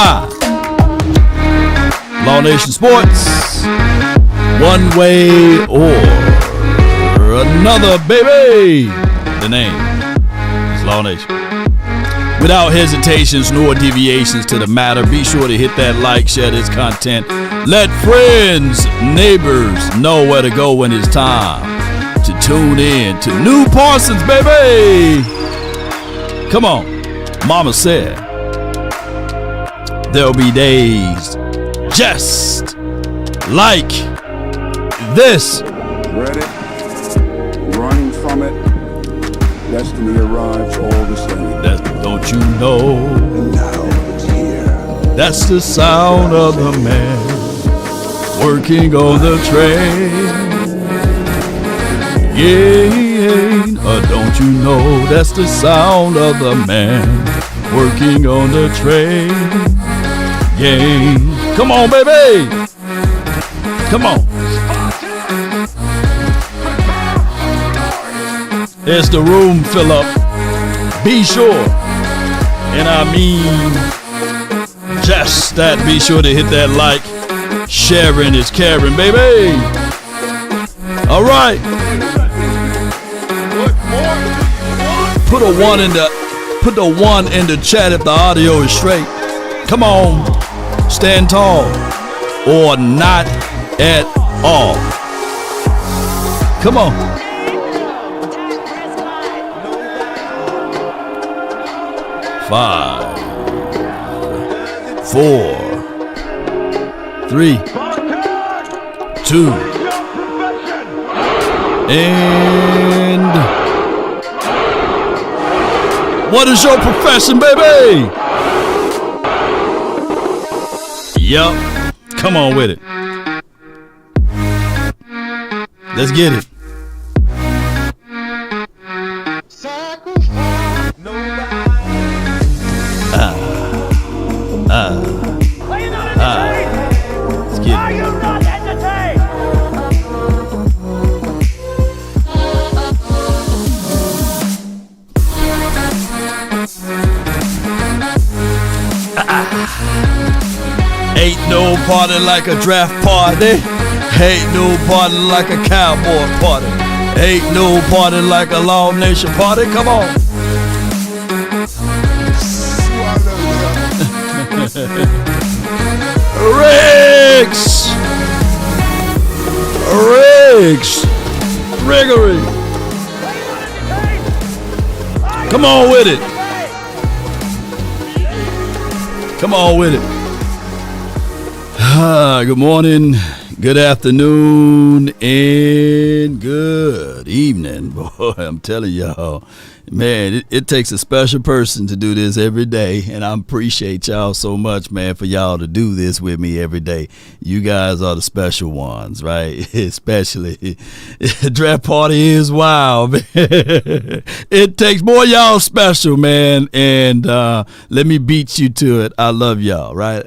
live. Law Nation Sports, one way or another, baby. The name is Law Nation. Without hesitations nor deviations to the matter, be sure to hit that like, share this content. Let friends, neighbors know where to go when it's time to tune in to New Parsons, baby. Come on. Mama said there'll be days just like this. Read it, run from it, destiny arrives all the same. Don't you know? And now it's here. That's the sound of the man working on the train. Yeah, don't you know? That's the sound of the man working on the train. Yeah. Come on, baby. Come on. As the room fill up, be sure, and I mean just that, be sure to hit that like. Sharing is caring, baby. All right. Put the one in the chat if the audio is straight. Come on. Stand tall or not at all. Come on. Five, 4, 3, 2, and what is your profession, baby? Yup. Come on with it. Let's get it. Let's get it. Are you not entertained? Ain't no party like a draft party. Ain't no party like a cowboy party. Ain't no party like a Law Nation party. Come on. Riggs. Riggery. Come on with it. Come on with it. Good morning, good afternoon, and good evening. Boy, I'm telling y'all, man, it takes a special person to do this every day, and I appreciate y'all so much, man, for y'all to do this with me every day. You guys are the special ones, right? Especially, draft party is wild, man. It takes more y'all special, man, and let me beat you to it. I love y'all, right?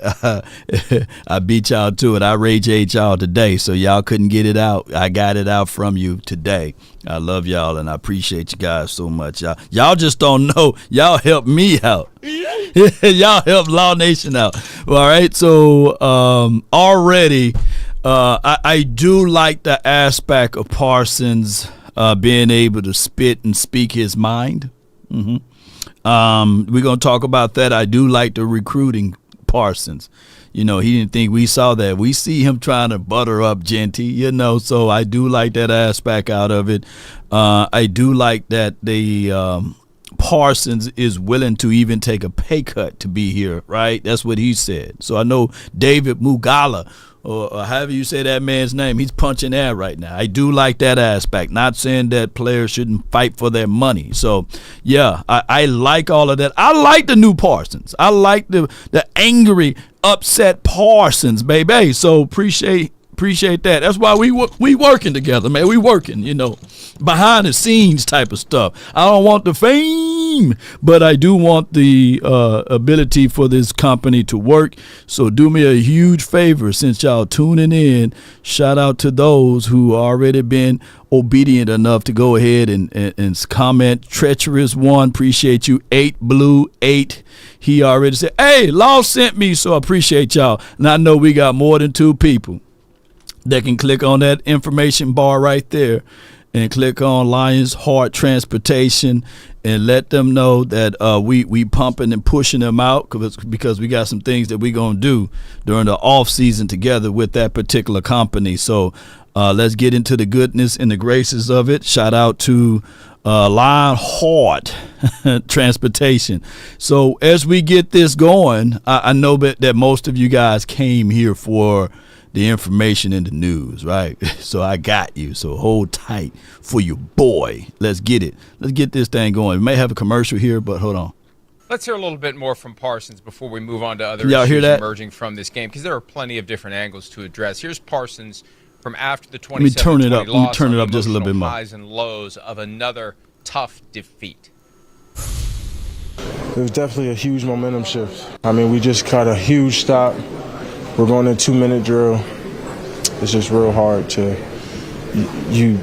I beat y'all to it. I rage ate y'all today, so y'all couldn't get it out. I got it out from you today. I love y'all, and I appreciate you guys so much. Y'all just don't know. Y'all help me out. Y'all help Law Nation out. All right, so already I do like the aspect of Parsons being able to spit and speak his mind. We're going to talk about that. I do like the recruiting Parsons. You know, he didn't think we saw that. We see him trying to butter up Jeanty, you know, so I do like that aspect out of it. I do like that Parsons is willing to even take a pay cut to be here, right? That's what he said. So I know David Mugala, or however you say that man's name, he's punching air right now. I do like that aspect. Not saying that players shouldn't fight for their money. So, yeah, I like all of that. I like the new Parsons. I like the angry, upset Parsons, baby. So appreciate Appreciate that. That's why we working together, man. We working, behind the scenes type of stuff. I don't want the fame, but I do want the ability for this company to work. So do me a huge favor, since y'all tuning in. Shout out to those who already been obedient enough to go ahead and comment. Treacherous One, appreciate you. 8 Blue 8, he already said, hey, Law sent me, so I appreciate y'all. And I know we got more than 2 people that can click on that information bar right there and click on Lions Heart Transportation and let them know that we pumping and pushing them out, because we got some things that we going to do during the off season together with that particular company. So let's get into the goodness and the graces of it. Shout out to Lion Heart Transportation. So as we get this going, I know that most of you guys came here for the information in the news, right? So I got you. So hold tight for your boy. Let's get it. Let's get this thing going. We may have a commercial here, but hold on. Let's hear a little bit more from Parsons before we move on to other Y'all hear issues that? emerging from this game, because there are plenty of different angles to address. Here's Parsons from after the 27-20 Let me turn it up. loss. Let me turn it up just a little bit more. Highs and lows of another tough defeat. It was definitely a huge momentum shift. I mean, we just caught a huge stop. We're going to 2-minute drill. It's just real hard to you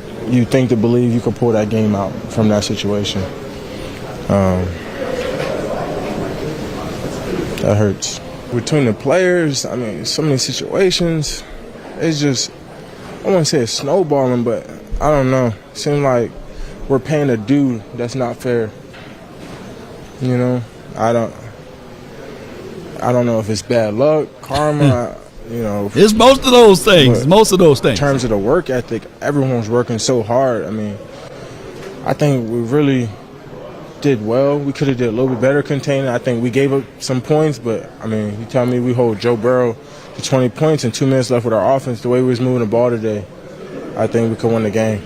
think to believe you can pull that game out from that situation. That hurts. Between the players, I mean, so many situations. It's just, I wouldn't say it's snowballing, but I don't know. It seems like we're paying a due that's not fair. I don't know if it's bad luck, karma. It's most of those things. In terms of the work ethic, everyone's working so hard. I mean, I think we really did well. We could have did a little bit better containing. I think we gave up some points, but, I mean, you tell me we hold Joe Burrow to 20 points and 2 minutes left with our offense, the way we was moving the ball today, I think we could win the game.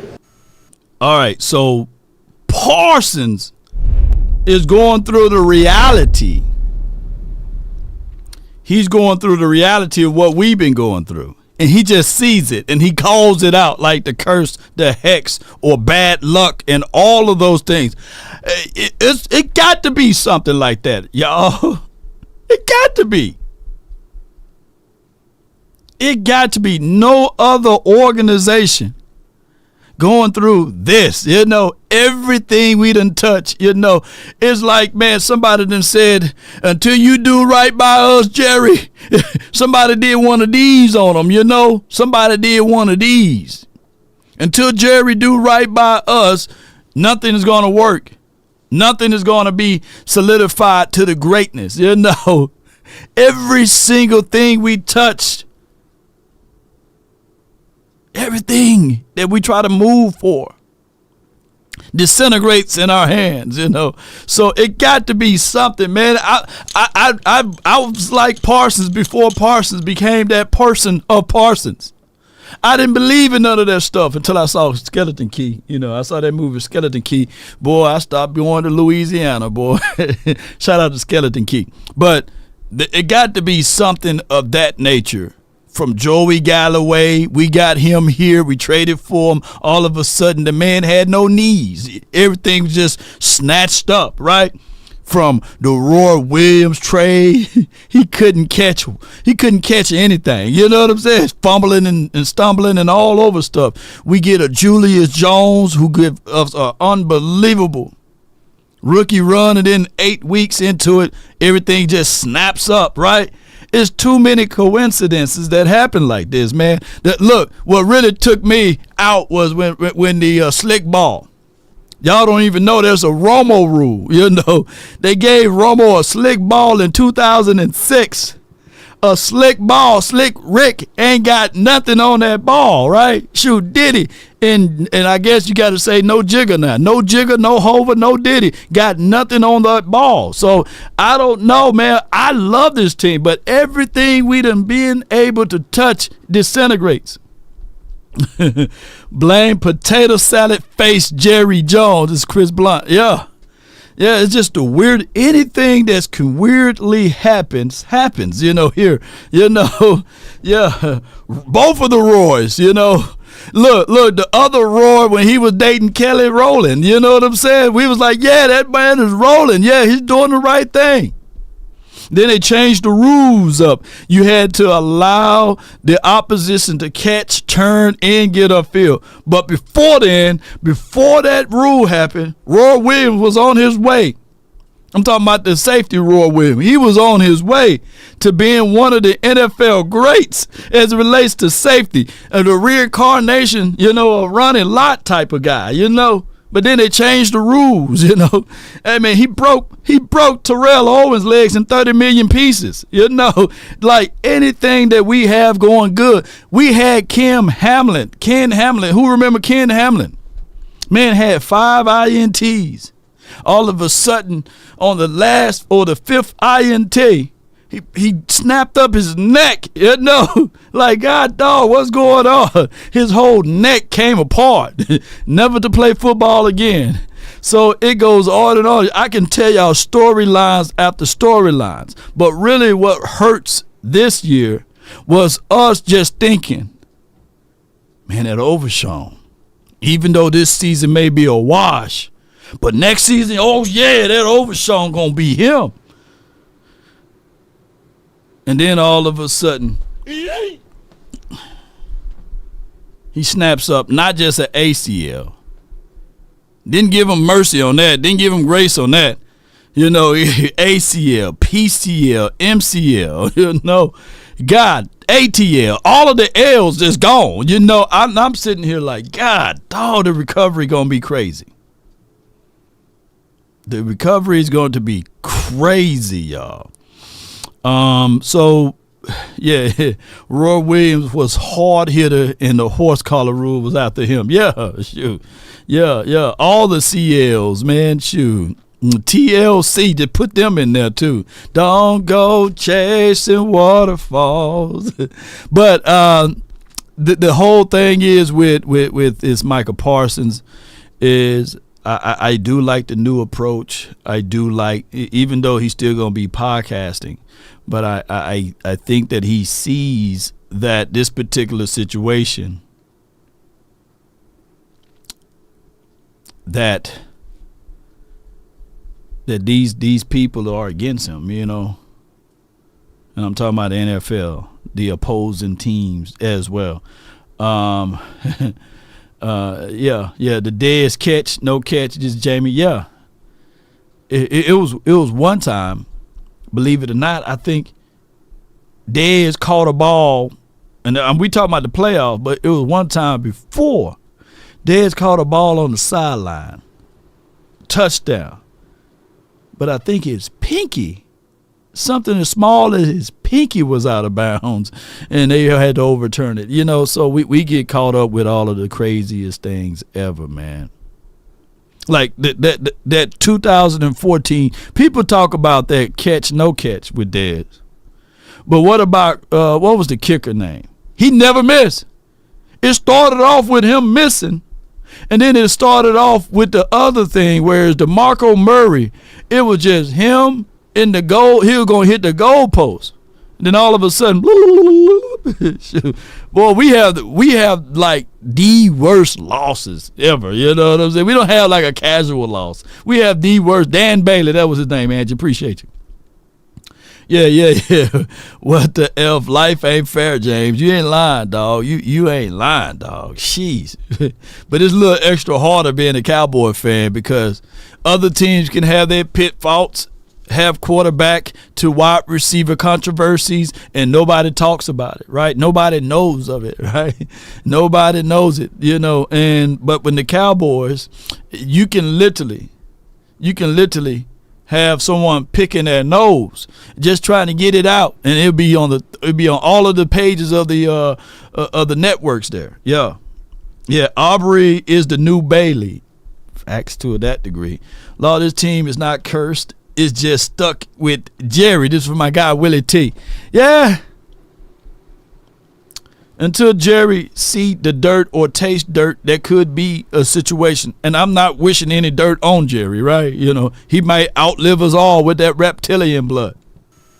All right, so Parsons is going through the reality. He's going through the reality of what we've been going through. And he just sees it, and he calls it out like the curse, the hex, or bad luck, and all of those things. It got to be something like that, y'all. It got to be. It got to be. No other organization going through this, everything we done touch, it's like, man, somebody done said, until you do right by us, Jerry, somebody did one of these on them, somebody did one of these. Until Jerry do right by us, nothing is going to work. Nothing is going to be solidified to the greatness, every single thing we touched, everything that we try to move for disintegrates in our hands, So it got to be something, man. I was like Parsons before Parsons became that person of Parsons. I didn't believe in none of that stuff until I saw Skeleton Key. I saw that movie Skeleton Key. Boy, I stopped going to Louisiana, boy. Shout out to Skeleton Key. But it got to be something of that nature. From Joey Galloway, we got him here. We traded for him. All of a sudden, the man had no knees. Everything was just snatched up, right? From the Roy Williams trade, he couldn't catch anything. You know what I'm saying? Fumbling and stumbling and all over stuff. We get a Julius Jones who gives us an unbelievable rookie run, and then 8 weeks into it, everything just snaps up, right? It's too many coincidences that happen like this, man. Look, what really took me out was when the slick ball. Y'all don't even know there's a Romo rule. They gave Romo a slick ball in 2006. A slick ball, Slick Rick ain't got nothing on that ball, right? Shoot, Diddy. And I guess you got to say no jigger now. No jigger, no hover, no Diddy. Got nothing on that ball. So I don't know, man. I love this team, but everything we done been able to touch disintegrates. Blame potato salad face Jerry Jones. It's Chris Blunt. Yeah. Yeah, it's just the weird. Anything that's can weirdly happens. You know, here. You know, yeah. Both of the Roys. You know, look. The other Roy when he was dating Kelly Rowland. You know what I'm saying? We was like, yeah, that man is rolling. Yeah, he's doing the right thing. Then they changed the rules up. You had to allow the opposition to catch, turn, and get upfield. But before that rule happened, Roy Williams was on his way. I'm talking about the safety Roy Williams. He was on his way to being one of the NFL greats as it relates to safety. The reincarnation, you know, a running lot type of guy, you know. But then they changed the rules, you know. I mean, he broke Terrell Owens' legs in 30 million pieces, you know. Like anything that we have going good. We had Ken Hamlin. Who remember Ken Hamlin? Man had 5 INTs. All of a sudden, on the last or the 5th INT, he snapped up his neck, you know, like, God dog, what's going on? His whole neck came apart, never to play football again. So it goes on and on. I can tell y'all storylines after storylines, but really what hurts this year was us just thinking, man, that Overshawn, even though this season may be a wash, but next season, oh yeah, that Overshawn gonna be him. And then all of a sudden, he snaps up not just an ACL. Didn't give him mercy on that. Didn't give him grace on that. You know, ACL, PCL, MCL, you know, God, ATL, all of the L's just gone. You know, I'm sitting here like, God, dog, the recovery going to be crazy. The recovery is going to be crazy, y'all. So, yeah, Roy Williams was hard hitter and the horse collar rule was after him. Yeah, shoot. Yeah. All the CLs, man, shoot. TLC, just put them in there too. Don't go chasing waterfalls. But the whole thing is with this Micah Parsons is I do like the new approach. I do like, even though he's still going to be podcasting, but I think that he sees that this particular situation, that these people are against him, you know. And I'm talking about the NFL, the opposing teams as well. The Dez catch, no catch, just Jamie. Yeah, it was one time, believe it or not, I think Dez caught a ball, and we talking about the playoffs, but it was one time before Dez caught a ball on the sideline, touchdown. But I think his pinky, something as small as his pinky was out of bounds, and they had to overturn it. You know, so we get caught up with all of the craziest things ever, man. Like that 2014, people talk about that catch, no catch with Dez. But what about, what was the kicker name? He never missed. It started off with him missing. And then it started off with the other thing, whereas DeMarco Murray, it was just him in the goal. He was going to hit the goal post. And then all of a sudden, boy, we have like the worst losses ever. You know what I'm saying? We don't have like a casual loss. We have the worst. Dan Bailey, that was his name, Angie. Appreciate you. Yeah. What the F? Life ain't fair, James. You ain't lying, dog. You ain't lying, dog. Jeez. But it's a little extra harder being a Cowboy fan because other teams can have their pitfalls, have quarterback to wide receiver controversies, and nobody talks about it, right? Nobody knows of it, right? Nobody knows it, you know. But when the Cowboys, you can literally have someone picking their nose, just trying to get it out, and it'll be on all of the pages of the networks there. Yeah. Aubrey is the new Bailey. Facts to that degree. Lord, this team is not cursed. It's just stuck with Jerry. This is for my guy Willie T. Yeah. Until Jerry see the dirt or taste dirt, that could be a situation. And I'm not wishing any dirt on Jerry, right? You know, he might outlive us all with that reptilian blood.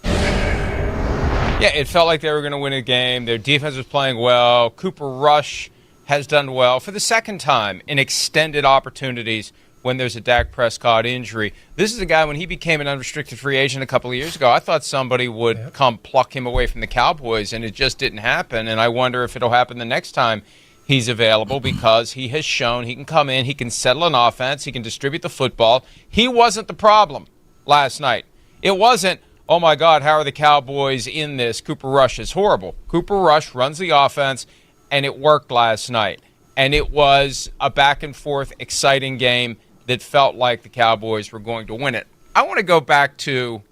Yeah, it felt like they were going to win a game. Their defense was playing well. Cooper Rush has done well for the second time in extended opportunities when there's a Dak Prescott injury. This is a guy, when he became an unrestricted free agent a couple of years ago, I thought somebody would come pluck him away from the Cowboys, and it just didn't happen. And I wonder if it'll happen the next time he's available, because he has shown he can come in, he can settle an offense, he can distribute the football. He wasn't the problem last night. It wasn't, oh my God, how are the Cowboys in this? Cooper Rush is horrible. Cooper Rush runs the offense, and it worked last night. And it was a back-and-forth, exciting game that felt like the Cowboys were going to win it. I want to go back to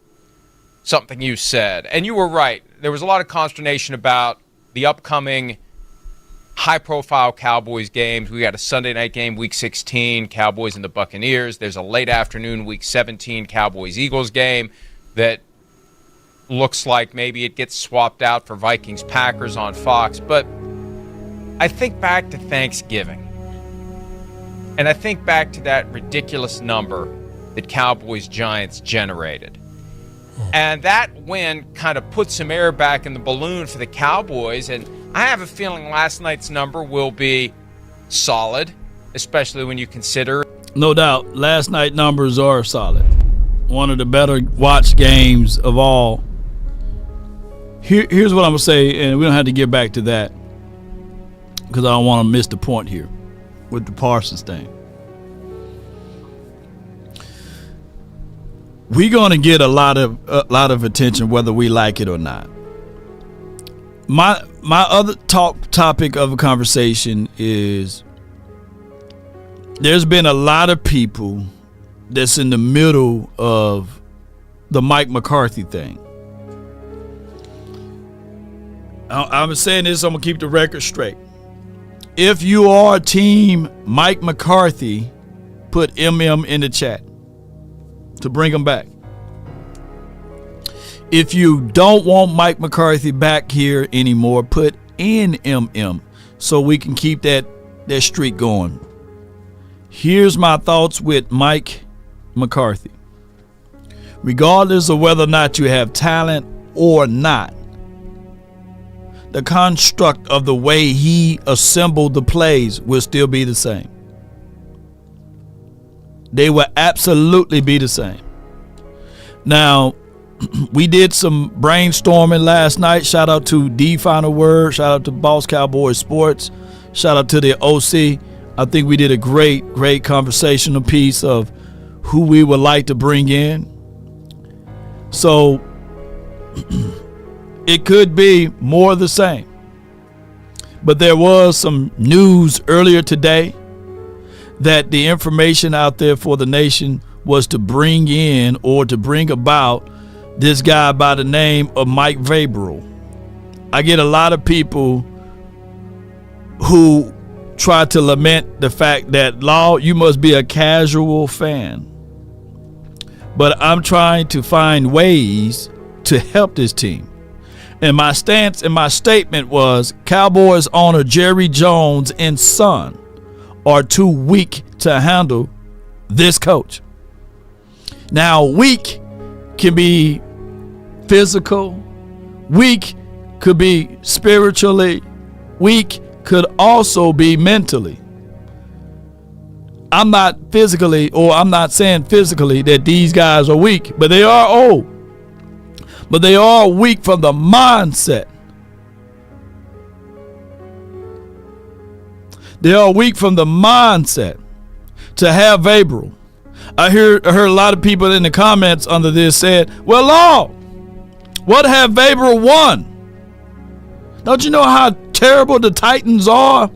something you said, and you were right. There was a lot of consternation about the upcoming high-profile Cowboys games. We got a Sunday night game, Week 16, Cowboys and the Buccaneers. There's a late afternoon, Week 17, Cowboys-Eagles game that looks like maybe it gets swapped out for Vikings-Packers on Fox. But I think back to Thanksgiving, and I think back to that ridiculous number that Cowboys-Giants generated. And that win kind of put some air back in the balloon for the Cowboys, and I have a feeling last night's number will be solid, especially when you consider. No doubt, last night numbers are solid. One of the better watched games of all. Here's what I'm going to say, and we don't have to get back to that because I don't want to miss the point here with the Parsons thing. We're going to get a lot of attention whether we like it or not. My other topic of a conversation is there's been a lot of people that's in the middle of the Mike McCarthy thing. I'm saying this, I'm going to keep the record straight. If you are team Mike McCarthy, put MM in the chat to bring him back. If you don't want Mike McCarthy back here anymore, put in MM so we can keep that streak going. Here's my thoughts with Mike McCarthy. Regardless of whether or not you have talent or not, the construct of the way he assembled the plays will still be the same. They will absolutely be the same. Now, we did some brainstorming last night. Shout out to D Final Word. Shout out to Boss Cowboys Sports. Shout out to the OC. I think we did a great conversational piece of who we would like to bring in. So it could be more of the same. But there was some news earlier today that the information out there for the nation was to bring in or to bring about this guy by the name of Mike Vrabel. I get a lot of people who try to lament the fact that, Law, you must be a casual fan. But I'm trying to find ways to help this team. And my stance and my statement was Cowboys owner Jerry Jones and son are too weak to handle this coach. Now, weak can be physical. Weak could be spiritually. Weak could also be mentally. I'm not saying physically that these guys are weak, but they are old. But they are weak from the mindset. They are weak from the mindset to have Vrabel. I heard a lot of people in the comments under this said, well, Law, what have Vrabel won? Don't you know how terrible the Titans are?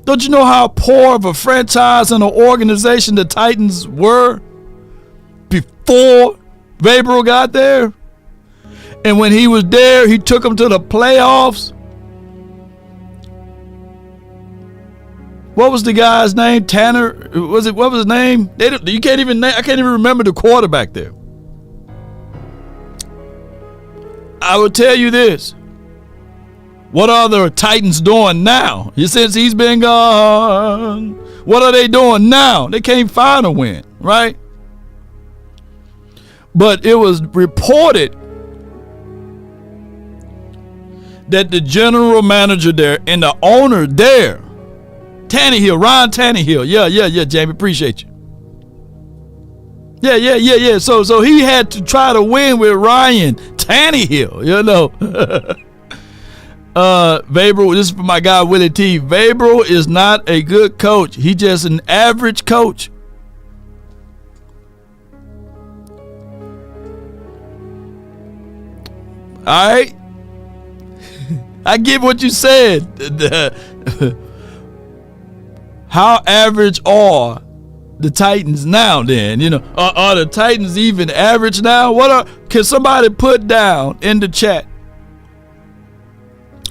Don't you know how poor of a franchise and an organization the Titans were before Vrabel got there? And when he was there, he took them to the playoffs. What was the guy's name? Tanner? What was his name? I can't even remember the quarterback there. I will tell you this. What are the Titans doing now? Since he's been gone, what are they doing now? They can't find a win, right? But it was reported that the general manager there and the owner there, Ryan Tannehill, yeah, Jamie, appreciate you. Yeah. So he had to try to win with Ryan Tannehill, you know. Vabro, this is for my guy Willie T. Vabro is not a good coach. He's just an average coach. All right. I get what you said. How average are the Titans now then? You know, are the Titans even average now? Can somebody put down in the chat?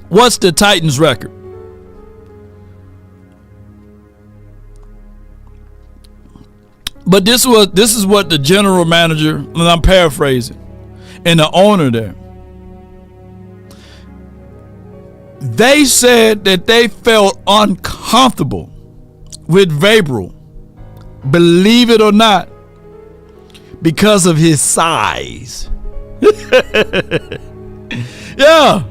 What's the Titans record? But this is what the general manager, and I'm paraphrasing, and the owner there, they said that they felt uncomfortable with Vrabel, believe it or not, because of his size. Yeah.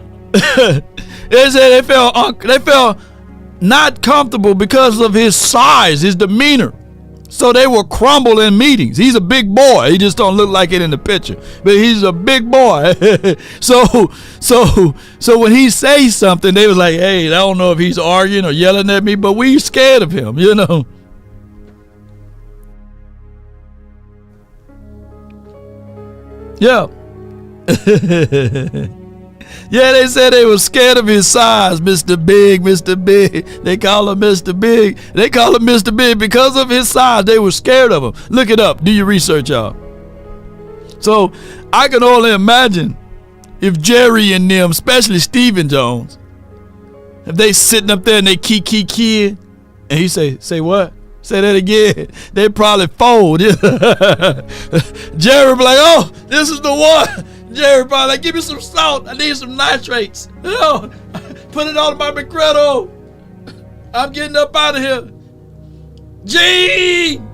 They said they felt not comfortable because of his size, his demeanor. So they will crumble in meetings. He's a big boy. He just don't look like it in the picture, but he's a big boy. So when he says something, they was like, "Hey, I don't know if he's arguing or yelling at me, but we scared of him, you know." Yeah. Yeah, they said they were scared of his size, Mr. Big, Mr. Big. They call him Mr. Big. They call him Mr. Big because of his size. They were scared of him. Look it up. Do your research, y'all. So I can only imagine if Jerry and them, especially Stephen Jones, if they sitting up there and they key, and he say what? Say that again. They probably fold. Jerry be like, "Oh, this is the one." Jerry probably like, "Give me some salt. I need some nitrates. Oh, put it on my McGretto. I'm getting up out of here." Gene!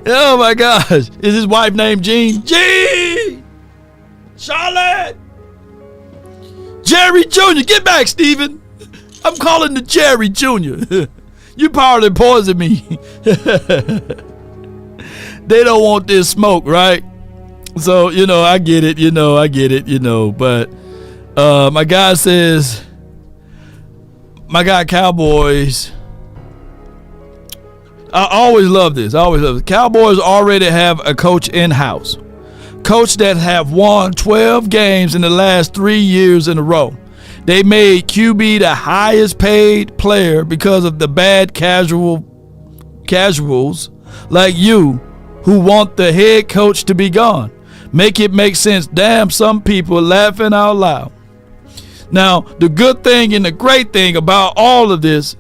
Oh my gosh. Is his wife named Jean? Gene! Charlotte! Jerry Jr. Get back, Steven. I'm calling the Jerry Jr. You probably poisoned me. They don't want this smoke, right? So, I get it, but my guy says, my guy Cowboys, I always love this. Cowboys already have a coach in-house. Coach that have won 12 games in the last 3 years in a row. They made QB the highest paid player because of the bad casuals like you who want the head coach to be gone. Make it make sense. Damn, some people laughing out loud. Now, the good thing and the great thing about all of this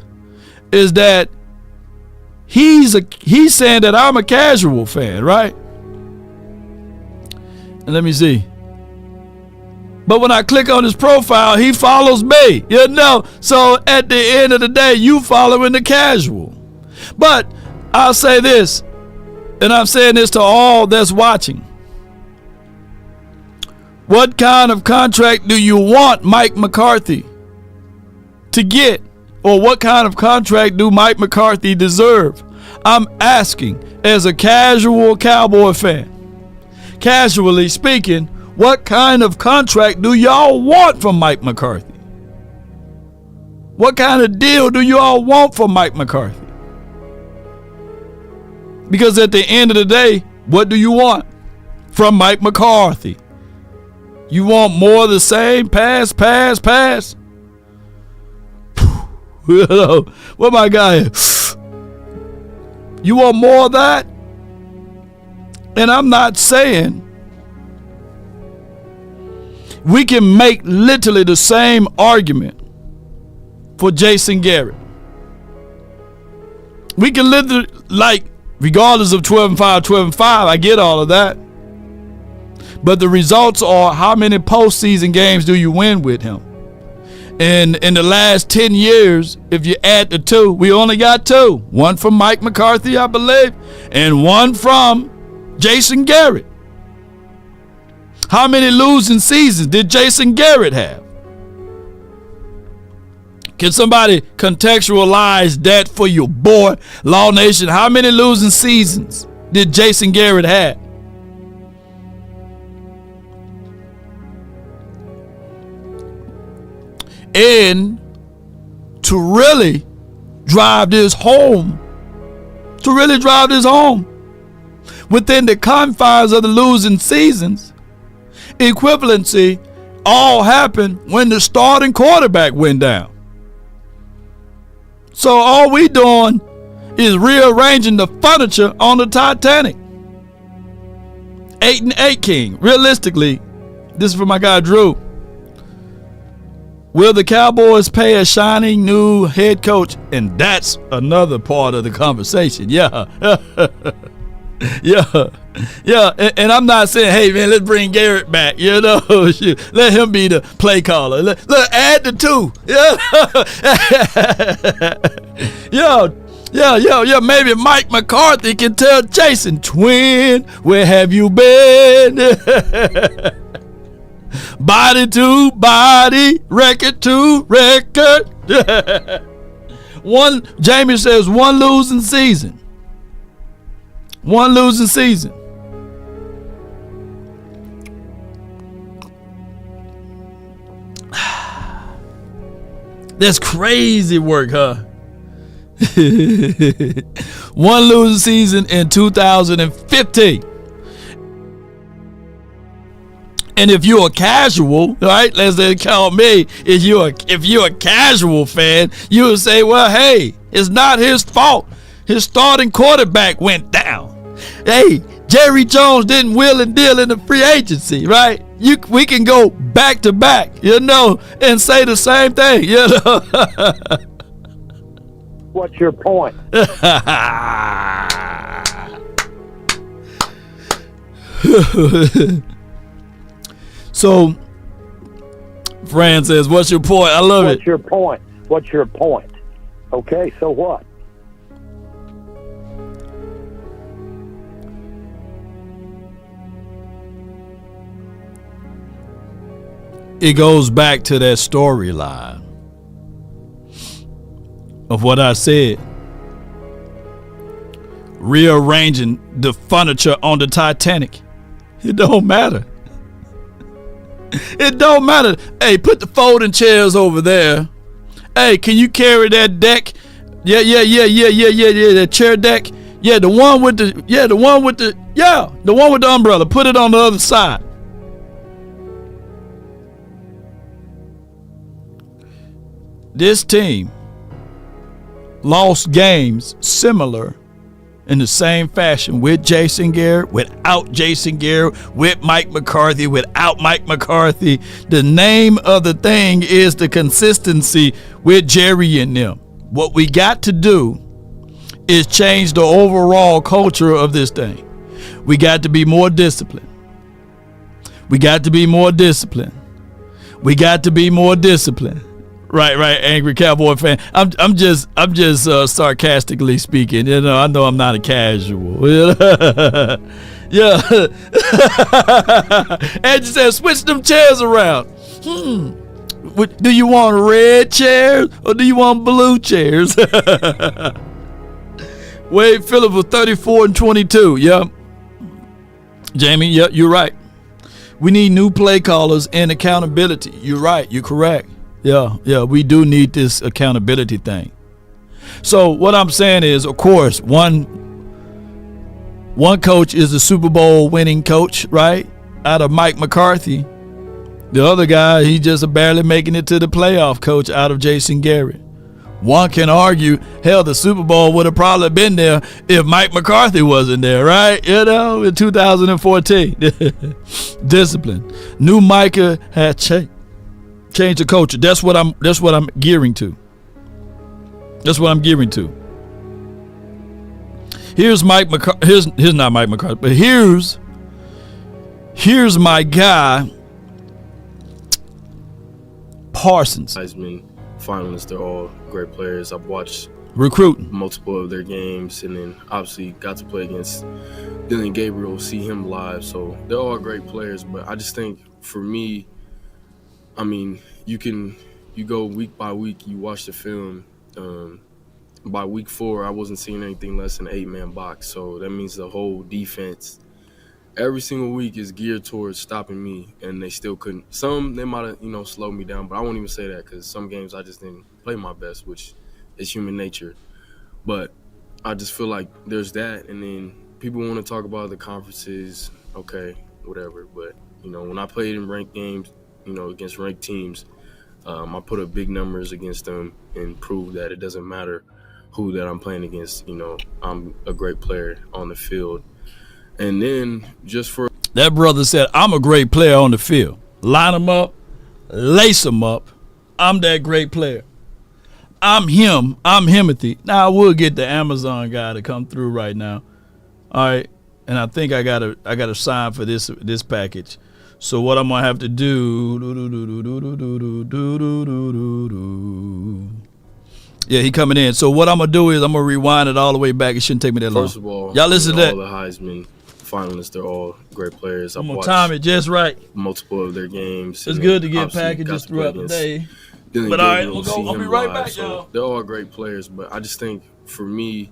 is that he's saying that I'm a casual fan, right? And let me see. But when I click on his profile, he follows me, So at the end of the day, you following the casual. But I'll say this, and I'm saying this to all that's watching. What kind of contract do you want Mike McCarthy to get? Or what kind of contract do Mike McCarthy deserve? I'm asking as a casual Cowboy fan. Casually speaking, what kind of contract do y'all want from Mike McCarthy? What kind of deal do y'all want from Mike McCarthy? Because at the end of the day, what do you want from Mike McCarthy? You want more of the same? Pass. What my guy? You want more of that? And I'm not saying we can make literally the same argument for Jason Garrett. We can literally, regardless of 12-5, I get all of that. But the results are how many postseason games do you win with him? And in the last 10 years, if you add the two, we only got two. One from Mike McCarthy, I believe, and one from Jason Garrett. How many losing seasons did Jason Garrett have? Can somebody contextualize that for your boy, Law Nation? How many losing seasons did Jason Garrett have? And to really drive this home, within the confines of the losing seasons, equivalency all happened when the starting quarterback went down. So all we doing is rearranging the furniture on the Titanic. 8-8 King. Realistically, this is for my guy Drew. Will the Cowboys pay a shining new head coach? And that's another part of the conversation. Yeah. Yeah. And I'm not saying, hey, man, let's bring Garrett back. You know, let him be the play caller. Look, add the two. Yeah. Maybe Mike McCarthy can tell Jason, twin, where have you been? Body to body, record to record. Jamie says one losing season. That's crazy work, huh? One losing season in 2015. And if you're a casual, right? Let's say call me. If you're a casual fan, you would say, well, hey, it's not his fault. His starting quarterback went down. Hey, Jerry Jones didn't wheel and deal in the free agency, right? We can go back to back, you know, and say the same thing, you know. What's your point? So, Fran says, what's your point? I love it. What's your point? Okay, so what? It goes back to that storyline of what I said. Rearranging the furniture on the Titanic. It don't matter. It don't matter. Hey, put the folding chairs over there. Hey, can you carry that deck? Yeah. That chair deck. Yeah, the one with the umbrella. Put it on the other side. This team lost games similar in the same fashion with Jason Garrett, without Jason Garrett, with Mike McCarthy, without Mike McCarthy. The name of the thing is the consistency with Jerry and them. What we got to do is change the overall culture of this thing. We got to be more disciplined. Right, angry Cowboy fan. I'm just sarcastically speaking. You know, I know I'm not a casual. Yeah. Angie said, switch them chairs around. Do you want red chairs or do you want blue chairs? Wade Phillips was 34 and 22. Yep. Jamie, yep, you're right. We need new play callers and accountability. You're right. You're correct. Yeah, we do need this accountability thing. So what I'm saying is, of course, one coach is a Super Bowl winning coach, right? Out of Mike McCarthy. The other guy, he's just barely making it to the playoff coach out of Jason Garrett. One can argue, hell, the Super Bowl would have probably been there if Mike McCarthy wasn't there, right? You know, in 2014. Discipline. New Micah had change the culture. That's what I'm gearing to. Here's Mike McCarthy. Here's not Mike McCarthy, but here's Here's my guy, Parsons. Heisman finalists, they're all great players. I've watched Recruiting. multiple of their games, and then obviously got to play against Dylan Gabriel, see him live. So they're all great players, but I just think for me, I mean, you go week by week, you watch the film. By week 4, I wasn't seeing anything less than an 8-man box. So that means the whole defense every single week is geared towards stopping me, and they still couldn't. Some, they might have, slowed me down, but I won't even say that because some games I just didn't play my best, which is human nature. But I just feel like there's that, and then people want to talk about the conferences, okay, whatever. But, when I played in ranked games, against ranked teams, I put up big numbers against them and proved that it doesn't matter who that I'm playing against. I'm a great player on the field. And then just for that brother said, I'm a great player on the field. Line them up, lace them up. I'm that great player. I'm him. I'm Himothy. Now I will get the Amazon guy to come through right now. All right, and I think I got to sign for this package. So what I'm gonna have to do? Yeah, he coming in. So what I'm gonna do is I'm gonna rewind it all the way back. It shouldn't take me that long. First of all, y'all listen to that. All the Heisman finalists, they're all great players. I'm gonna time it just right. Multiple of their games. It's good to get packages throughout the day. But all right, I'll be right back, y'all. They're all great players, but I just think for me,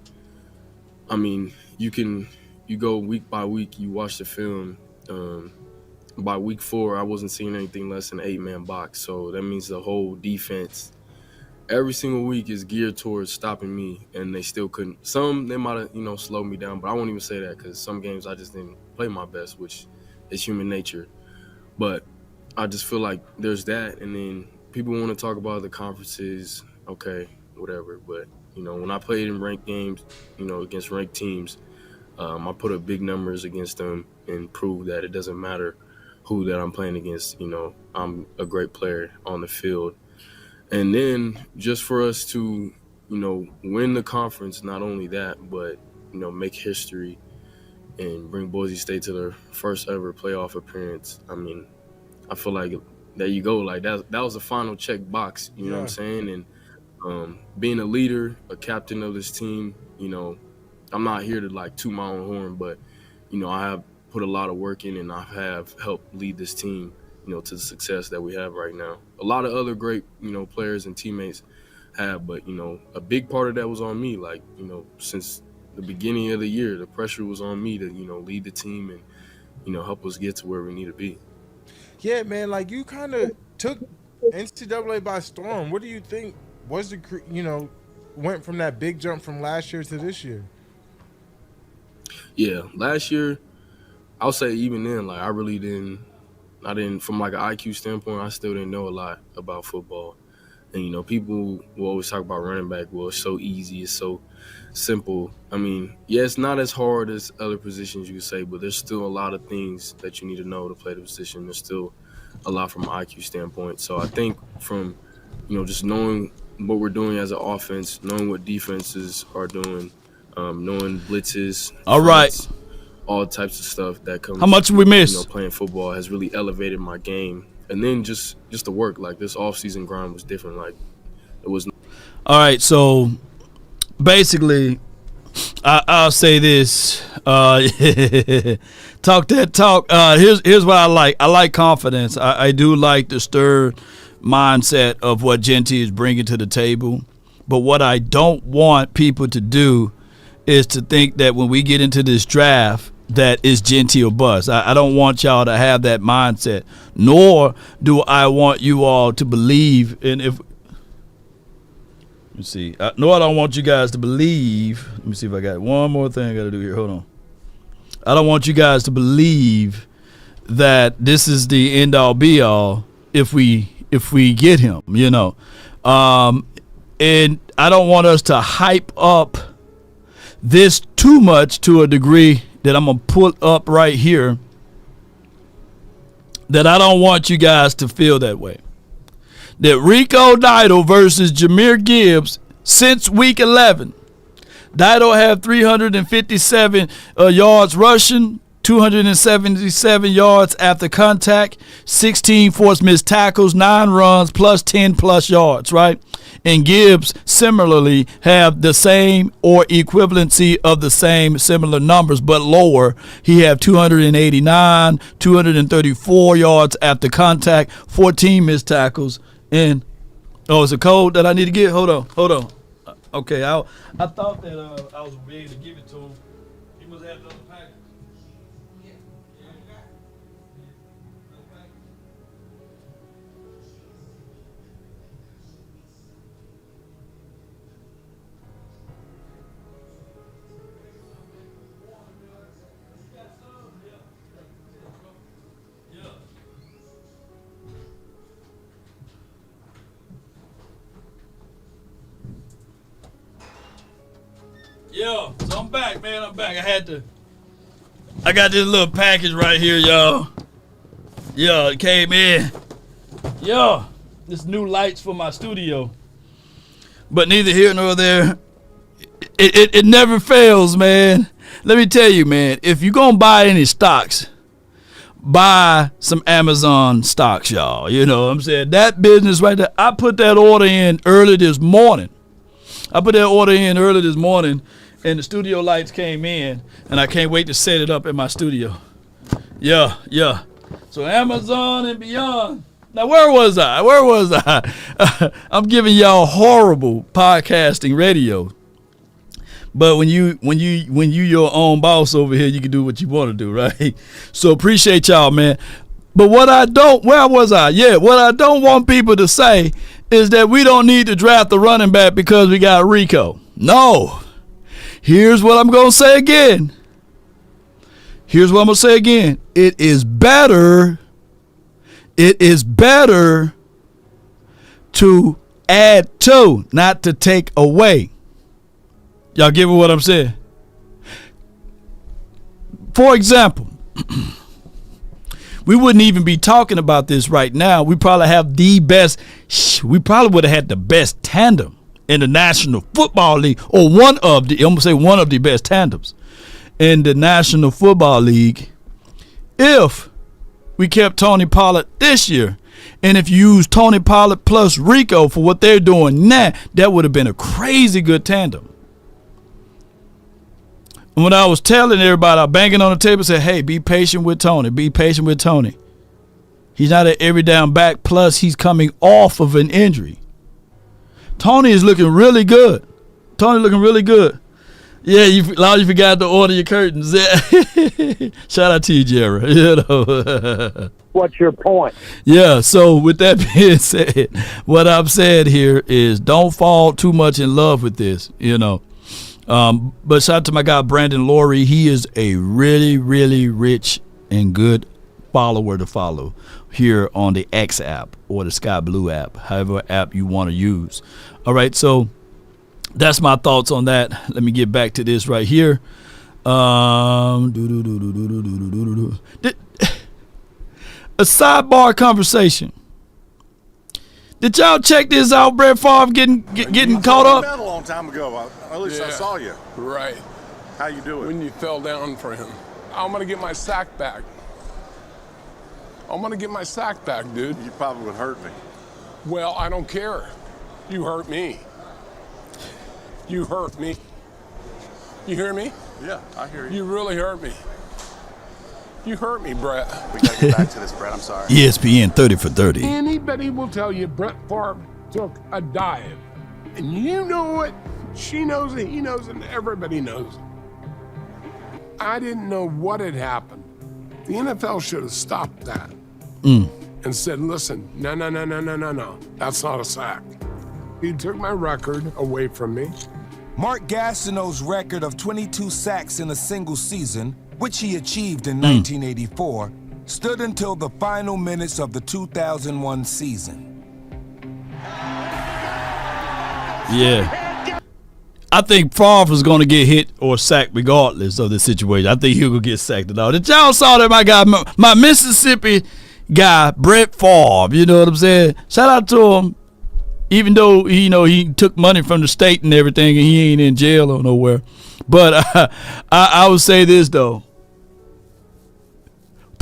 I mean, you go week by week, you watch the film. By week 4, I wasn't seeing anything less than an 8-man box. So that means the whole defense every single week is geared towards stopping me, and they still couldn't. Some, they might have, slowed me down, but I won't even say that because some games I just didn't play my best, which is human nature. But I just feel like there's that, and then people want to talk about the conferences, okay, whatever. But, when I played in ranked games, against ranked teams, I put up big numbers against them and proved that it doesn't matter who that I'm playing against. I'm a great player on the field. And then just for us to, win the conference, not only that, but, make history and bring Boise State to their first ever playoff appearance. I mean, I feel like there you go. Like that was the final check box, you know what I'm saying? And being a leader, a captain of this team, I'm not here to like toot my own horn, but, I have put a lot of work in, and I have helped lead this team, to the success that we have right now. A lot of other great, players and teammates have, but, a big part of that was on me. Like, since the beginning of the year, the pressure was on me to, lead the team and, help us get to where we need to be. Yeah, man, like you kind of took NCAA by storm. What do you think was went from that big jump from last year to this year? Yeah, last year, I'll say even then, like I didn't, from like an IQ standpoint, I still didn't know a lot about football. And, people will always talk about running back. Well, it's so easy. It's so simple. I mean, yeah, it's not as hard as other positions you could say, but there's still a lot of things that you need to know to play the position. There's still a lot from an IQ standpoint. So I think from, just knowing what we're doing as an offense, knowing what defenses are doing, knowing blitzes. All right. All types of stuff that comes. How much we miss? Playing football has really elevated my game, and then just the work. Like this off-season grind was different. Like it was. All right, so basically, I'll say this. Talk that talk. Here's what I like. I like confidence. I do like the stir mindset of what Jeanty is bringing to the table. But what I don't want people to do is to think that when we get into this draft, that is Jeanty or bust. I don't want y'all to have that mindset, nor do I want you all to believe. And if let's see, nor I don't want you guys to believe. Let me see if I got one more thing I got to do here. Hold on. I don't want you guys to believe that this is the end all be all if we get him. And I don't want us to hype up this too much to a degree that I'm going to put up right here, that I don't want you guys to feel that way. That Rico Dido versus Jahmyr Gibbs since week 11. Dido had 357 yards rushing, 277 yards after contact, 16 forced missed tackles, 9 runs, plus 10 plus yards, right? And Gibbs similarly have the same or equivalency of the same similar numbers, but lower. He have 289, 234 yards after contact, 14 missed tackles, and it's a code that I need to get. Hold on. Okay, I thought that I was able to give it to him. He must have another package. Yo, so I'm back, man. I'm back. I got this little package right here, y'all. Yo, it came in. Yo, this new lights for my studio. But neither here nor there. It never fails, man. Let me tell you, man, if you're going to buy any stocks, buy some Amazon stocks, y'all. You know what I'm saying? That business right there, I put that order in early this morning. And the studio lights came in, and I can't wait to set it up in my studio. Yeah. So Amazon and beyond. Now, where was I? I'm giving y'all horrible podcasting radio. But when you your own boss over here, you can do what you want to do, right? So appreciate y'all, man. But what I don't want people to say is that we don't need to draft the running back because we got Rico. No. Here's what I'm going to say again. It is better to add to, not to take away. Y'all get what I'm saying? For example, we wouldn't even be talking about this right now. We probably would have had the best tandem in the National Football League, or one of the best tandems in the National Football League, if we kept Tony Pollard this year. And if you use Tony Pollard plus Rico for what they're doing now, that would have been a crazy good tandem. And when I was telling everybody, I banging on the table, said, hey, be patient with Tony. He's not an every down back, plus he's coming off of an injury. Tony is looking really good. Yeah, you forgot to order your curtains. Shout out to you, Jerry. You know. What's your point? Yeah, so with that being said, what I've said here is don't fall too much in love with this, you know. But shout out to my guy, Brandon Laurie. He is a really, really rich and good follower to follow here on the X app or the Sky Blue app, however app you want to use. All right, so that's my thoughts on that. Let me get back to this right here. A sidebar conversation. Did y'all check this out? Brett Favre getting caught up. A long time ago. At least I saw you. Right. How you doing? When you fell down for him. I'm gonna get my sack back. Dude. You probably would hurt me. Well, I don't care. You hurt me. You hear me? Yeah, I hear you. You really hurt me. You hurt me, Brett. We gotta get back to this, Brett. I'm sorry. ESPN 30 for 30. Anybody will tell you Brett Favre took a dive. And you know it. She knows it. He knows it. And everybody knows it. I didn't know what had happened. The NFL should have stopped that and said, listen, no. That's not a sack. He took my record away from me. Mark Gastineau's record of 22 sacks in a single season, which he achieved in 1984, stood until the final minutes of the 2001 season. Yeah. I think Favre was going to get hit or sacked regardless of the situation. I think he would get sacked at all. Did y'all saw that my guy, my Mississippi guy, Brett Favre, you know what I'm saying? Shout out to him. Even though, he took money from the state and everything and he ain't in jail or nowhere. But I would say this, though.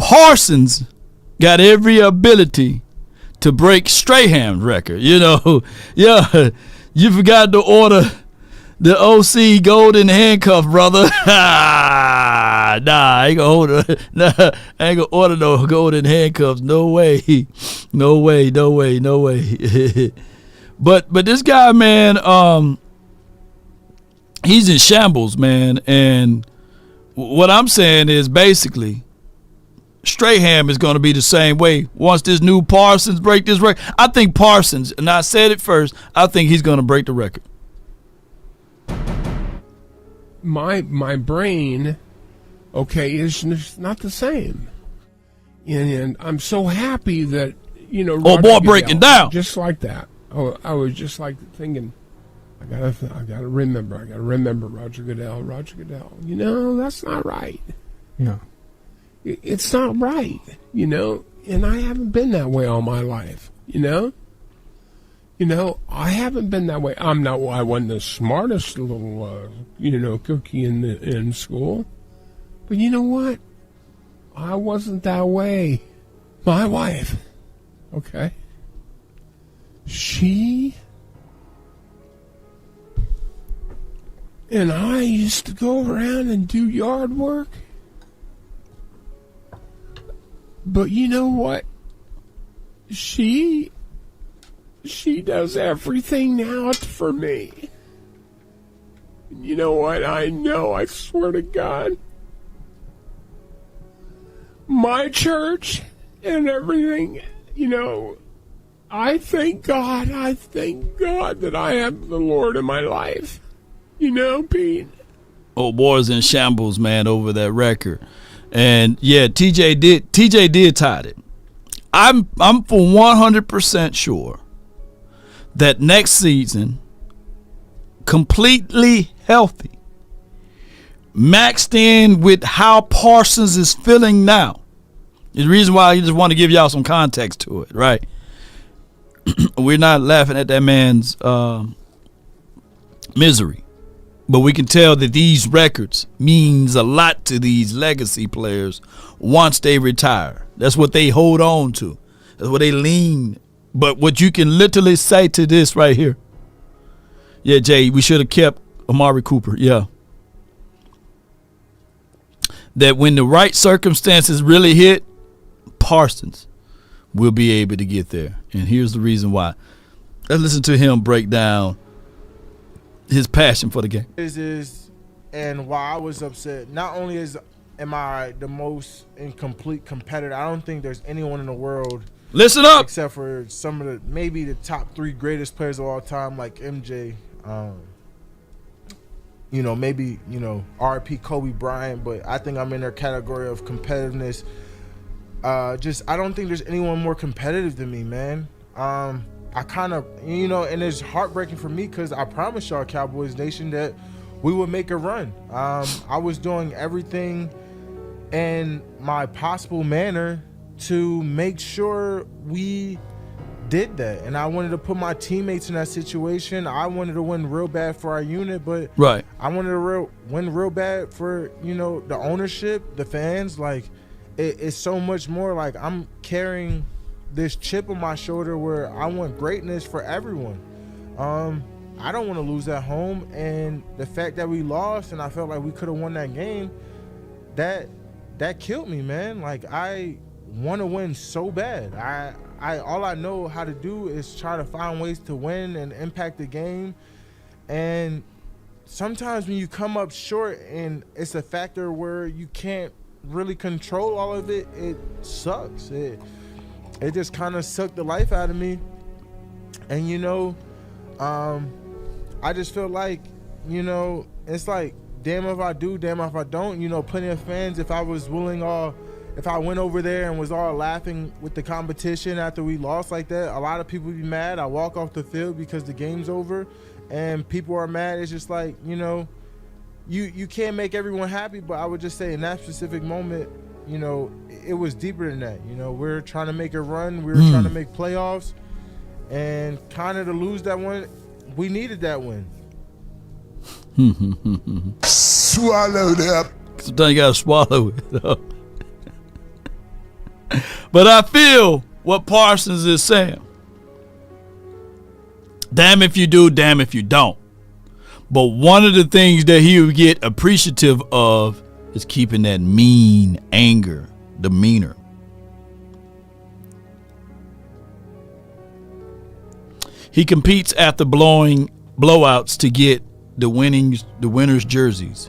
Parsons got every ability to break Strahan's record. Yeah, you forgot to order the OC golden handcuff, brother. Nah, I ain't gonna order no golden handcuffs. No way. But this guy, man, he's in shambles, man. And what I'm saying is basically Strahan is going to be the same way once this new Parsons break this record. I think Parsons, and I said it first, I think he's going to break the record. My brain, okay, is not the same. And I'm so happy that, Oh, Roger boy, Goodell, breaking down. just like that. Oh, I was just like thinking, I gotta remember Roger Goodell. That's not right. Yeah. It's not right, and I haven't been that way all my life, I haven't been that way. I wasn't the smartest little, cookie in school, but you know what? I wasn't that way. My wife, okay, she and I used to go around and do yard work. But you know what? She does everything now for me. You know what? I swear to God. My church and everything, I thank God that I have the Lord in my life. Pete. Oh, boy's in shambles, man, over that record. And yeah, TJ did tie it. I'm for 100% sure that next season, completely healthy, maxed in with how Parsons is feeling now. The reason why I just want to give y'all some context to it, right? We're not laughing at that man's misery. But we can tell that these records means a lot to these legacy players once they retire. That's what they hold on to. That's what they lean. But what you can literally say to this right here. Yeah, Jay, we should have kept Amari Cooper. Yeah. That when the right circumstances really hit, Parsons will be able to get there. And here's the reason why. Let's listen to him break down his passion for the game. And why I was upset, not only am I the most incomplete competitor, I don't think there's anyone in the world, listen up, except for some of maybe the top 3 greatest players of all time, like MJ, maybe RP Kobe Bryant, but I think I'm in their category of competitiveness. I don't think there's anyone more competitive than me, man. I kind of, and it's heartbreaking for me because I promised y'all, Cowboys Nation, that we would make a run. I was doing everything in my possible manner to make sure we did that. And I wanted to put my teammates in that situation. I wanted to win real bad for our unit, but right. I wanted to win real bad for, the ownership, the fans. Like, it's so much more. Like, I'm carrying this chip on my shoulder where I want greatness for everyone. I don't want to lose at home, and the fact that we lost and I felt like we could have won that game, that killed me, man. Like, I want to win so bad. I all I know how to do is try to find ways to win and impact the game. And sometimes when you come up short and it's a factor where you can't really control all of it, it sucks. It just kind of sucked the life out of me. And, I just feel like, it's like, damn if I do, damn if I don't. Plenty of fans, if I went over there and was all laughing with the competition after we lost like that, a lot of people would be mad. I walk off the field because the game's over and people are mad. It's just like, you can't make everyone happy, but I would just say in that specific moment, it was deeper than that. We're trying to make a run. We were trying to make playoffs, and kind of to lose that one, we needed that win. Swallow that. Sometimes you gotta swallow it. But I feel what Parsons is saying. Damn if you do, damn if you don't. But one of the things that he would get appreciative of is keeping that mean anger demeanor. He competes after blowouts to get the winners' jerseys.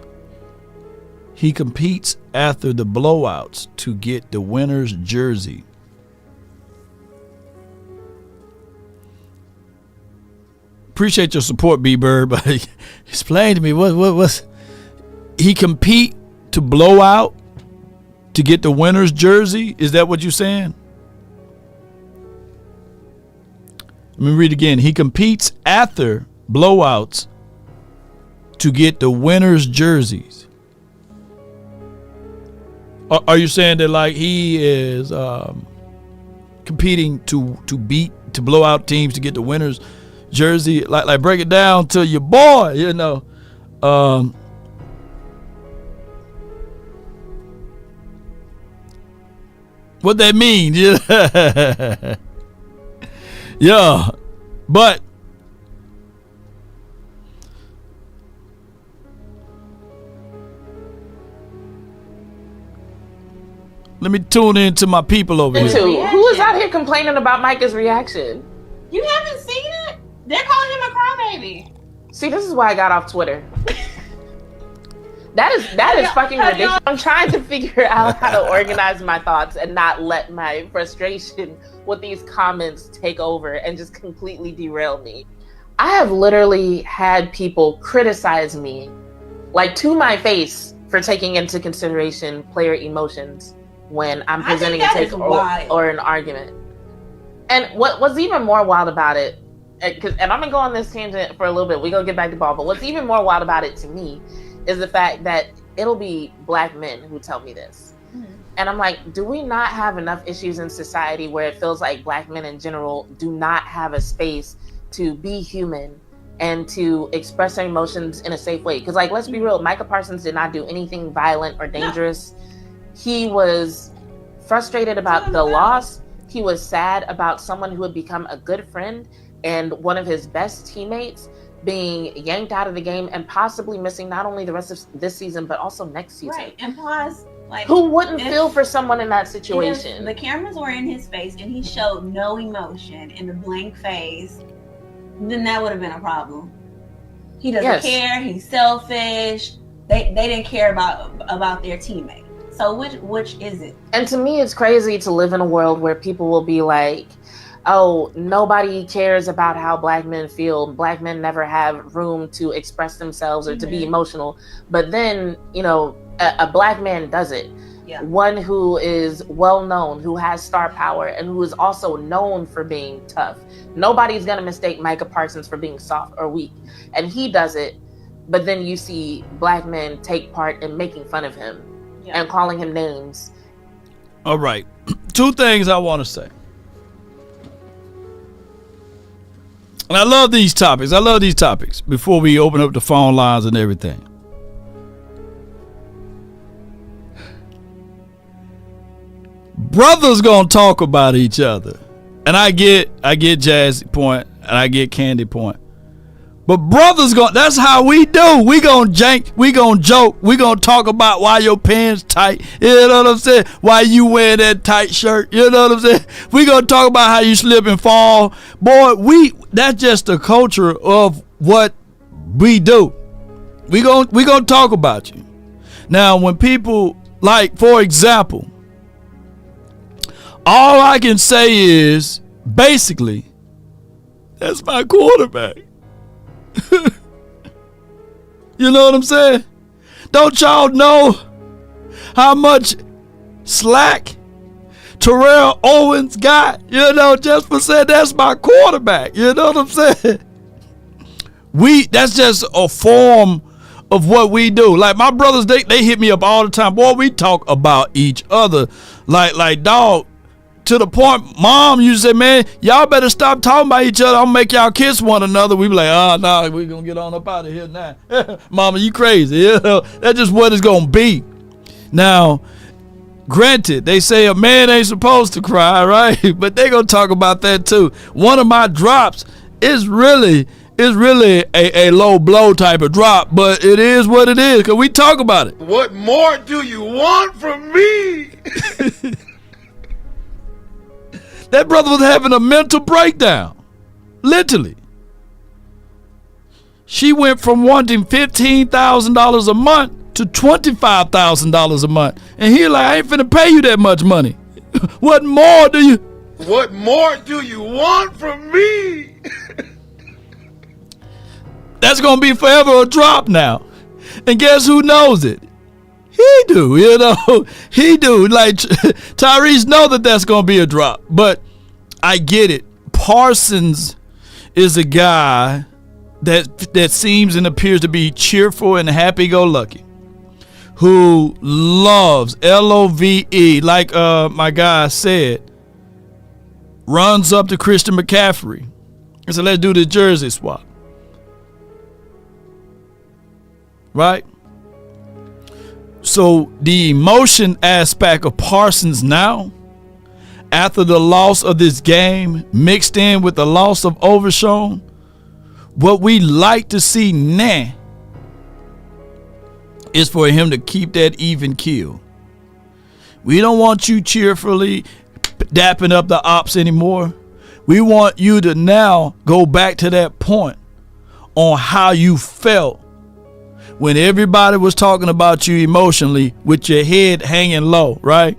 He competes after the blowouts to get the winner's jersey. Appreciate your support, B-Bird, but explain to me what's he compete to blow out to get the winner's jersey? Is that what you're saying? Let me read again. He competes after blowouts to get the winner's jerseys. Are you saying that like he is competing to blow out teams to get the winner's jersey? Like break it down to your boy, you know. What that mean? Yeah. Yeah. But let me tune in to my people over here. Who is out here complaining about Micah's reaction? You haven't seen it? They're calling him a crybaby. See, this is why I got off Twitter. That is fucking ridiculous. I'm trying to figure out how to organize my thoughts and not let my frustration with these comments take over and just completely derail me. I have literally had people criticize me, like to my face, for taking into consideration player emotions when I'm presenting a take or an argument. And what's even more wild about it, and I'm gonna go on this tangent for a little bit. We're gonna get back to ball, but what's even more wild about it to me is the fact that it'll be black men who tell me this. Mm-hmm. And I'm like, do we not have enough issues in society where it feels like black men in general do not have a space to be human and to express their emotions in a safe way? Because like, let's be real, Micah Parsons did not do anything violent or dangerous. No. He was frustrated about the loss. He was sad about someone who had become a good friend and one of his best teammates being yanked out of the game and possibly missing not only the rest of this season, but also next season. Right, and plus, like, who wouldn't feel for someone in that situation? If the cameras were in his face and he showed no emotion in the blank face, then that would have been a problem. He doesn't care. He's selfish. They didn't care about their teammate. So which is it? And to me, it's crazy to live in a world where people will be like, oh, nobody cares about how black men feel. Black men never have room to express themselves or to be emotional. But then, you know, a black man does it. Yeah. One who is well known, who has star power, and who is also known for being tough. Nobody's going to mistake Micah Parsons for being soft or weak. And he does it. But then you see black men take part in making fun of him and calling him names. All right. Two things I want to say. And I love these topics. Before we open up the phone lines and everything. Brothers gonna talk about each other. And I get Jazzy point and I get Candy point. But brothers that's how we do. We gonna jank, we gonna joke, we gonna talk about why your pants tight. You know what I'm saying? Why you wear that tight shirt. You know what I'm saying? We gonna talk about how you slip and fall. Boy, that's just the culture of what we do. We gonna talk about you. Now when people, like, for example, all I can say is basically, that's my quarterback. You know what I'm saying? Don't y'all know how much slack Terrell Owens got? You know, just for saying that's my quarterback. You know what I'm saying? That's just a form of what we do. Like my brothers, they hit me up all the time. Boy, we talk about each other like dog. To the point, Mom used to say, man, y'all better stop talking about each other. I'll make y'all kiss one another. We be like, nah, we're going to get on up out of here now. Mama, you crazy. You know, that's just what it's going to be. Now, Granted, they say a man ain't supposed to cry, right? But they gonna talk about that too. One of my drops is really a low blow type of drop, but it is what it is because we talk about it. What more do you want from me? That brother was having a mental breakdown, literally. She went from wanting $15,000 a month to $25,000 a month, and he like, I ain't finna pay you that much money. What more do you want from me? That's gonna be forever a drop now. And guess who knows it? He do, you know. He do. Like Tyrese know that that's gonna be a drop. But I get it. Parsons is a guy that seems and appears to be cheerful and happy-go-lucky, who loves LOVE, like my guy said, runs up to Christian McCaffrey and said, let's do the jersey swap. Right? So the emotion aspect of Parsons now, after the loss of this game, mixed in with the loss of Overshown, what we like to see now is for him to keep that even keel. We don't want you cheerfully dapping up the ops anymore. We want you to now go back to that point on how you felt when everybody was talking about you emotionally with your head hanging low, right?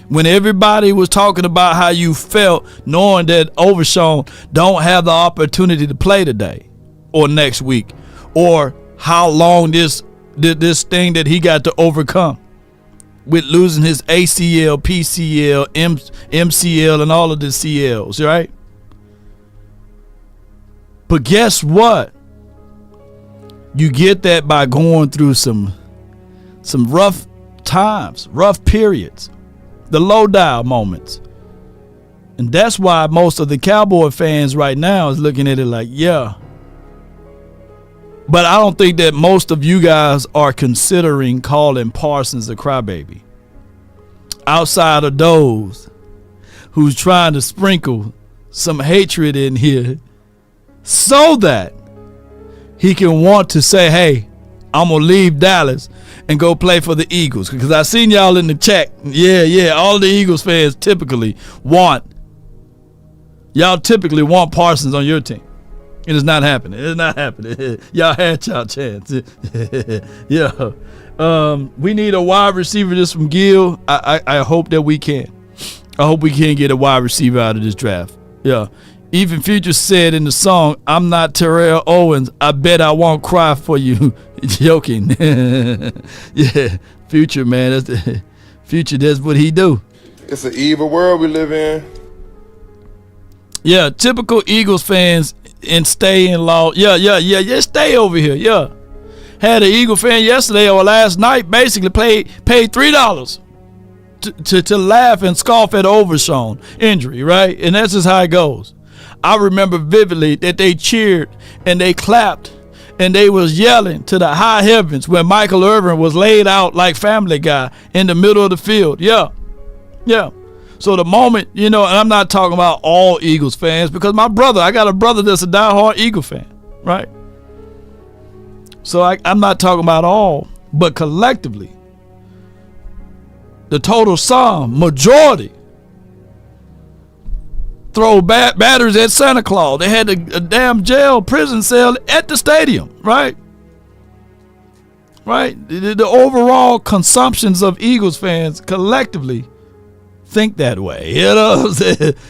When everybody was talking about how you felt knowing that Overshown don't have the opportunity to play today or next week, or how long this thing that he got to overcome with losing his ACL, PCL, MCL, and all of the CLs, right? But guess what? You get that by going through some rough times, rough periods, the low dial moments. And that's why most of the Cowboy fans right now is looking at it like, yeah. But I don't think that most of you guys are considering calling Parsons a crybaby. Outside of those who's trying to sprinkle some hatred in here so that he can want to say, hey, I'm going to leave Dallas and go play for the Eagles. Because I seen y'all in the chat. Yeah, all the Eagles fans typically want Parsons on your team. It is not happening. It's not happening. Y'all had y'all chance. Yeah. We need a wide receiver just from Gill. I hope that we can. I hope we can get a wide receiver out of this draft. Yeah. Even Future said in the song, I'm not Terrell Owens. I bet I won't cry for you. Joking. Yeah. Future, man. That's the Future. That's what he do. It's an evil world we live in. Yeah. Typical Eagles fans and stay in law. Yeah. Stay over here. Yeah. Had an Eagle fan yesterday or last night basically paid $3 to laugh and scoff at Overshown injury, right? And that's just how it goes. I remember vividly that they cheered and they clapped and they was yelling to the high heavens when Michael Irvin was laid out like Family Guy in the middle of the field. Yeah. So the moment, and I'm not talking about all Eagles fans because I got a brother that's a diehard Eagle fan, right? So I'm not talking about all, but collectively, the total sum, majority, throw batteries at Santa Claus. They had a damn prison cell at the stadium, right? Right? The overall consumptions of Eagles fans collectively think that way.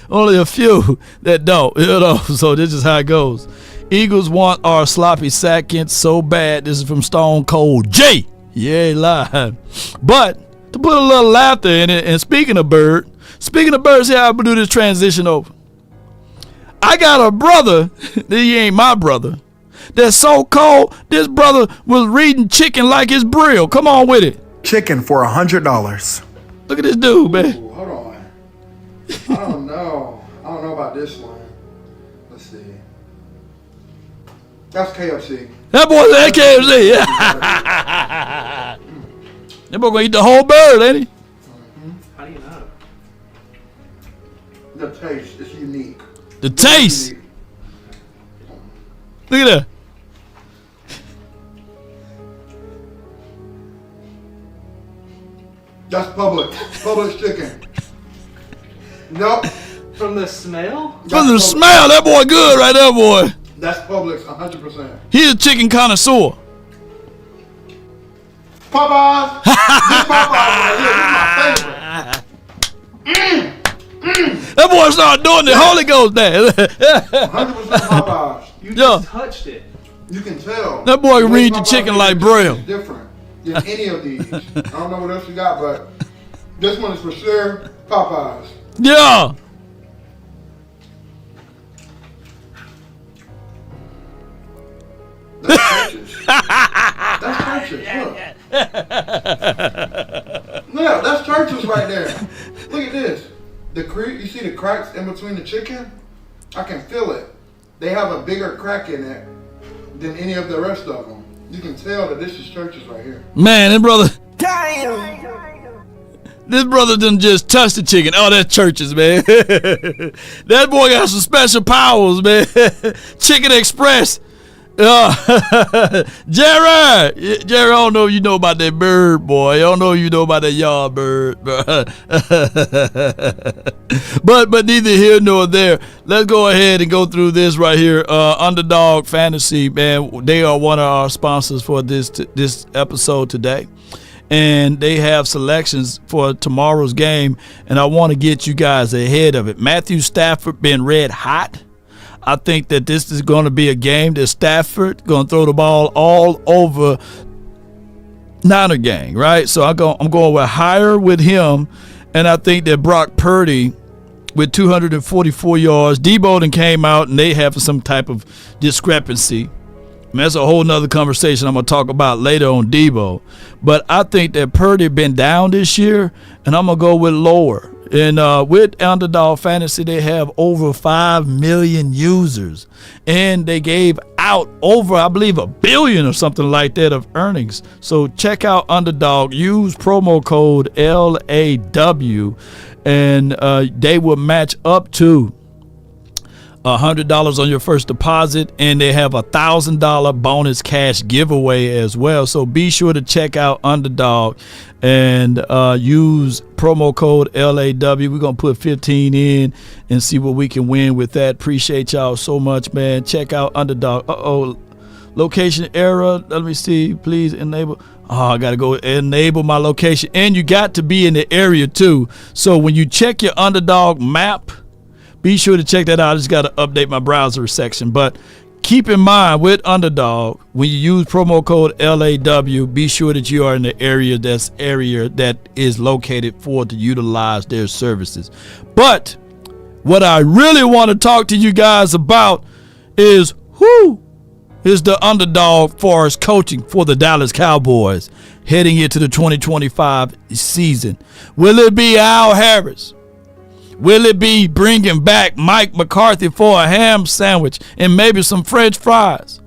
Only a few that don't. So this is how it goes. Eagles want our sloppy seconds so bad. This is from Stone Cold J. Yeah, live. But to put a little laughter in it, and speaking of birds, here I do this transition over. I got a brother, he ain't my brother, that's so cold, this brother was reading chicken like his brill. Come on with it. Chicken for $100. Look at this dude, man. Ooh, hold on. I don't know about this one. Let's see. That's KFC. That boy's at KFC. Yeah. That boy gonna eat the whole bird, ain't he? The taste is unique. The taste. Unique. Look at that. That's Publix chicken. Nope. From the smell? From the smell, that boy good right there, boy. That's Publix, 100%. He's a chicken connoisseur. Popeyes. This Popeyes right here, this is my favorite. That boy started doing the Holy Ghost there. 100% Popeyes. You just touched it. You can tell. That boy can read the chicken like Braille. It's different than any of these. I don't know what else you got, but this one is for sure Popeyes. Yeah. That's churches. That's churches. Look. Yeah, that's churches right there. Look at this. You see the cracks in between the chicken? I can feel it. They have a bigger crack in it than any of the rest of them. You can tell that this is churches right here. Man, this brother. Damn. This brother done just touched the chicken. Oh, that's churches, man. That boy got some special powers, man. Chicken Express. Jerry, I don't know if you know about that bird, boy. I don't know if you know about that yard bird. but neither here nor there. Let's go ahead and go through this right here. Underdog Fantasy, man. They are one of our sponsors for this episode today. And they have selections for tomorrow's game. And I want to get you guys ahead of it. Matthew Stafford been red hot. I think that this is going to be a game that Stafford going to throw the ball all over Niner gang, right? So I'm going with higher with him, and I think that Brock Purdy with 244 yards. Debo then came out, and they have some type of discrepancy. I mean, that's a whole nother conversation I'm going to talk about later on Debo. But I think that Purdy been down this year, and I'm going to go with lower. And with Underdog Fantasy, they have over 5 million users. And they gave out over, I believe, $1 billion or something like that of earnings. So check out Underdog. Use promo code LAW, and they will match up to $100 on your first deposit, and they have $1,000 bonus cash giveaway as well. So be sure to check out Underdog and use promo code LAW. We're gonna put 15 in and see what we can win with that. Appreciate y'all so much, man. Check out Underdog. Location error. Let me see. Please enable. I gotta go enable my location, and you got to be in the area too. So when you check your Underdog map, be sure to check that out. I just got to update my browser section. But keep in mind with Underdog, when you use promo code LAW, be sure that you are in the area that is located for to utilize their services. But what I really want to talk to you guys about is who is the underdog for us coaching for the Dallas Cowboys heading into the 2025 season. Will it be Al Harris? Will it be bringing back Mike McCarthy for a ham sandwich and maybe some French fries?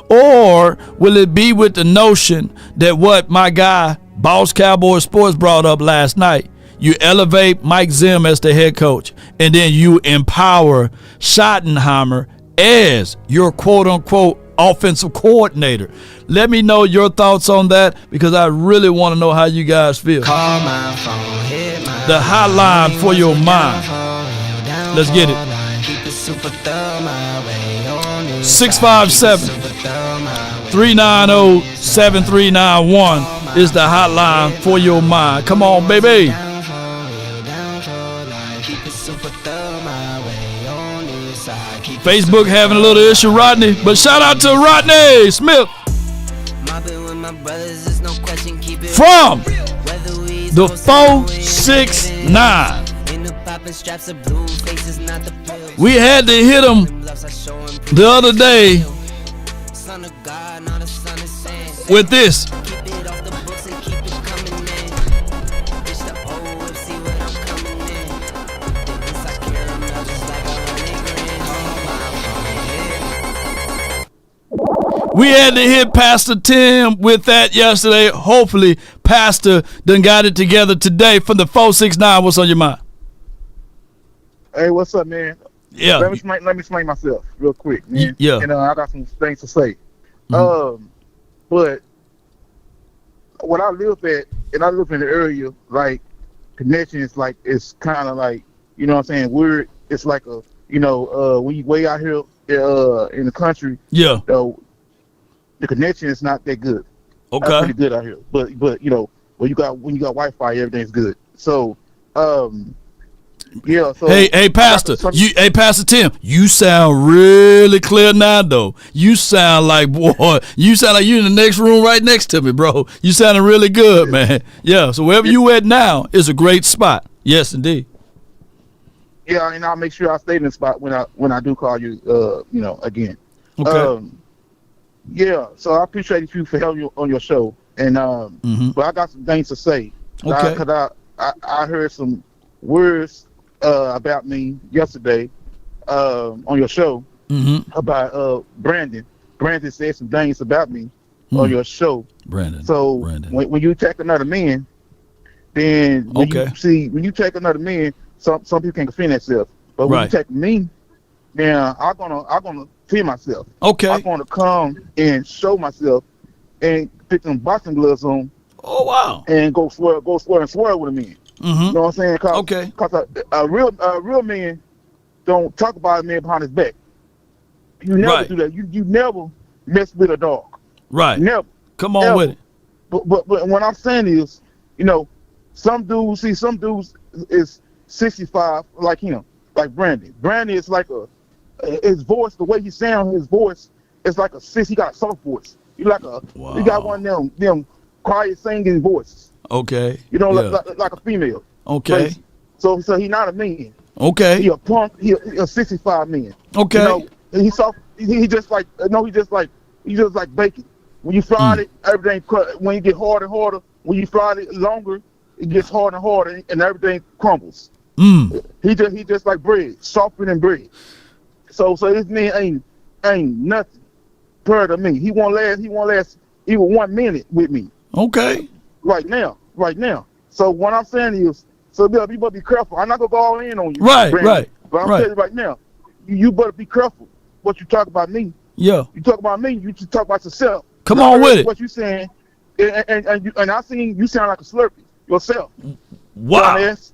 Or will it be with the notion that what my guy, Boss Cowboy Sports, brought up last night? You elevate Mike Zim as the head coach, and then you empower Schottenheimer as your quote-unquote offensive coordinator. Let me know your thoughts on that, because I really want to know how you guys feel. Call my phone, hit my the hotline for your mind. Let's get it. 657-390-7391 is the hotline for your mind. Come on, baby. Facebook having a little issue, Rodney, but shout out to Rodney Smith from the 469. We had to hit him the other day with this. We had to hit Pastor Tim with that yesterday. Hopefully, Pastor done got it together today from the 469. What's on your mind? Hey, what's up, man? Yeah. Let me explain myself real quick, man. Yeah. And I got some things to say. But when I live at, and I live in the area, like connection is like it's kind of like, you know what I'm saying, weird. It's like a, you know, when you way out here in the country, yeah, the connection is not that good. Okay, that's pretty good out here. But you know, when you got Wi-Fi, everything's good. So yeah. So hey, Pastor, Pastor Tim, you sound really clear now, though. You sound like you're in the next room right next to me, bro. You sounding really good, man. Yeah. So wherever you at now is a great spot. Yes, indeed. Yeah, and I'll make sure I stay in the spot when I do call you. You know, again. Okay. Yeah. So I appreciate you for having you on your show, and but I got some things to say. Okay. Because I heard some words about me yesterday on your show about Brandon. Brandon said some things about me on your show. Brandon. So when you take another man, then when you take another man, some people can defend themselves. But when you take me, then I'm gonna defend myself. Okay. I'm gonna come and show myself and put some boxing gloves on. Oh wow. And go swear and swear with a man. You know what I'm saying? Because a real man don't talk about a man behind his back. You never do that. You never mess with a dog. Right. Never. Come on with it. But what I'm saying is, you know, some dudes is 65 like him, like Brandon. Brandon is like his voice, the way he sounds, his voice is like he got a soft voice. He got one of them quiet singing voices. Okay. You know, like a female. Okay. So he not a man. Okay. He a punk. He a 65 man. Okay. You know, he's soft. He just like bacon. When you fry it, everything. When you get harder and harder, when you fry it longer, it gets harder and harder, and everything crumbles. He just like bread, softer than bread. So this man ain't nothing compared to me. He won't last even 1 minute with me. Okay. Right now. So what I'm saying is, you better be careful. I'm not gonna go all in on you. Right. But I'm telling you right now, you better be careful what you talk about me. Yeah. You talk about me, you just talk about yourself. Come on with it. What you saying, and I seen you sound like a Slurpee yourself. Wow. Dumbass.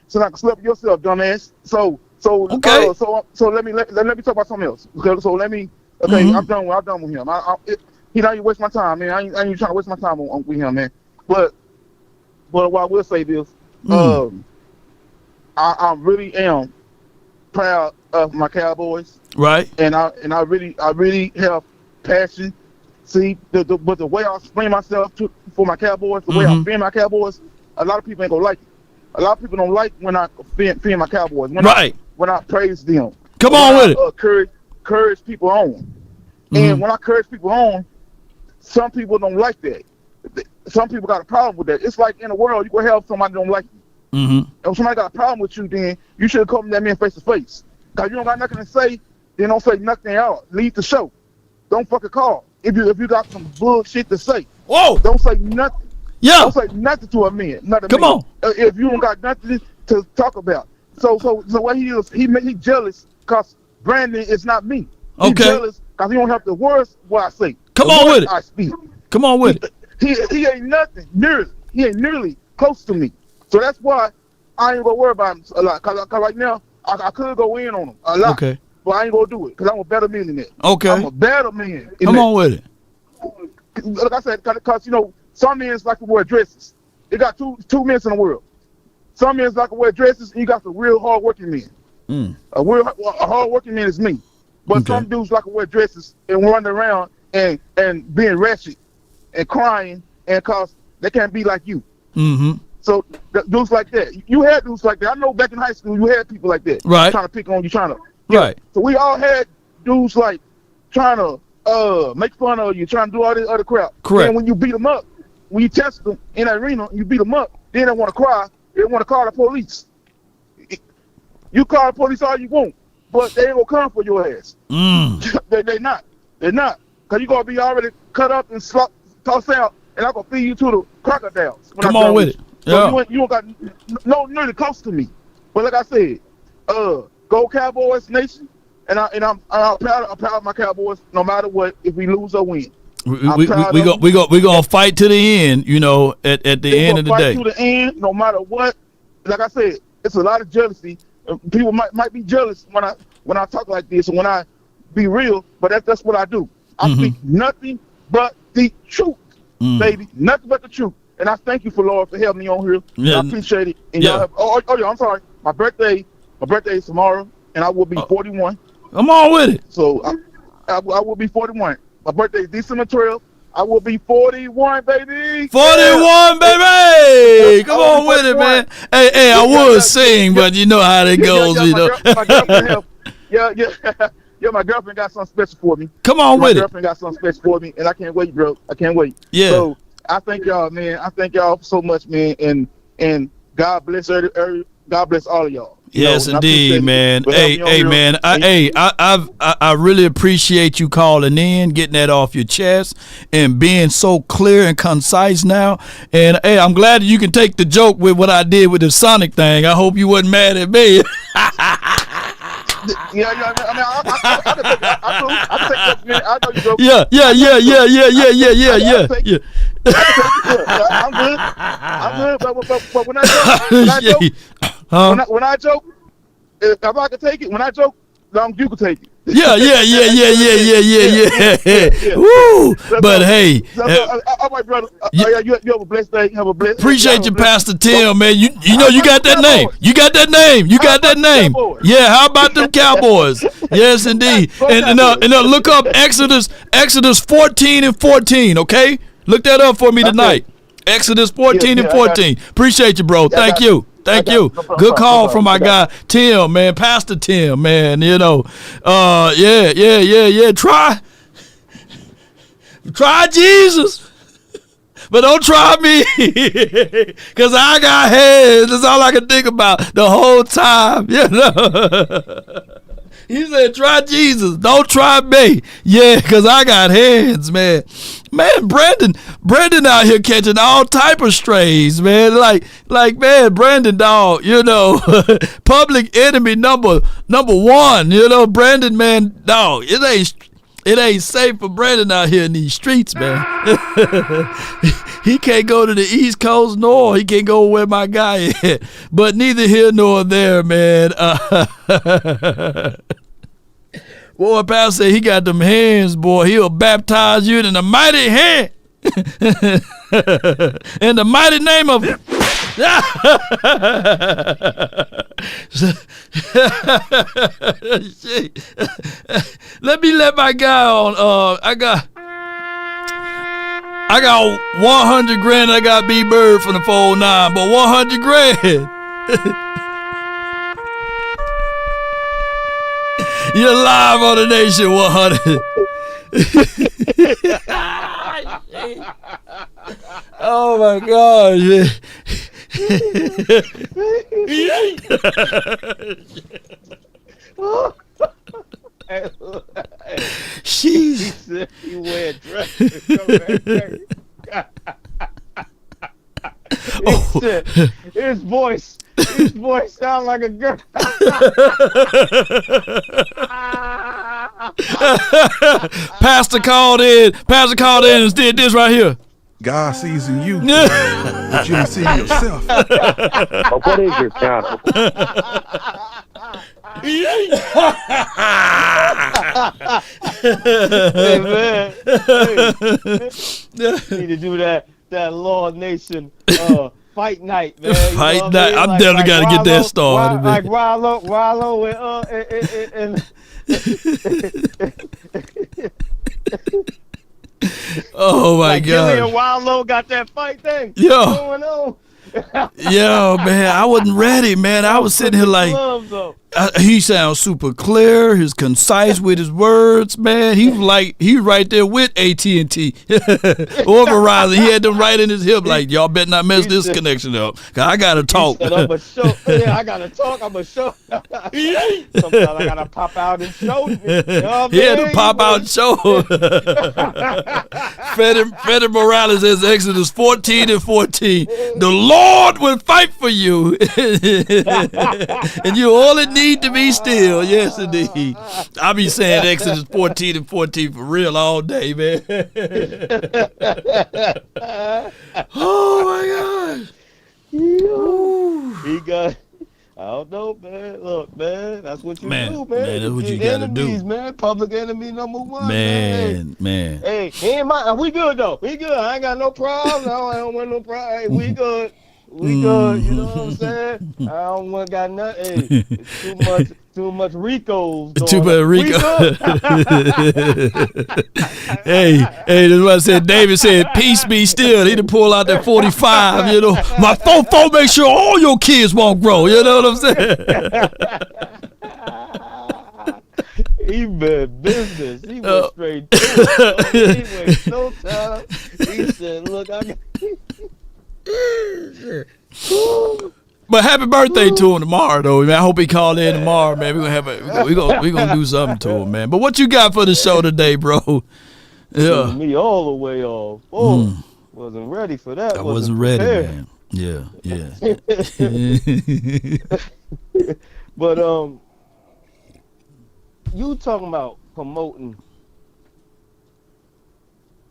Sound like a Slurpee yourself, dumbass. So okay. So let me talk about something else. Okay. So let me. Okay. I'm done with him. He not even waste my time, man. I ain't even trying to waste my time with him, man. But what I will say is, I really am proud of my Cowboys. Right. And I really have passion. See, but the way I explain myself for my Cowboys, the way I defend my Cowboys, a lot of people ain't gonna like it. A lot of people don't like when I defend my Cowboys. When I praise them. Come on with it. Encourage people on. And when I encourage people on, some people don't like that. Some people got a problem with that. It's like in the world, you gonna have somebody don't like you. If somebody got a problem with you, then you should come to that man face to face. Cause you don't got nothing to say, then don't say nothing else. Leave the show. Don't fucking call. If you got some bullshit to say, don't say nothing. Yeah. Don't say nothing to a man. Come on. If you don't got nothing to talk about. So what he is, he jealous because Brandon is not me. He's jealous because he don't have the words what I say. Come on with it. I speak. Come on with it. He ain't nothing nearly. He ain't nearly close to me. So that's why I ain't gonna worry about him a lot. Cause right now I could go in on him a lot. Okay. But I ain't gonna do it because I'm a better man than that. Okay. I'm a better man. Come on with it. Like I said, because you know some men like to wear dresses. They got two men in the world. Some men like to wear dresses, and you got the real hard working men. A hard working man is me. But some dudes like to wear dresses and run around and being wretched and crying, and cause they can't be like you. So dudes like that, you had dudes like that. I know back in high school you had people like that. Right. Trying to pick on you, Right. So we all had dudes like trying to make fun of you, trying to do all this other crap. Correct. And when you beat them up, when you test them in that arena, you beat them up. Then they want to cry. They want to call the police. You call the police all you want, but they ain't gonna come for your ass. They not. They're not. Cause you gonna be already cut up and tossed out, and I'm gonna feed you to the crocodiles. Come on with it. So you don't got no nearly close to me. But like I said, Go Cowboys Nation, and I'm proud of my Cowboys no matter what, if we lose or win. We gonna fight to the end, you know, at the end of the day. Fight to the end, no matter what. Like I said, it's a lot of jealousy. People might be jealous when I talk like this and when I be real, but that's what I do. I speak nothing but the truth, baby. Nothing but the truth. And I thank you Lord for having me on here. Yeah. I appreciate it. And y'all have, I'm sorry. My birthday is tomorrow, and I will be 41. Come on with it. So I will be 41. My birthday is December 12th. I will be 41, baby. 41, baby. Come on with it, man. Hey, I would sing, but you know how it goes, you know. My girlfriend got something special for me. Come on with it. My girlfriend got something special for me, and I can't wait, bro. I can't wait. Yeah. So I thank y'all, man. I thank y'all so much, man. And God bless God bless all of y'all. Yes, indeed, man. Hey, man. I really appreciate you calling in, getting that off your chest, and being so clear and concise now. And hey, I'm glad that you can take the joke with what I did with the Sonic thing. I hope you wasn't mad at me. Yeah. I mean, I take that, man. I know you joke. Yeah. I'm good. But when I joke, if I can take it, when I joke, you can take it. Yeah. Woo! But hey, all right, brother. You have a blessed day. Have a blessed. Appreciate you, Pastor Tim, man. You know you got that name. You got that name. Yeah. How about them Cowboys? Yes, indeed. And look up Exodus 14:14. Okay, look that up for me tonight. Exodus 14:14. Appreciate you, bro. Thank you. Thank you. Good call from my guy Tim, man. Pastor Tim, man. You know, yeah. Try Jesus, but don't try me, cause I got hands. That's all I can think about the whole time. You know. He said, try Jesus, don't try me. Yeah, because I got hands, man. Man, Brandon out here catching all type of strays, man. Like man, Brandon, dog, you know, public enemy number one, you know, Brandon, man, dog, it ain't safe for Brandon out here in these streets, man. He can't go to the East Coast, nor he can't go where my guy is. But neither here nor there, man. Boy, Pastor said he got them hands, boy. He'll baptize you in the mighty hand. In the mighty name of let my guy on. I got 100 grand. I got B Bird from the 409, but 100 grand. You're live on the Nation 100. Oh my God! He said he wear dresses. He said his voice sound like a girl. Pastor called in and did this right here. God sees in you, but you don't see yourself. What is your channel? Hey man, need to do that Lord Nation fight night, man. Fight night. I'm definitely got to get that started. Like Rollo and oh my God! Gilly and Wallow got that fight thing. Going on. Yo, man, I wasn't ready, man. I was sitting here like, he sounds super clear. He's concise with his words, man. He right there with AT&T or Verizon. He had them right in his hip, like, y'all better not mess this connection up, cause I gotta talk. I gotta talk. I'm a show. Sometimes I gotta pop out and show. You know he had to pop out and show. Freddie Morales says Exodus 14:14. The Lord will fight for you, and you all it needs need to be still. Yes, indeed. I be saying Exodus 14:14 for real all day, man. Oh my gosh. He got. I don't know, man. Look, man, that's what you do, man. Man, that's what you gotta do, man. Public enemy number one, man. Hey, he ain't mine. We good though. We good. I ain't got no problem. I don't want no problem. Hey, we good. We good. You know what I'm saying? I don't want got nothing. Hey, it's too much Rico's. Too much Rico. hey, that's what I said. David said, "Peace be still." He done pull out that 45. You know, my phone make sure all your kids won't grow. You know what I'm saying? He been business. He went straight to it. He went no time. He said, "Look, I got." But happy birthday to him tomorrow, though. Man, I hope he called in tomorrow, man. We gonna do something to him, man. But what you got for the show today, bro? Yeah, me all the way off. Oh, wasn't ready for that. I wasn't ready, man. Yeah. But you talking about promoting?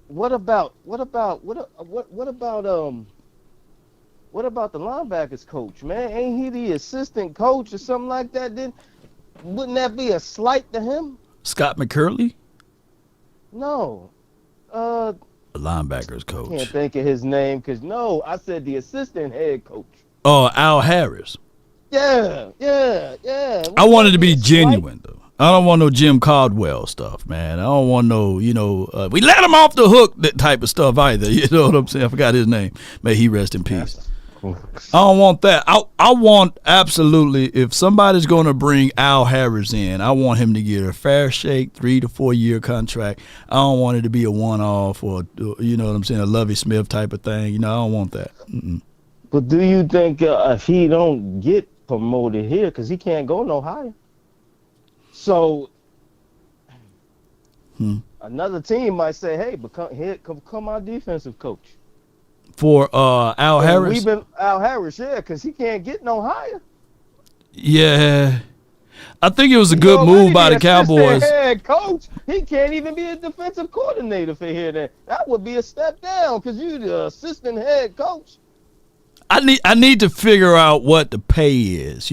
What about the linebackers coach, man? Ain't he the assistant coach or something like that? Then wouldn't that be a slight to him? Scott McCurley? No. The linebackers coach. I can't think of his name because I said the assistant head coach. Oh, Al Harris. Yeah. I wanted to be genuine, though. I don't want no Jim Caldwell stuff, man. I don't want no, we let him off the hook, that type of stuff either. You know what I'm saying? I forgot his name. May he rest in peace. I don't want that. I want absolutely, if somebody's going to bring Al Harris in, I want him to get a fair shake 3 to 4 year contract. I don't want it to be a one-off or, you know what I'm saying, a Lovie Smith type of thing. I don't want that. But do you think if he don't get promoted here, because he can't go no higher? So another team might say, "Hey, become our defensive coach." For Al Harris? We've been Al Harris, because he can't get no higher. Yeah. I think it was a good move by the Cowboys. Head coach, he can't even be a defensive coordinator for here. That would be a step down because you're the assistant head coach. I need to figure out what the pay is,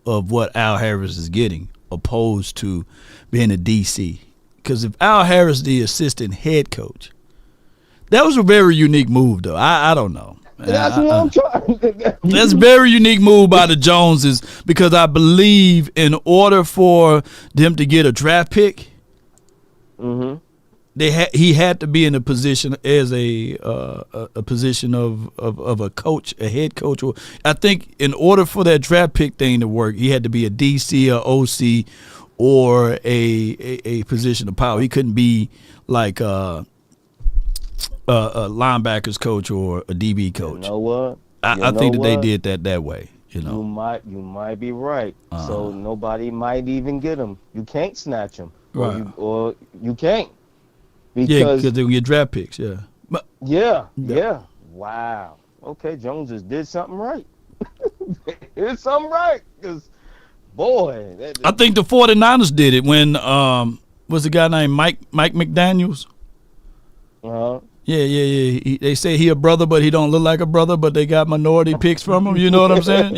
of what Al Harris is getting, opposed to being a DC. Because if Al Harris is the assistant head coach, that was a very unique move, though. I don't know. That's what I'm trying. That's a very unique move by the Joneses, because I believe in order for them to get a draft pick, he had to be in a position as a position of a coach, a head coach. I think in order for that draft pick thing to work, he had to be a DC or OC or a position of power. He couldn't be like a linebackers coach or a DB coach. You know what? I think that they did that way. You might be right. So nobody might even get him. You can't snatch him, or you can't. Because they get draft picks, yeah. Wow. Okay, Jones just did something right. Did something right, because, boy. I think the 49ers did it when, what's the guy named Mike McDaniels? Yeah. They say he a brother, but he don't look like a brother, but they got minority picks from him. You know what I'm saying?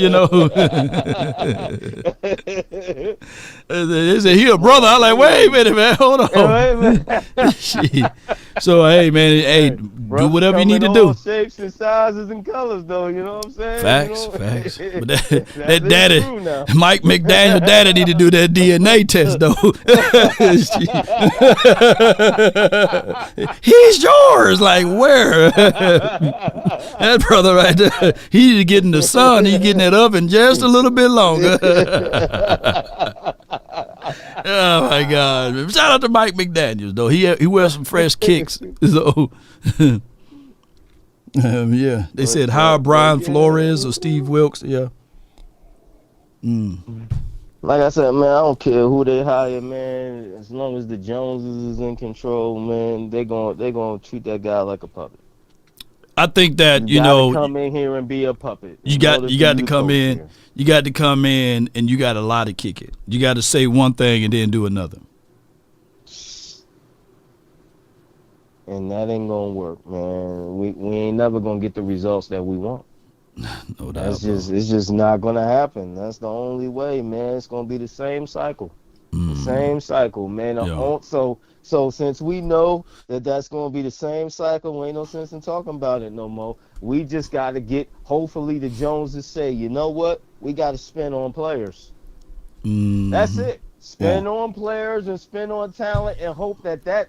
They say he a brother. I'm like, wait a minute, man. Hold on. So, hey, man, do whatever you need to do. Shapes and sizes and colors, though. You know what I'm saying? Facts. But that daddy, Mike McDaniel daddy, need to do that DNA test, though. He's yours. Like, where? That brother right there, he's getting the sun. He's getting it up in just a little bit longer. Oh my God! Shout out to Mike McDaniels, though. He wears some fresh kicks. So, yeah, they said hire Brian Flores or Steve Wilkes. Yeah. Like I said, man, I don't care who they hire, man. As long as the Joneses is in control, man, they gonna treat that guy like a puppet. I think that you gotta come in here and be a puppet. You got to come in. Here. You got to come in, and you got to lie to kick it. You got to say one thing and then do another. And that ain't gonna work, man. We ain't never gonna get the results that we want. No doubt. It's just not gonna happen. That's the only way, man. It's gonna be the same cycle. The same cycle, man. So since we know that that's gonna be the same cycle, ain't no sense in talking about it no more. We just gotta get, hopefully, the Joneses say, you know what? We gotta spend on players. That's it. Spend on players and spend on talent and hope that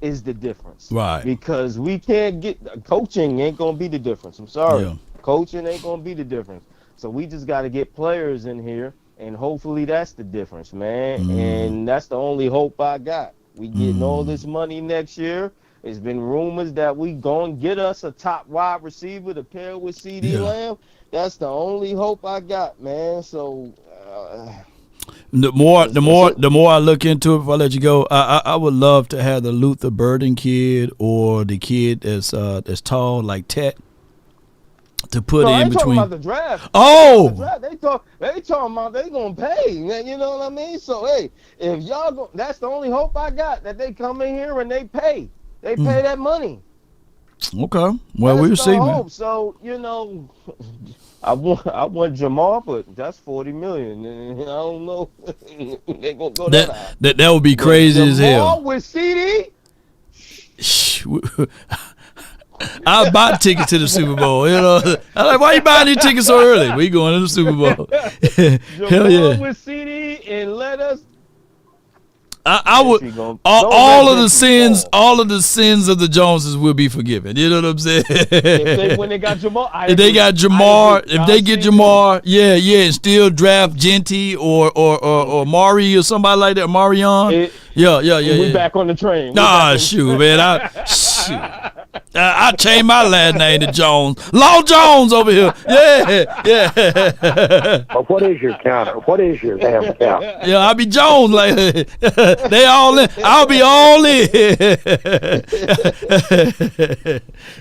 is the difference. Right. Because we can't coaching ain't gonna be the difference. I'm sorry. Yeah. Coaching ain't gonna be the difference. So we just gotta get players in here, and hopefully that's the difference, man. And that's the only hope I got. We getting all this money next year. It's been rumors that we gonna get us a top wide receiver to pair with CD Lamb. That's the only hope I got, man. So the more I look into it, before I let you go, I would love to have the Luther Burden kid or the kid that's tall like Tet to put in between. Talking about the draft. They talking about they gonna pay, man. You know what I mean? So hey, if y'all go, that's the only hope I got, that they come in here and they pay that money. Okay, well we'll see, man. So I want Jamar, but that's $40 million. I don't know. They gonna go that would be crazy as hell. Jamar with CD. I buy tickets to the Super Bowl. I'm like, why you buying these tickets so early? We going to the Super Bowl. Hell yeah. With CD and let us. I would all of the sins of the Joneses will be forgiven. You know what I'm saying? When they got Jamar, if they get Jamar, and still draft Jeanty or Mari or somebody like that, Marion. We back on the train. Shoot, man. I changed my last name to Jones. Law Jones over here. Yeah. But what is your counter? What is your damn count? Yeah, I'll be Jones like they all in. I'll be all in.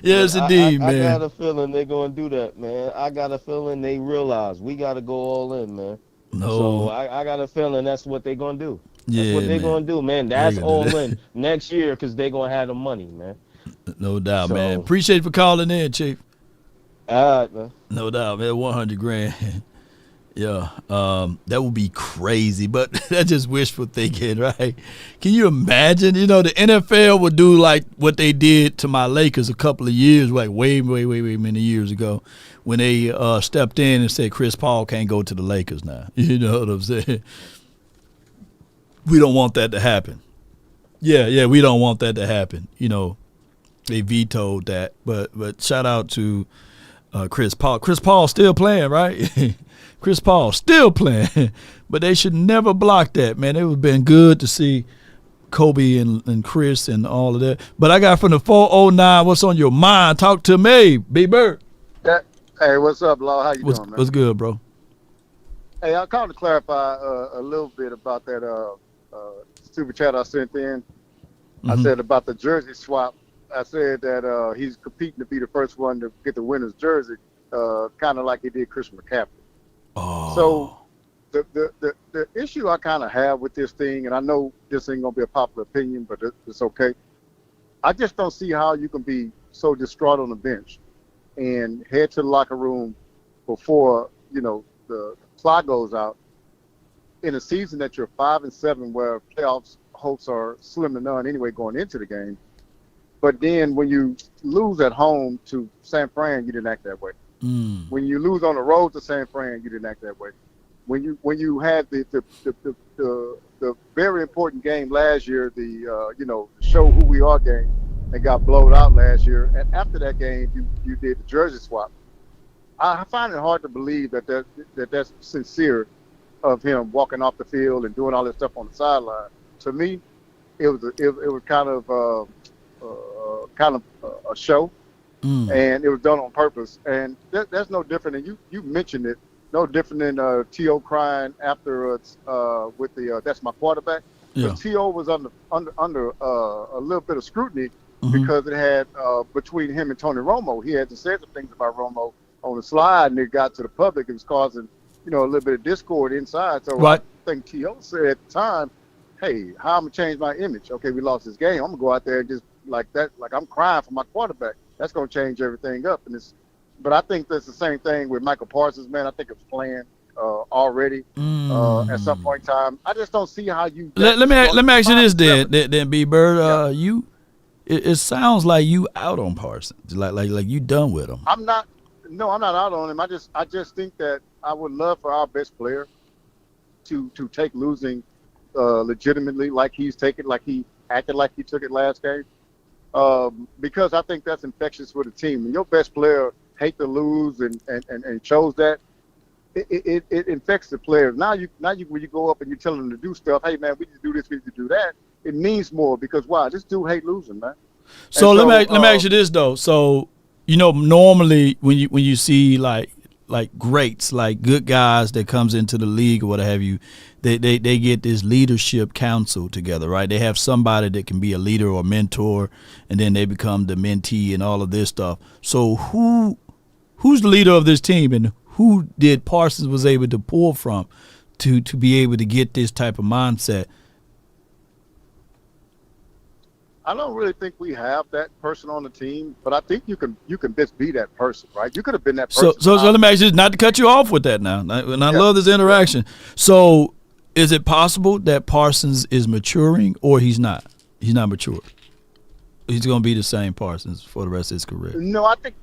Yes, indeed, man. I got a feeling they're gonna do that, man. I got a feeling they realize we got to go all in, man. No. So I got a feeling that's what they're gonna do. That's what they're gonna do, man. That's all in next year because they're gonna have the money, man. No doubt, man. Appreciate you for calling in, Chief. All right, man. No doubt, man. $100,000. Yeah, that would be crazy, but that's just wishful thinking, right? Can you imagine? The NFL would do like what they did to my Lakers a couple of years, like way many years ago, when they stepped in and said Chris Paul can't go to the Lakers now. You know what I'm saying? We don't want that to happen. Yeah, we don't want that to happen. They vetoed that, but shout out to Chris Paul. Chris Paul still playing, right? Chris Paul still playing, but they should never block that, man. It would have been good to see Kobe and Chris and all of that. But I got from the 409, what's on your mind? Talk to me, B-Bird. Hey, what's up, Law? How you doing, man? What's good, bro? Hey, I called to clarify a little bit about that super chat I sent in. I said about the jersey swap. I said that he's competing to be the first one to get the winner's jersey, kind of like he did Chris McCaffrey. Oh. So the issue I kind of have with this thing, and I know this ain't going to be a popular opinion, but it's okay. I just don't see how you can be so distraught on the bench and head to the locker room before, the clock goes out in a season that you're 5-7, where playoffs hopes are slim to none anyway going into the game. But then when you lose at home to San Fran, you didn't act that way. When you lose on the road to San Fran, you didn't act that way. When you had the very important game last year, the show who we are game, and got blowed out last year, and after that game, you did the jersey swap. I find it hard to believe that's sincere of him walking off the field and doing all this stuff on the sideline. To me, it was kind of a show, and it was done on purpose. And that's no different. And you mentioned it, no different than T.O. crying afterwards with the "That's my quarterback." Yeah. T.O. was under a little bit of scrutiny because it had between him and Tony Romo, he had to say some things about Romo on the slide, and it got to the public. It was causing, a little bit of discord inside. So I think T.O. said at the time, hey, how I'm going to change my image? Okay, we lost this game. I'm going to go out there and just like that, like I'm crying for my quarterback. That's going to change everything up. But I think that's the same thing with Micah Parsons, man. I think it's planned already at some point in time. I just don't see how you. Let me ask you this then B Bird. It sounds like you out on Parsons, like you done with him. I'm not out on him. I just think that I would love for our best player to take losing legitimately, like he's taken, like he acted like he took it last game. Because I think that's infectious for the team. When your best player hate to lose and chose that, it infects the players. Now you when you go up and you tell them to do stuff, hey man, we need to do this, we need to do that. It means more because why? This dude hate losing, man. So let me ask you this though. So normally when you see like greats, like good guys that comes into the league or what have you, they get this leadership council together, right? They have somebody that can be a leader or mentor, and then they become the mentee and all of this stuff. So who's the leader of this team, and who did Parsons was able to pull from to be able to get this type of mindset? I don't really think we have that person on the team, but I think you can best be that person, right? You could have been that person. So let me ask you, not to cut you off with that now, and I love this interaction. So is it possible that Parsons is maturing, or he's not? He's not mature. He's going to be the same Parsons for the rest of his career. No, I think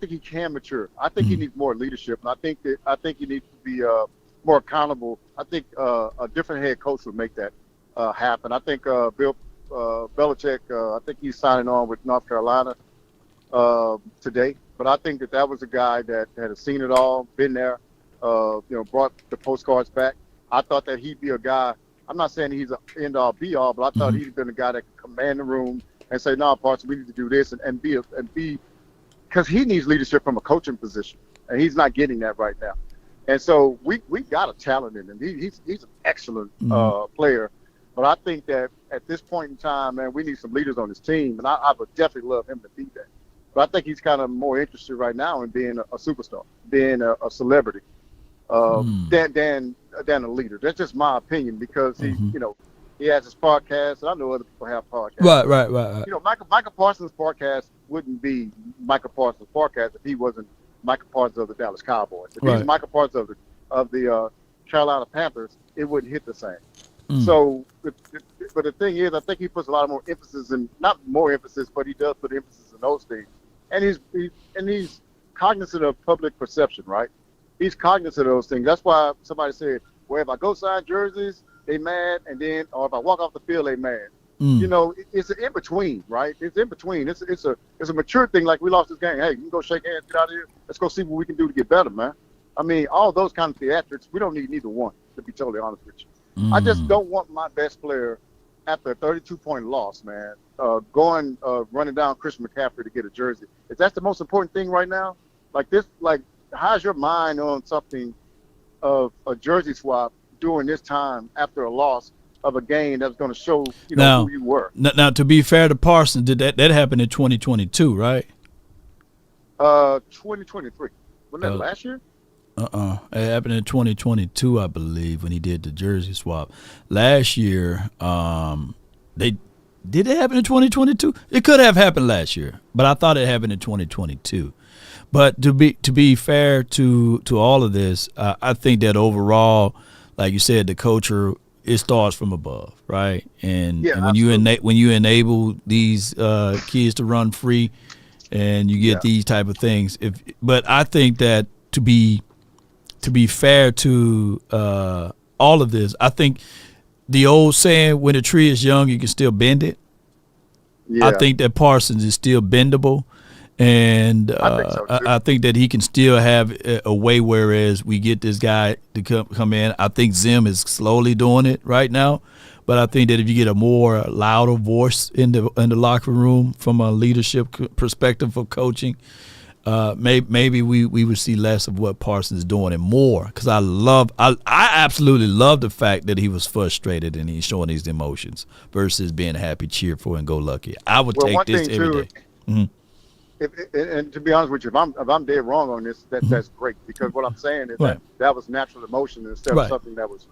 he can mature. I think he needs more leadership, and I think he needs to be more accountable. I think a different head coach would make that happen. I think Bill Belichick, I think he's signing on with North Carolina today. But I think that was a guy that had seen it all, been there, brought the postcards back. I thought that he'd be a guy. I'm not saying he's an end-all, be-all, but I thought he'd been a guy that could command the room and say, "No, Parsons, we need to do this," and be because he needs leadership from a coaching position, and he's not getting that right now. And so we got a talent in him. He's an excellent player. But I think that at this point in time, man, we need some leaders on this team, and I would definitely love him to be that. But I think he's kind of more interested right now in being a superstar, being a celebrity, than a leader. That's just my opinion because he has his podcast, and I know other people have podcasts. Right. Micah Parsons' podcast wouldn't be Micah Parsons' podcast if he wasn't Micah Parsons of the Dallas Cowboys. If he's Micah Parsons of the Carolina Panthers, it wouldn't hit the same. So, but the thing is, I think he puts a lot more emphasis not more emphasis, but he does put emphasis in those things. And he's cognizant of public perception, right? He's cognizant of those things. That's why somebody said, well, if I go sign jerseys, they mad, or if I walk off the field, they mad. It's an in between, right? It's in between. It's a mature thing. Like, we lost this game. Hey, you can go shake hands, get out of here. Let's go see what we can do to get better, man. I mean, all those kind of theatrics, we don't need neither one, to be totally honest with you. I just don't want my best player after a 32-point loss, man, running down Christian McCaffrey to get a jersey. If that's the most important thing right now, how's your mind on something of a jersey swap during this time after a loss of a game that's going to show who you were? Now, to be fair to Parsons, did that happen in 2022, right? 2023. Wasn't that last year? It happened in 2022, I believe, when he did the jersey swap. Last year, did it happen in 2022? It could have happened last year, but I thought it happened in 2022. But to be fair to all of this, I think that overall, like you said, the culture, it starts from above, right? And when you enable these kids to run free, and you get these type of things, but I think that to be fair to all of this, I think the old saying, when a tree is young, you can still bend it. Yeah. I think that Parsons is still bendable, and I think that he can still have a way, whereas we get this guy to come in. I think Zim is slowly doing it right now, but I think that if you get a more louder voice in the locker room from a leadership perspective for coaching, maybe we would see less of what Parsons is doing and more. Because I absolutely love the fact that he was frustrated and he's showing these emotions versus being happy, cheerful, and go lucky. I would take this every day. Mm-hmm. And to be honest with you, if I'm dead wrong on this, that's great, because what I'm saying is that was natural emotion instead of something that was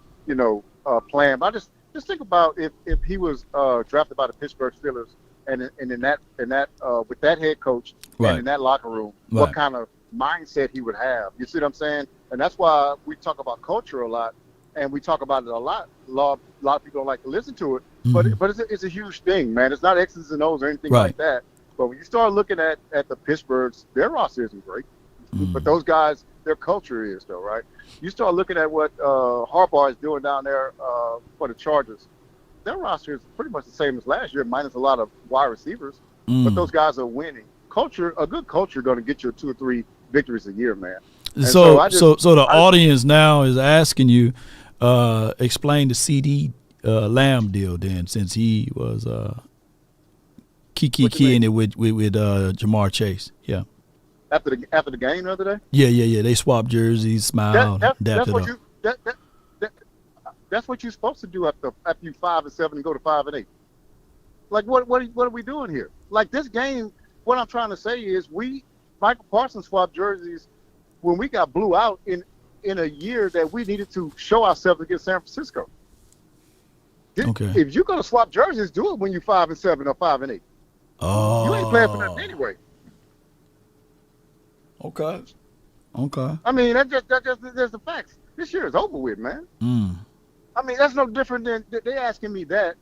planned. But I just think about if he was drafted by the Pittsburgh Steelers and in that with that head coach and in that locker room, what kind of mindset he would have. You see what I'm saying? And that's why we talk about culture a lot, and we talk about it a lot. A lot of people don't like to listen to it, but it's a huge thing, man. It's not X's and O's or anything like that. But when you start looking at the Pittsburghs, their roster isn't great. But those guys, their culture is, though, right? You start looking at what Harbaugh is doing down there for the Chargers. Their roster is pretty much the same as last year, minus a lot of wide receivers. But those guys are winning. Culture, a good culture, going to get you 2 or 3 victories a year, man. So the audience now is asking you, explain the CD Lamb deal then, since he was keying it with Jamar Chase. Yeah. After the game the other day? Yeah. They swapped jerseys, smiled, adapted up. That's what you're supposed to do after you 5-7 and go to 5-8. Like what are we doing here? Like this game, what I'm trying to say is Micah Parsons swapped jerseys when we got blew out in a year that we needed to show ourselves against San Francisco. Okay. If you're gonna swap jerseys, do it when you're 5-7 or 5-8. Oh. You ain't playing for nothing anyway. Okay. I mean, that's the facts. This year is over with, man. I mean, that's no different than they asking me that,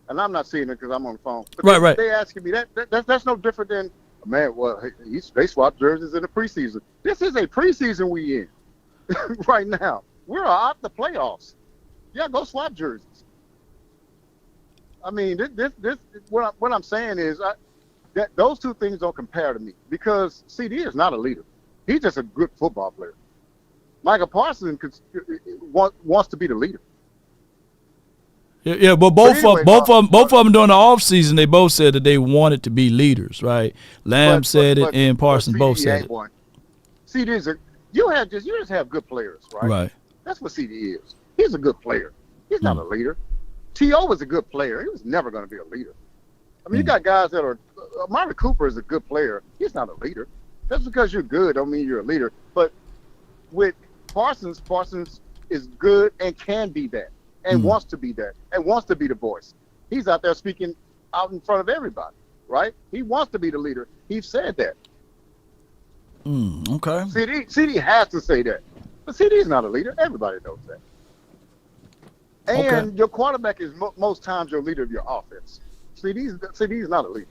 and I'm not seeing it because I'm on the phone. But right. They asking me that's no different than, man, well, they swapped jerseys in the preseason. This is a preseason we in right now. We're out the playoffs. Yeah, go swap jerseys. I mean, this what I'm saying is that those two things don't compare to me, because CD is not a leader. He's just a good football player. Micah Parsons wants to be the leader. Yeah, but both of them during the offseason, they both said that they wanted to be leaders, right? Lamb said it, and Parsons both said it. CD is you just have good players, right? Right. That's what CD is. He's a good player. He's not a leader. T.O. was a good player. He was never going to be a leader. I mean, you got guys that are Amari Cooper is a good player. He's not a leader. Just because you're good don't mean you're a leader. But with Parsons is good and can be that, and wants to be that, and wants to be the voice. He's out there speaking out in front of everybody, right? He wants to be the leader. He said that. Okay. CD has to say that. But CD is not a leader. Everybody knows that. And your quarterback is most times your leader of your offense. CD is not a leader.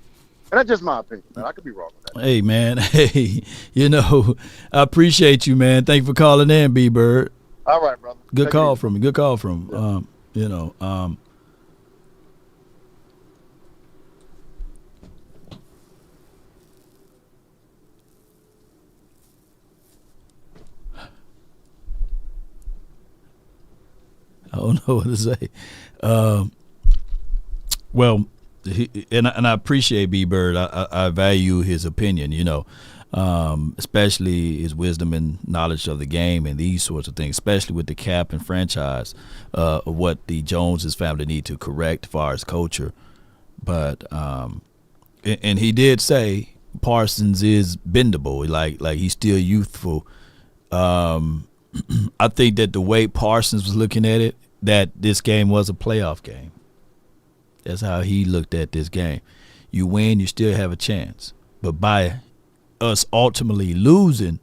And that's just my opinion, man. I could be wrong with that. Hey, man. Hey, I appreciate you, man. Thank you for calling in, B-Bird. All right, brother. Good call from him. I don't know what to say. Well, and I appreciate B-Bird. I value his opinion, especially his wisdom and knowledge of the game and these sorts of things, especially with the cap and franchise of what the Joneses family need to correct as far as culture. But and he did say Parsons is bendable, like he's still youthful. I think that the way Parsons was looking at it, that this game was a playoff game. That's how he looked at this game. You win, you still have a chance. But by us ultimately losing,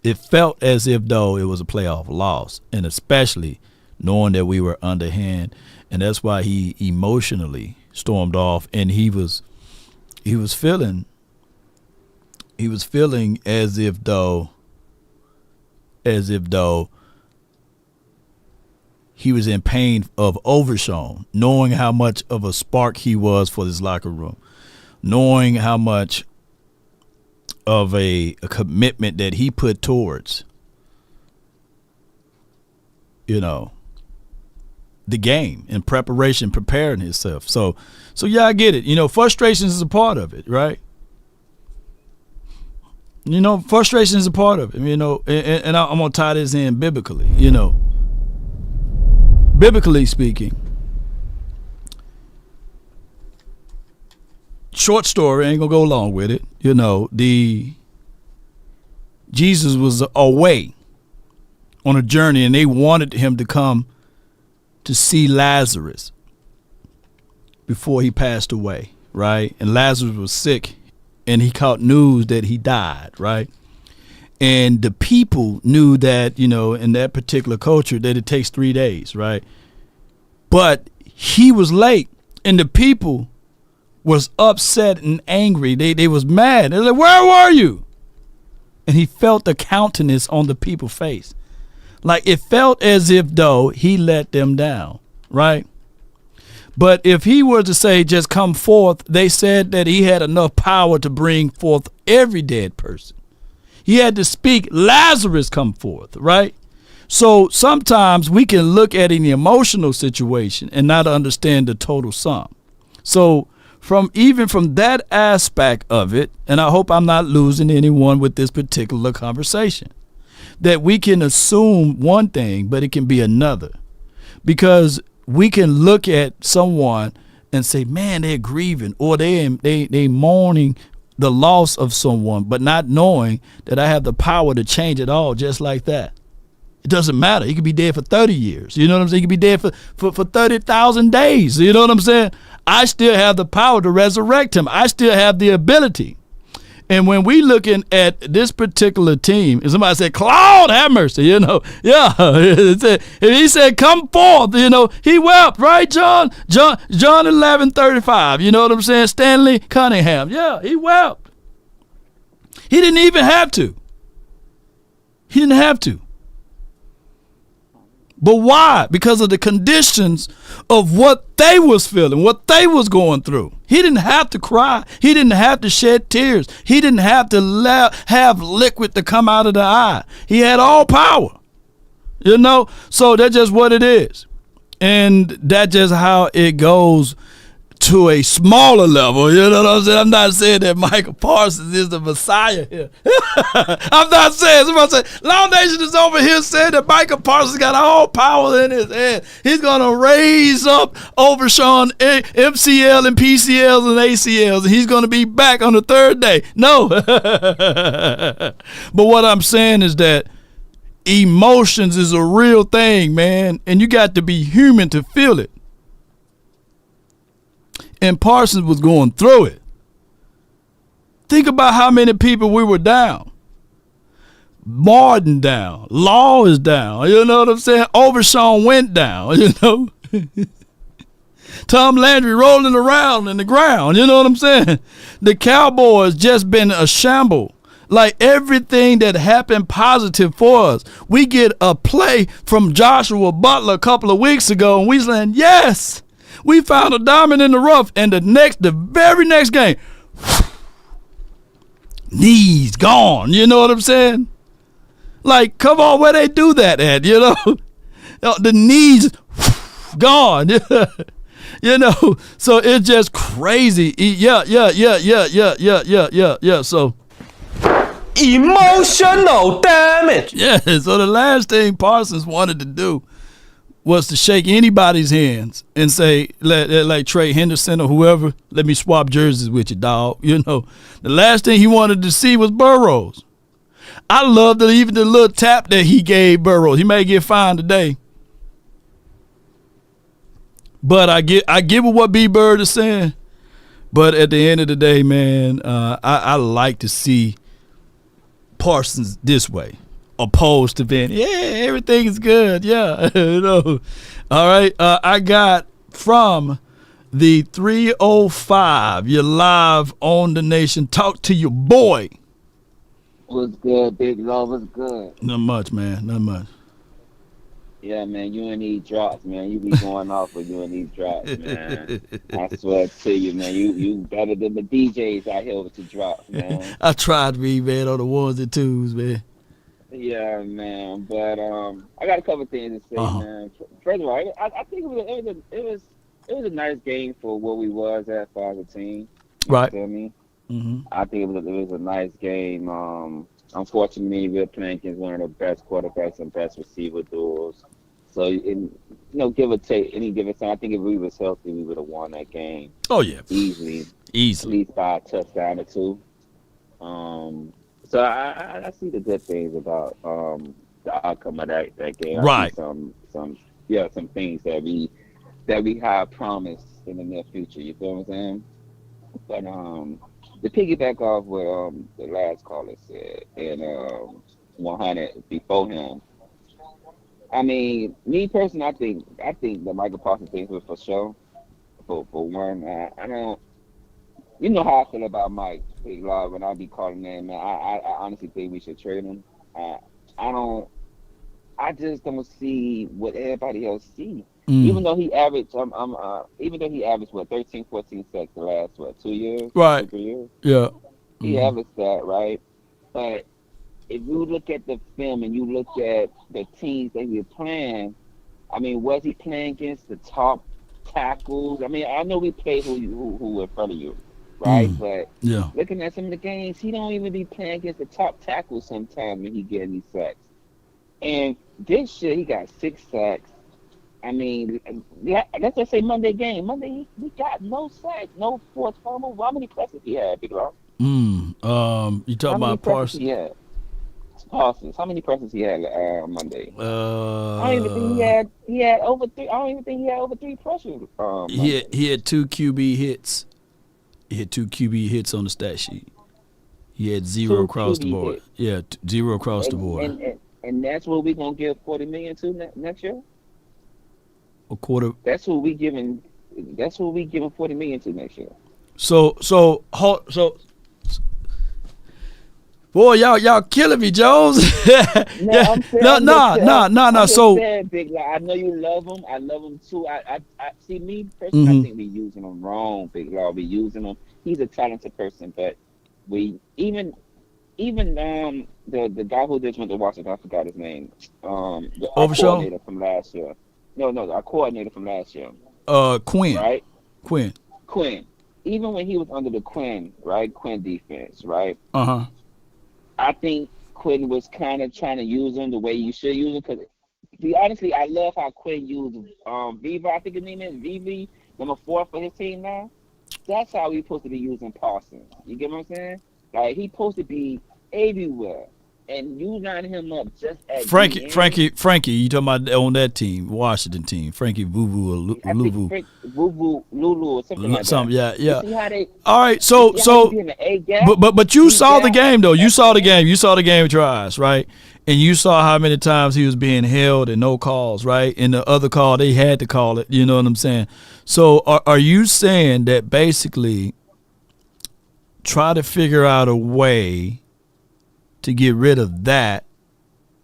it felt as if though it was a playoff loss, and especially knowing that we were underhand. And that's why he emotionally stormed off, and he was feeling as if though he was in pain of overshown, knowing how much of a spark he was for this locker room, knowing how much of a commitment that he put towards, the game in preparation, preparing himself. So yeah, I get it. Frustrations is a part of it, right? You know, frustration is a part of it. You know, and I'm gonna tie this in biblically. You know, biblically speaking, short story, ain't gonna go along with it. You know, Jesus was away on a journey, and they wanted him to come to see Lazarus before he passed away, right? And Lazarus was sick, and he caught news that he died, right? And the people knew that, you know, in that particular culture, that it takes 3 days, right? But he was late, and the people was upset and angry. They was mad. They was like, where were you? And he felt the countenance on the people's face. Like, it felt as if though he let them down, right? But if he were to say, just come forth, they said that he had enough power to bring forth every dead person. He had to speak, Lazarus come forth, right? So sometimes we can look at an emotional situation and not understand the total sum. So from that aspect of it, and I hope I'm not losing anyone with this particular conversation, that we can assume one thing, but it can be another. Because we can look at someone and say, man, they're grieving, or they mourning the loss of someone, but not knowing that I have the power to change it all just like that. It doesn't matter. He could be dead for 30 years. You know what I'm saying? He could be dead for 30,000 days. You know what I'm saying? I still have the power to resurrect him. I still have the ability. And when we looking at this particular team, and somebody said, Claude, have mercy, you know. Yeah. He said, come forth, you know. He wept, right, John 11:35. You know what I'm saying? Stanley Cunningham. Yeah, he wept. He didn't even have to. He didn't have to. But why? Because of the conditions of what they was feeling, what they was going through. He didn't have to cry. He didn't have to shed tears. He didn't have to have liquid to come out of the eye. He had all power, you know? So that's just what it is. And that's just how it goes to a smaller level. You know what I'm saying? I'm not saying that Micah Parsons is the Messiah here. I'm not saying. Somebody say, Law Nation is over here saying that Micah Parsons got all power in his hand. He's going to raise up over Sean MCL and PCLs and ACLs, and he's going to be back on the third day. No. But what I'm saying is that emotions is a real thing, man, and you got to be human to feel it. And Parsons was going through it. Think about how many people we were down. Martin down. Law is down. You know what I'm saying? Overshawn went down, you know. Tom Landry rolling around in the ground. You know what I'm saying? The Cowboys just been a shamble. Like everything that happened positive for us. We get a play from Joshua Butler a couple of weeks ago, and we saying, yes, we found a diamond in the rough. And the very next game, knees gone. You know what I'm saying? Like, come on, where they do that at, you know? The knees gone. You know, so it's just crazy. Yeah. So emotional damage. Yeah, so the last thing Parsons wanted to do was to shake anybody's hands and say, like Trey Henderson or whoever, let me swap jerseys with you, dog. You know, the last thing he wanted to see was Burrows. I love that even the little tap that he gave Burrows. He may get fined today. But I get what B Bird is saying. But at the end of the day, man, I like to see Parsons this way, opposed to being, yeah, everything is good. Yeah, you know. All right. I got from the 305. You're live on the Nation. Talk to your boy. What's good, Big Love? What's good? Not much, man. Not much. Yeah, man, you and these drops, man. You be going off with you and these drops, man. I swear to you, man. You better than the DJs out here with the drops, man. I tried to be, man, on the ones and twos, man. Yeah, man. But I got a couple things to say, man. First of all, I think it was a nice game for what we was at for the team. Right. You feel me? I think it was a nice game. Unfortunately, we're playing against one of the best quarterbacks and best receiver duels. So, give or take, any given time, I think if we was healthy, we would have won that game. Oh yeah, easily, at least by a touchdown or two. So I see the good things about the outcome of that game. Right. I see some things that we have promised in the near future. You feel what I'm saying? But to piggyback off what the last caller said and 100 before him. I mean, me personally, I think the Micah Parsons thing was for sure. For one, I don't. You know how I feel about Mike Big Law when I be calling him, man. I honestly think we should trade him. I just don't see what everybody else see. Even though he averaged, what 13, 14 sacks the last 2 years, right? 3 years. Yeah, he averaged that, right? But if you look at the film and you look at the teams that he was playing, I mean, was he playing against the top tackles? I mean, I know we played who were in front of you, right? But looking at some of the games, he don't even be playing against the top tackles sometimes when he getting these sacks. And this year he got 6 sacks. I mean, let's just say Monday game. Monday he got no sacks, no forced fumble. How many pressures he had, Big Law? You talking about Parsons? Yeah. Parsons. How many pressures he had Monday? I don't even think he had over 3. I don't even think he had over 3 pressures. He had 2 QB hits. He had 2 QB hits on the stat sheet. He had 0 across the board. Hits. Yeah, 0 across the board. And that's what we're gonna give $40 million to next year. A quarter. That's what we giving $40 million to next year. So. Boy, y'all killing me, Jones. No. So Big, I know you love him. I love him too. I see me personally. I think we using him wrong, Big Law. We using him. He's a talented person, but we even the guy who just went to Washington, I forgot his name. Our coordinator from last year. No, our coordinator from last year. Quinn. Right. Quinn. Even when he was under the Quinn defense, right? I think Quinn was kind of trying to use him the way you should use him. Because, honestly, I love how Quinn used Viva. I think his name is VV, number 4 for his team now. That's how he's supposed to be using Parsons. You get what I'm saying? Like, he's supposed to be everywhere. And you line him up just at Frankie, you talking about on that team, Washington team, Frankie Vuvu or Luvu. Vuvu, Lulu or something like that. Yeah. See how they, all right, so but you saw the game though. You saw the game. You saw the game with your eyes, right? And you saw how many times he was being held and no calls, right? And the other call, they had to call it. You know what I'm saying? So are you saying that basically try to figure out a way to get rid of that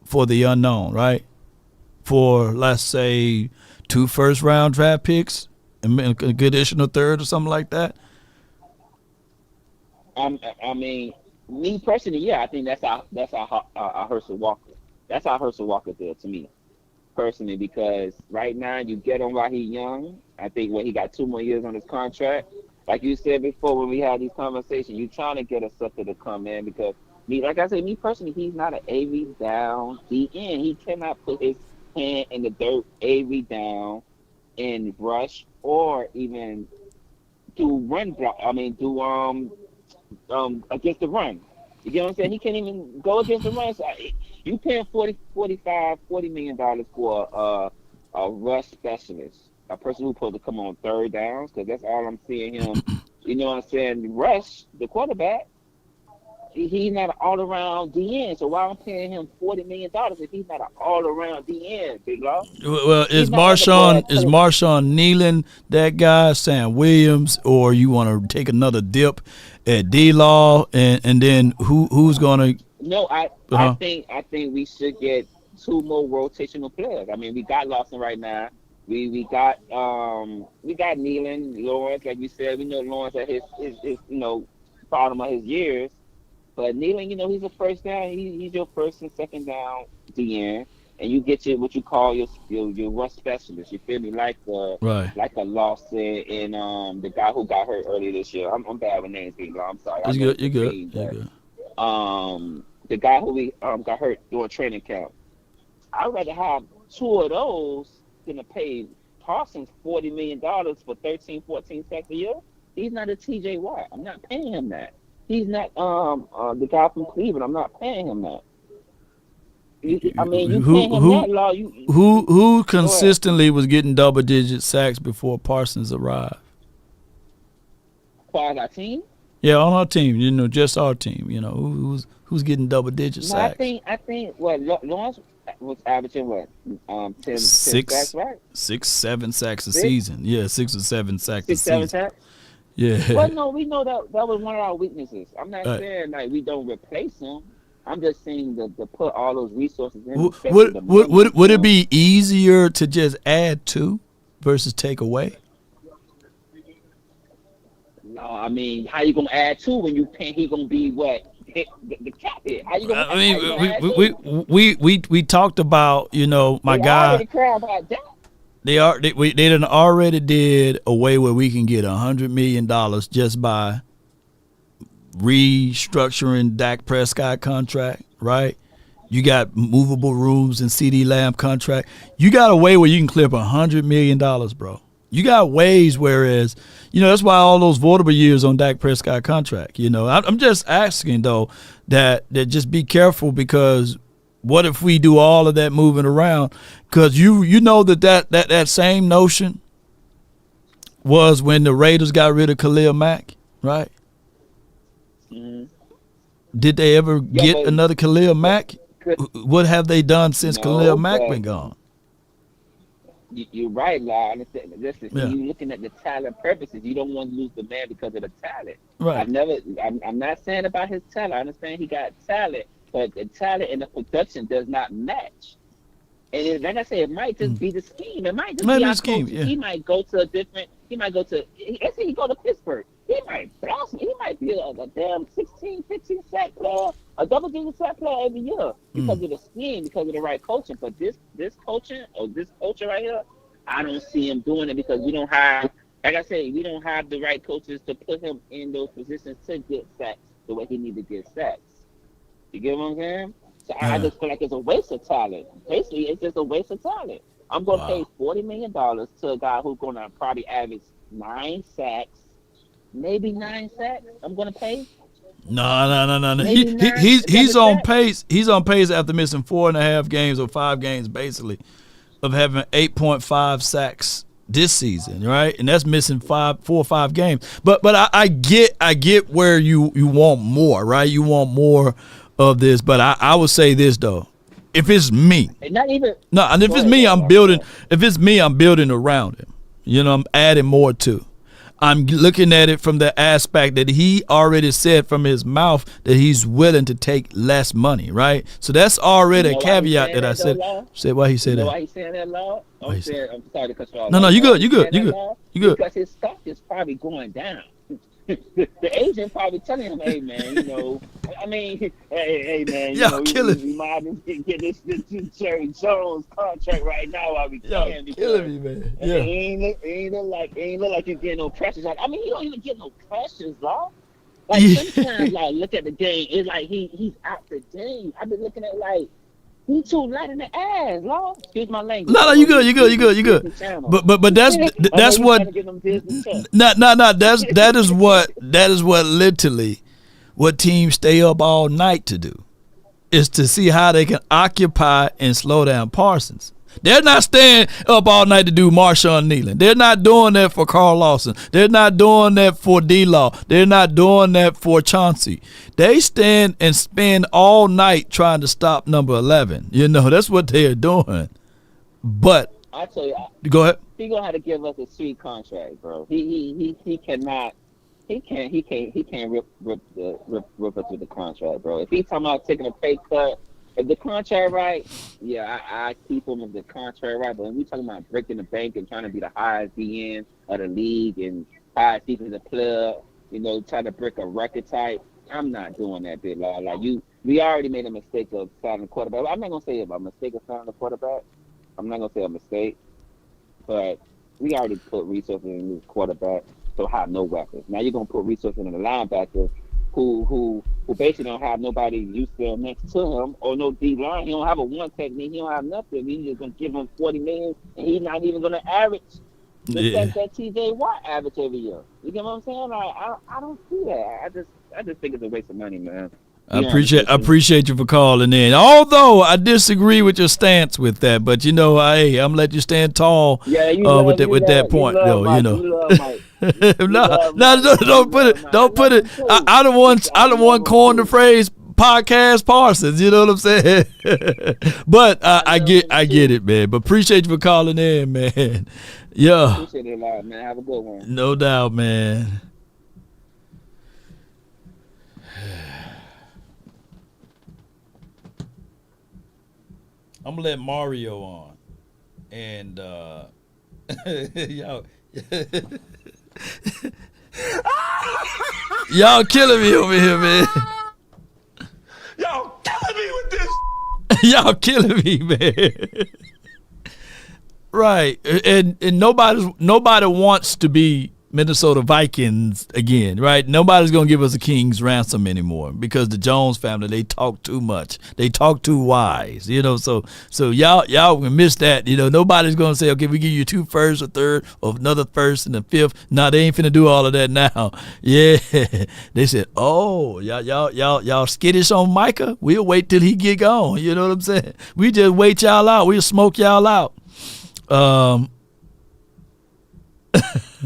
for the unknown, right? For, let's say, 2 first-round draft picks and a good additional third or something like that? I mean, me personally, yeah, I think that's how Herschel Walker. That's how Herschel Walker did to me, personally, because right now you get him while he's young. I think when he got 2 more years on his contract, like you said before when we had these conversations, you're trying to get a sucker to come in because like I said, me personally, he's not an AV down DN. He cannot put his hand in the dirt, AV down, and rush or even do run block. I mean, do against the run. You get what I'm saying? He can't even go against the run. So you paying $40 million for a rush specialist, a person who's supposed to come on third downs, because that's all I'm seeing him. You know what I'm saying? Rush the quarterback. He's not an all-around DN, so why I'm paying him $40 million if he's not an all-around DN, Big Law? Well, is Marshawn kneeling that guy, Sam Williams, or you want to take another dip at D-Law, and then who's going to? No, I think we should get 2 more rotational players. I mean, we got Lawson right now. We got Nealon, Lawrence, like you said. We know Lawrence at his bottom of his years. But Nealon, he's a first down. He's your first and second down DN. and you get what you call your run specialist. You feel me? Like like a Lawson and the guy who got hurt earlier this year. I'm bad with names, people. I'm sorry. You're good. The guy who we got hurt during training camp. I'd rather have two of those than to pay Parsons $40 million for 13, 14 sacks a year. He's not a TJ Watt. I'm not paying him that. He's not the guy from Cleveland. I'm not paying him that. I mean, you paying him that law. Who consistently was getting double-digit sacks before Parsons arrived? For our team? Yeah, on our team. Just our team. Who's getting double-digit sacks? I think what Lawrence was averaging 10 sacks, right? 6, 7 sacks a season. Yeah, 6 or 7 sacks a season. 6, 7 sacks. Yeah. Well, no, we know that was one of our weaknesses. I'm not saying like we don't replace him. I'm just saying to put all those resources in. Would it be easier to just add to versus take away? No, I mean, how you gonna add to when you pay? He gonna be what? The cap hit. How you gonna? I mean, we talked about my guy. They done already did a way where we can get $100 million just by restructuring Dak Prescott contract, right? You got movable rooms and CD Lamb contract. You got a way where you can clip $100 million, bro. You got ways, whereas, that's why all those voidable years on Dak Prescott contract. I'm just asking though that just be careful, because what if we do all of that moving around? Because you know that same notion was when the Raiders got rid of Khalil Mack, right? Mm-hmm. Did they ever get another Khalil Mack? What have they done since Khalil Mack been gone? You're right, Law. I understand. You're looking at the talent purposes. You don't want to lose the man because of the talent. Right. I'm not saying about his talent. I understand he got talent, but the talent and the production does not match. And like I said, it might just be the scheme. It might just be our scheme. Yeah. He might go to let's say he go to Pittsburgh. He might blossom. He might be a damn 16, 15 sack player, a double-digit sack player every year because of the scheme, because of the right coaching. But this coaching or this coaching right here, I don't see him doing it because we don't have, like I say, we don't have the right coaches to put him in those positions to get sacks the way he needs to get sacks. You get what I'm saying? So I just feel like it's a waste of talent. Basically, it's just a waste of talent. I'm going to pay $40 million to a guy who's going to probably average 9 sacks, maybe 9 sacks. I'm going to pay. No. He's on pace. He's on pace after missing 4.5 games or 5 games, basically, of having 8.5 sacks this season, right? And that's missing 4 or 5 games. But I get where you want more, right? You want more of this. But I would say this though. If it's me, and not even and if it's me, I'm building. If it's me, I'm building around him. I'm adding more to. I'm looking at it from the aspect that he already said from his mouth that he's willing to take less money, right? So that's already a caveat that I said. Said why he said that. Why he saying that, Law? I'm sorry to cut you off. No, you good. You good. Because his stock is probably going down. The agent probably telling him, "Hey man, hey man, we might get this Jerry Jones contract right now while we can." Killing me, man. Yeah, it ain't look like you getting no pressures. I mean, he don't even get no pressures, Law. Like sometimes, like look at the game, it's like he's out the game. I've been looking at like. He too light in the ass, Lord. Excuse my language. No, you good. But that's what. That is what literally, what teams stay up all night to do, is to see how they can occupy and slow down Parsons. They're not staying up all night to do Marshawn Nealon. They're not doing that for Carl Lawson. They're not doing that for D-Law. They're not doing that for Chauncey. They stand and spend all night trying to stop number 11. That's what they're doing. But I tell you, go ahead. He gonna have to give us a sweet contract, bro. He cannot. He can't rip us with the contract, bro. If he's talking about taking a pay cut. If the contract right, I keep him if the contract right. But when we talking about breaking the bank and trying to be the highest DN of the league and highest defensive player, trying to break a record type, I'm not doing that bit, Law. Like we already made a mistake of signing a quarterback. I'm not gonna say a mistake of signing a quarterback. I'm not gonna say a mistake, but we already put resources in the quarterback, so have no weapons. Now you're gonna put resources in the linebacker, who basically don't have nobody used there next to him or no D line. He don't have a one technique. He don't have nothing. He's just gonna give him $40 million, and he's not even gonna average that TJ Watt average every year. You get what I'm saying? I don't see that. I just think it's a waste of money, man. I appreciate you for calling in. Although I disagree with your stance with that, but I'm gonna let you stand tall. Yeah, with that point, though. Don't put it. I don't want coin the phrase podcast Parsons. You know what I'm saying? But I get it, man. But appreciate you for calling in, man. Yeah. Appreciate it a lot, man. Have a good one. No doubt, man. I'm gonna let Mario on, and y'all killing me over here, man. Y'all killing me with this. Y'all killing me, man. Right, and nobody wants to be Minnesota Vikings again, right? Nobody's gonna give us a king's ransom anymore because the Jones family, they talk too much, they talk too wise, So y'all can miss that. Nobody's gonna say, okay, we give you 2 firsts, a third, or another first and a fifth. No, they ain't finna do all of that now. Yeah, they said, oh, y'all skittish on Micah. We'll wait till he get gone. You know what I'm saying? We just wait y'all out. We'll smoke y'all out.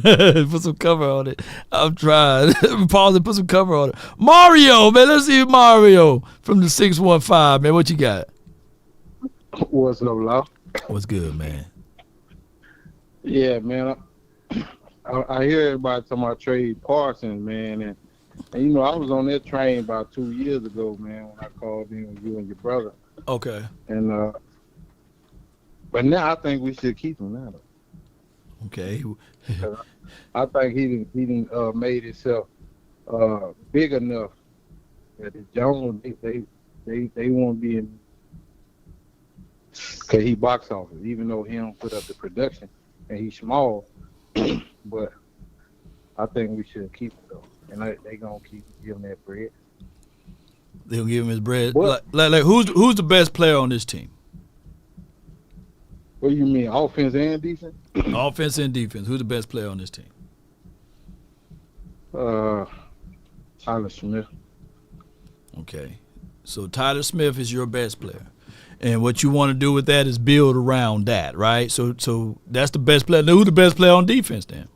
Put some cover on it. I'm trying. Pause and put some cover on it. Mario, man. Let's see Mario from the 615, man. What you got? What's up, Law? What's good, man? Yeah, man. I hear everybody talking about trade Parsons, man. And I was on that train about 2 years ago, man, when I called in with you and your brother. Okay. And but now I think we should keep him now, though. Okay. I think he didn't made himself big enough that the Jones they won't be in, because he box office, even though he don't put up the production and he's small. But I think we should keep him though, and they gonna keep giving that bread. They gonna give him his bread. Like who's the best player on this team? What do you mean, offense and defense? Offense and defense. Who's the best player on this team? Tyler Smith. Okay. So Tyler Smith is your best player. And what you want to do with that is build around that, right? So that's the best player. Now, who's the best player on defense then?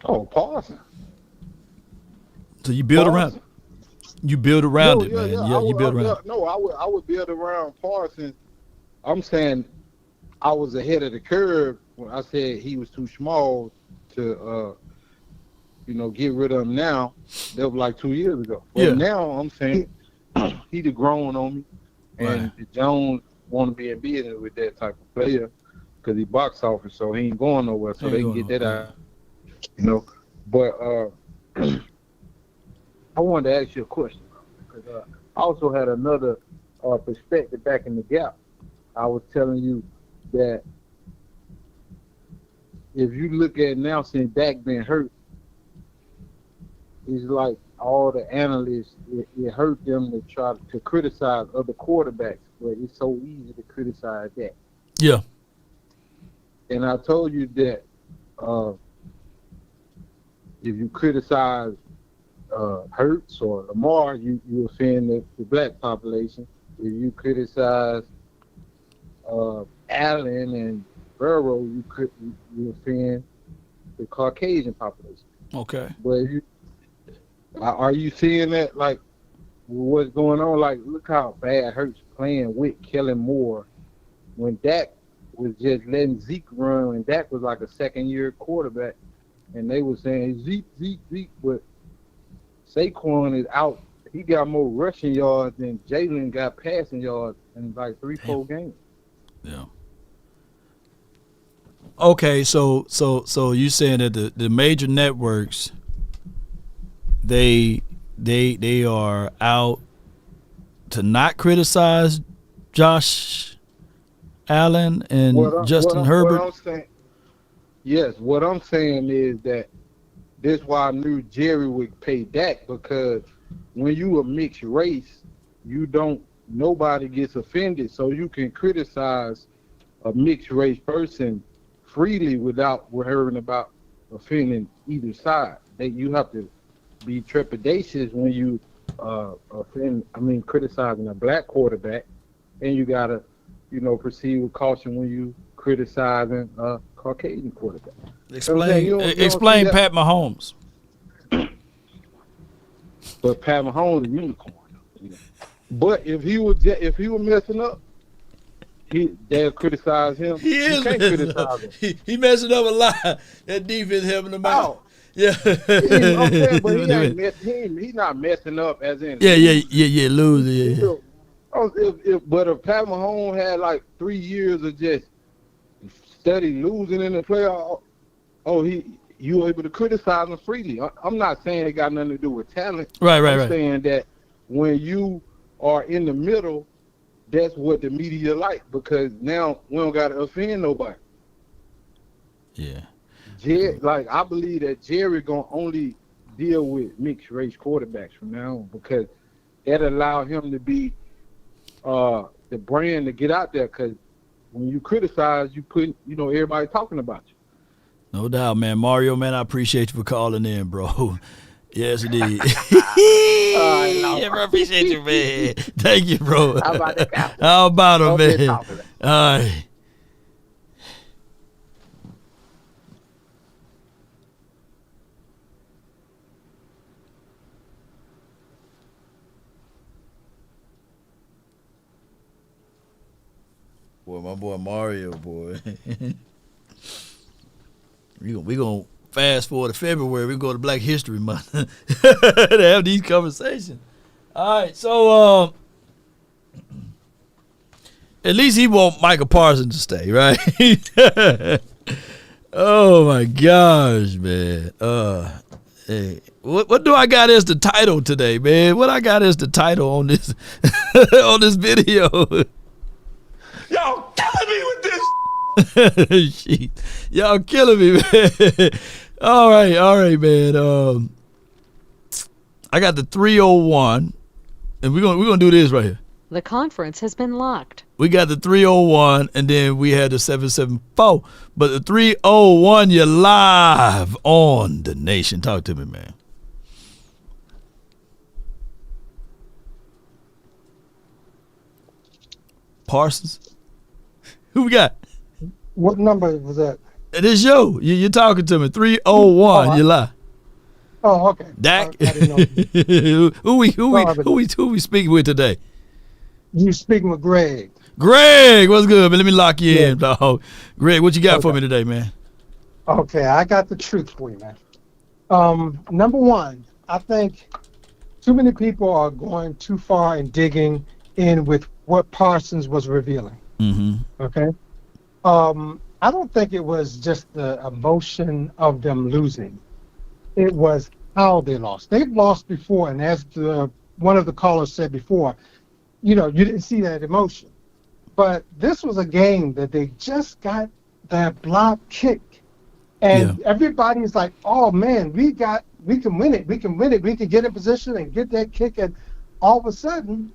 Oh, Parsons. So you build around it. You build around it, man. Yeah, you build around it. No, I would build around Parsons. I'm saying I was ahead of the curve when I said he was too small to, get rid of him now. That was like 2 years ago. But now I'm saying he's grown on me. And the Jones want to be in business with that type of player because he box office, so he ain't going nowhere. So they can get that out, But I wanted to ask you a question because I also had another perspective back in the gap. I was telling you that if you look at now since Dak been hurt, it's like all the analysts, it hurt them to try to criticize other quarterbacks, but it's so easy to criticize that. Yeah. And I told you that if you criticize Hurts or Lamar, you offend the black population. If you criticize Allen and Burrow, you offend the Caucasian population. Okay. But are you seeing that, like, what's going on? Like, look how bad Hurts playing with Kellen Moore when Dak was just letting Zeke run, and Dak was like a second-year quarterback, and they were saying Zeke, but Saquon is out. He got more rushing yards than Jalen got passing yards in like 3-4 games. Yeah. Okay, so you saying that the major networks they are out to not criticize Josh Allen and Justin Herbert? What I'm saying, yes, what I'm saying is that this is why I knew Jerry would pay Dak, because when you a mixed race, nobody gets offended, so you can criticize a mixed race person freely without worrying about offending either side. You have to be trepidatious when you criticizing a black quarterback, and you gotta, proceed with caution when you criticizing a Caucasian quarterback. Explain Pat Mahomes. But Pat Mahomes is a unicorn. But if he was messing up, they'll criticize him. He messing up a lot. That defense helping him out. Yeah. But he's not messing up as in losing. Yeah. But if Pat Mahomes had like 3 years of just steady losing in the playoff, you able to criticize him freely. I'm not saying it got nothing to do with talent. Right. I'm saying that when you are in the middle, that's what the media like, because now we don't got to offend nobody. Yeah. I believe that Jerry gonna only deal with mixed race quarterbacks from now on, because that allow him to be the brand to get out there. Because when you criticize, you put everybody talking about you. No doubt, man. Mario, man, I appreciate you for calling in, bro. Yes, indeed. Yeah, bro, appreciate you, man. Thank you, bro. How about that? How about him, man? All right. Boy, my boy Mario, boy. We gonna fast forward to February. We go to Black History Month to have these conversations. All right, so at least he want Micah Parsons to stay, right? Oh my gosh, man. Hey, what do I got as the title today, man? What I got as the title on this on this video? Y'all killing me with this. Shit. Y'all killing me, man. All right, man. I got the 301, and we're gonna do this right here. The conference has been locked. We got the 301, and then we had the 774. But the 301, you're live on The Nation. Talk to me, man. Parsons? Who we got? What number was that? It is you. You're talking to me. 301. You lie. Oh, okay. Dak. I didn't know. who we speaking with today? You speaking with Greg. Greg, what's good, man? Let me lock you in, dog. Greg, what you got for me today, man? Okay, I got the truth for you, man. Number one, I think too many people are going too far and digging in with what Parsons was revealing. Mm-hmm. Okay. I don't think it was just the emotion of them losing. It was how they lost. They've lost before, and as one of the callers said before, you didn't see that emotion. But this was a game that they just got that block kick. And everybody's like, oh, man, we can win it. We can win it. We can get in position and get that kick. And all of a sudden,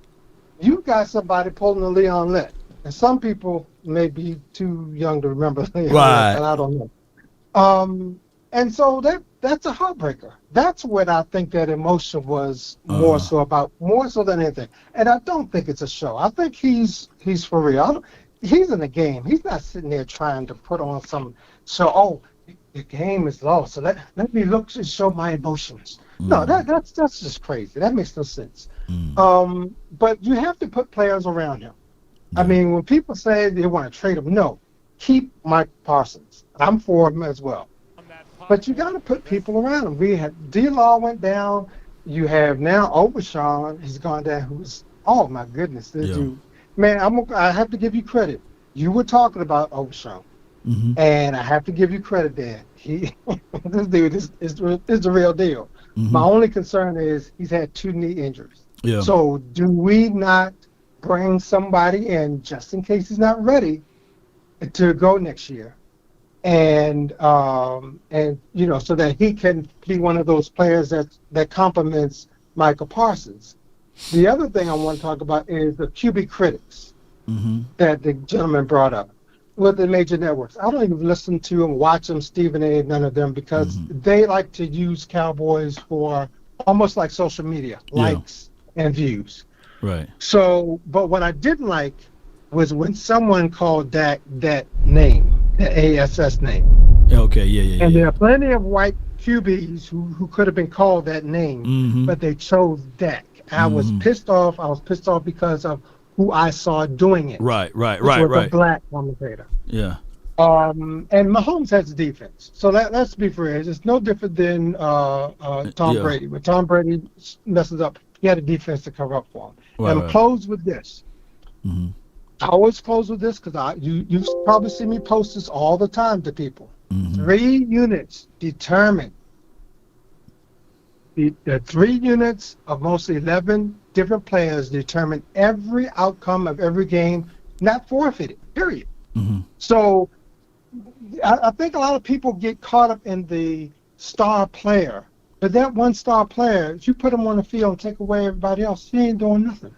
you got somebody pulling a Leon Lett. And some people may be too young to remember Leon Lett, and I don't know. And so that's a heartbreaker. That's what I think that emotion was more so than anything. And I don't think it's a show. I think he's for real. He's in the game. He's not sitting there trying to put on some show. Oh, the game is lost, so let me look and show my emotions. No, that's just crazy. That makes no sense. But you have to put players around him. I mean, when people say they want to trade him, no, keep Mike Parsons. I'm for him as well. But you got to put people around him. We had D-Law went down. You have now Overshawn. He's gone down. Who's my goodness, this dude. Man, I have to give you credit. You were talking about Overshawn, and I have to give you credit there. This dude is the real deal. My only concern is he's had 2 knee injuries. Yeah. So do we not bring somebody in just in case he's not ready to go next year, and you know, so that he can be one of those players that complements Micah Parsons. The other thing I want to talk about is the QB critics that the gentleman brought up with the major networks. I don't even listen to them, watch them, Stephen A., none of them, because they like to use Cowboys for almost like social media, likes and views. Right. So, but what I didn't like was when someone called Dak that name, the ASS name. Okay, yeah. And there are plenty of white QBs who could have been called that name, but they chose Dak. I was pissed off. I was pissed off because of who I saw doing it. Right. Which was a black commentator. Yeah. And Mahomes has a defense. So let's be fair. It's no different than Tom Brady. When Tom Brady messes up, he had a defense to cover up for him. And I'm close with this. I always close with this because you probably see me post this all the time to people. 3 units determine the 3 units of mostly 11 different players determine every outcome of every game, not forfeited, period. So I think a lot of people get caught up in the star player, but that one star player, if you put him on the field and take away everybody else, he ain't doing nothing.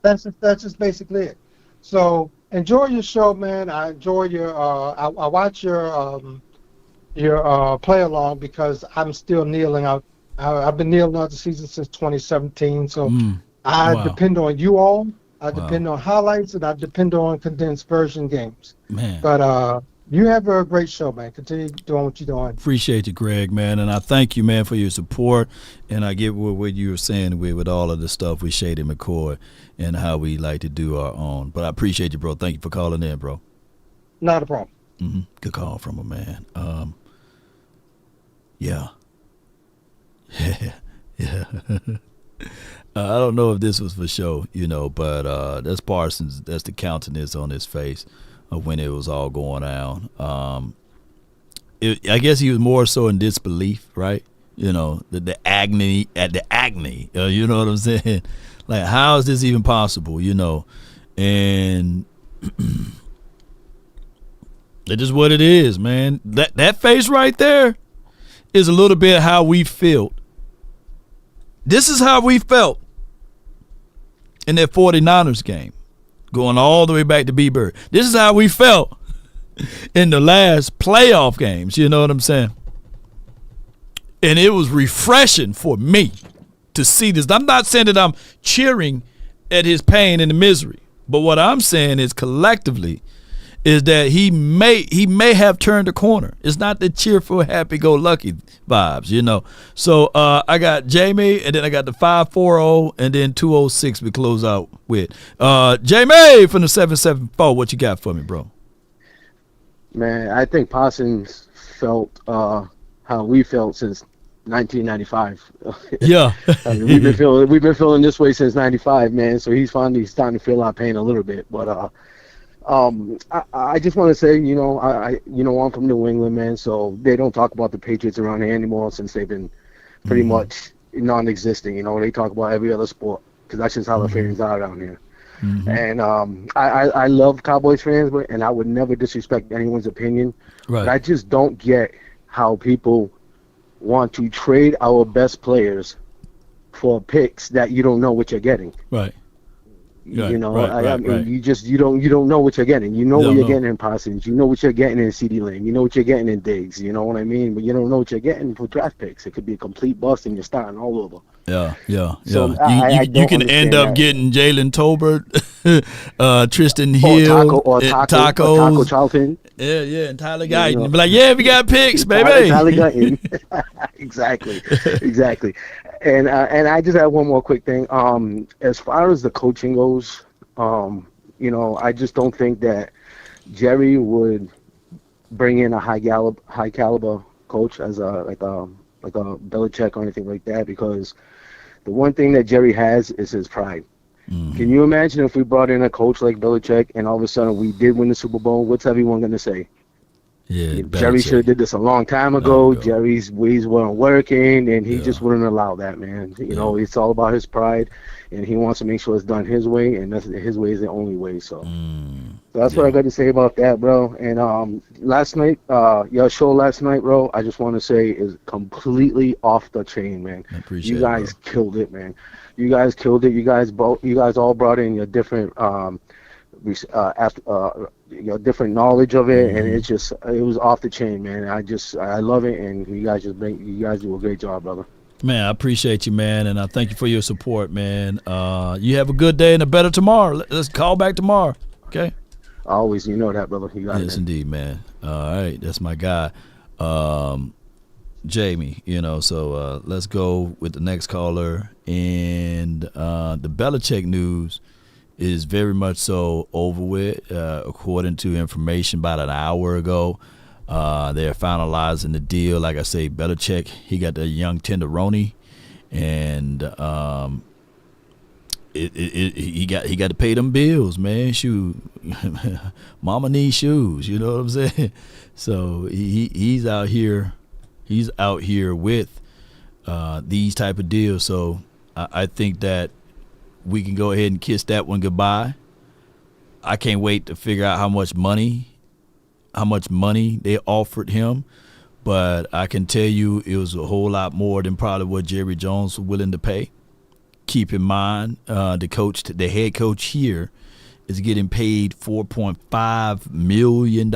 That's just basically it. So enjoy your show, man. I enjoy your I watch your play along because I'm still kneeling out. I've been kneeling out the season since 2017, so I depend on you all. I depend on highlights, and I depend on condensed version games. Man. But you have a great show, man. Continue doing what you're doing. Appreciate you, Greg, man. And I thank you, man, for your support. And I get what you were saying with all of the stuff with Shady McCoy and how we like to do our own. But I appreciate you, bro. Thank you for calling in, bro. Not a problem. Good call from a man. Yeah. I don't know if this was for show, you know, but that's Parsons. That's the countenance on his face of when it was all going down. I guess he was more so in disbelief, right? You know, the agony, you know what I'm saying? Like, how is this even possible, you know? And it is what it is, man. That face right there is a little bit how we felt. This is how we felt in that 49ers game, going all the way back to B-Bird. This is how we felt in the last playoff games, you know what I'm saying? And it was refreshing for me to see this. I'm not saying that I'm cheering at his pain and the misery, but what I'm saying is collectively is that he may have turned a corner. It's not the cheerful, happy-go-lucky vibes, you know. So I got Jamie, and then I got the 540, and then 206 we close out with. Jamie from the 774, what you got for me, bro? Man, I think Parsons felt how we felt since 1995. Yeah. I mean, we've been feeling this way since 95, man. So he's finally starting to feel our pain a little bit, but I just want to say, you know, I'm from New England, man, so they don't talk about the Patriots around here anymore since they've been pretty much non-existent. You know, they talk about every other sport because that's just how the fans are down here. And I love Cowboys fans, and I would never disrespect anyone's opinion. Right. But I just don't get how people want to trade our best players for picks that you don't know what you're getting. Right. You know, I mean, you don't know what you're getting. You know what you're getting in Parsons. You know what you're getting in CeeDee Lamb. You know what you're getting in Diggs. You know what I mean? But you don't know what you're getting for draft picks. It could be a complete bust, and you're starting all over. Yeah. So you can end up getting Jalen Tolbert, Tristan Hill, or Taco Charlton. Yeah, and Tyler Guyton. Be like, yeah, we got picks, baby. Tyler Guyton. Exactly. And I just have one more quick thing. As far as the coaching goes, you know, I just don't think that Jerry would bring in a high caliber coach as like a Belichick or anything like that, because the one thing that Jerry has is his pride. Can you imagine if we brought in a coach like Belichick and all of a sudden we did win the Super Bowl? What's everyone going to say? Yeah, Jerry should have did this a long time ago. No, Jerry's ways weren't working, and he just wouldn't allow that, man. You know, it's all about his pride, and he wants to make sure it's done his way, and his way is the only way. So, that's what I got to say about that, bro. And last night, your show last night, bro, I just want to say is completely off the chain, man. I appreciate you guys killed it, man. You guys killed it. You guys all brought in your different different knowledge of it, and it was off the chain, man. I love it, and you guys do a great job, brother. Man, I appreciate you, man, and I thank you for your support, man. You have a good day and a better tomorrow. Let's call back tomorrow, okay? Always, you know that, brother. You got it, yes, indeed, man. All right, that's my guy, Jamie. You know, so let's go with the next caller, and the Belichick news is very much so over with. According to information about an hour ago, they're finalizing the deal. Like I say, Belichick, he got the young tenderoni, and he got to pay them bills, man. Shoot, mama needs shoes. You know what I'm saying? So he's out here. He's out here with these type of deals. So I think that we can go ahead and kiss that one goodbye. I can't wait to figure out how much money they offered him, but I can tell you it was a whole lot more than probably what Jerry Jones was willing to pay. Keep in mind, the head coach here is getting paid $4.5 million.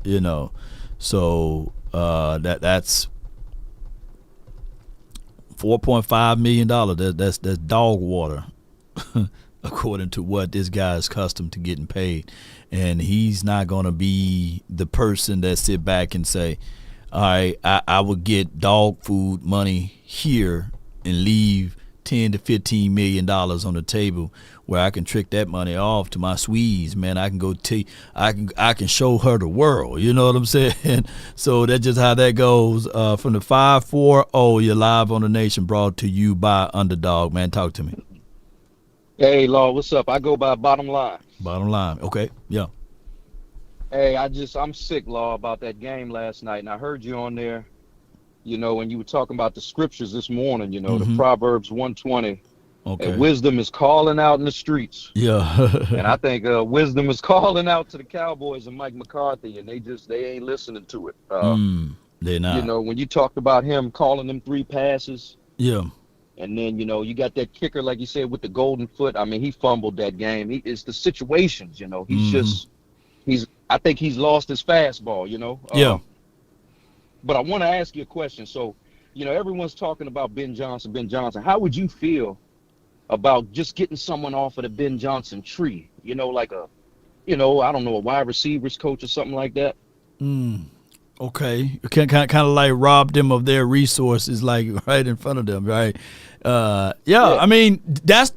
You know, so that's $4.5 million. That's dog water. According to what this guy is accustomed to getting paid. And he's not going to be the person that sit back and say, all right, I would get dog food money here and leave $10 to $15 million on the table where I can trick that money off to my Swedes, man. I can go I can show her the world. You know what I'm saying? So that's just how that goes. From the 540, you're live on the Nation, brought to you by Underdog, man. Talk to me. Hey, Law, what's up? I go by Bottom Line. Bottom Line, okay, yeah. Hey, I'm sick, Law, about that game last night, and I heard you on there, you know, when you were talking about the scriptures this morning, you know, the Proverbs 120. Okay. And wisdom is calling out in the streets. Yeah. And I think wisdom is calling out to the Cowboys and Mike McCarthy, and they ain't listening to it. They're not. You know, when you talked about him calling them 3 passes. Yeah. And then, you know, you got that kicker, like you said, with the golden foot. I mean, he fumbled that game. It's the situations, you know. I think he's lost his fastball, you know. Yeah. But I want to ask you a question. So, you know, everyone's talking about Ben Johnson. How would you feel about just getting someone off of the Ben Johnson tree? You know, like I don't know, a wide receivers coach or something like that? Okay, kind of like rob them of their resources, like right in front of them, right? Yeah. I mean, that's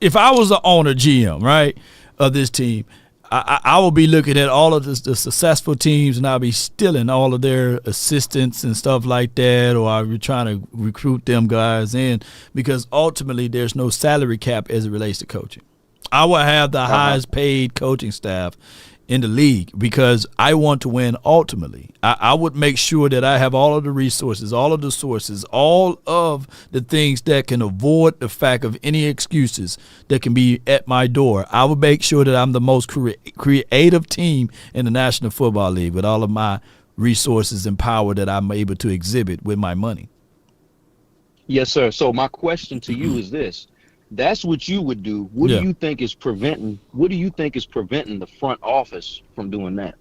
if I was the owner, GM, right, of this team, I will be looking at all of the successful teams, and I'll be stealing all of their assistants and stuff like that, or I'll be trying to recruit them guys in, because ultimately there's no salary cap as it relates to coaching. I will have the highest paid coaching staff in the league because I want to win ultimately. I would make sure that I have all of the resources, all of the sources, all of the things that can avoid the fact of any excuses that can be at my door. I would make sure that I'm the most creative team in the National Football League with all of my resources and power that I'm able to exhibit with my money. Yes, sir. So my question to you is this. That's what you would do. What do you think is preventing the front office from doing that?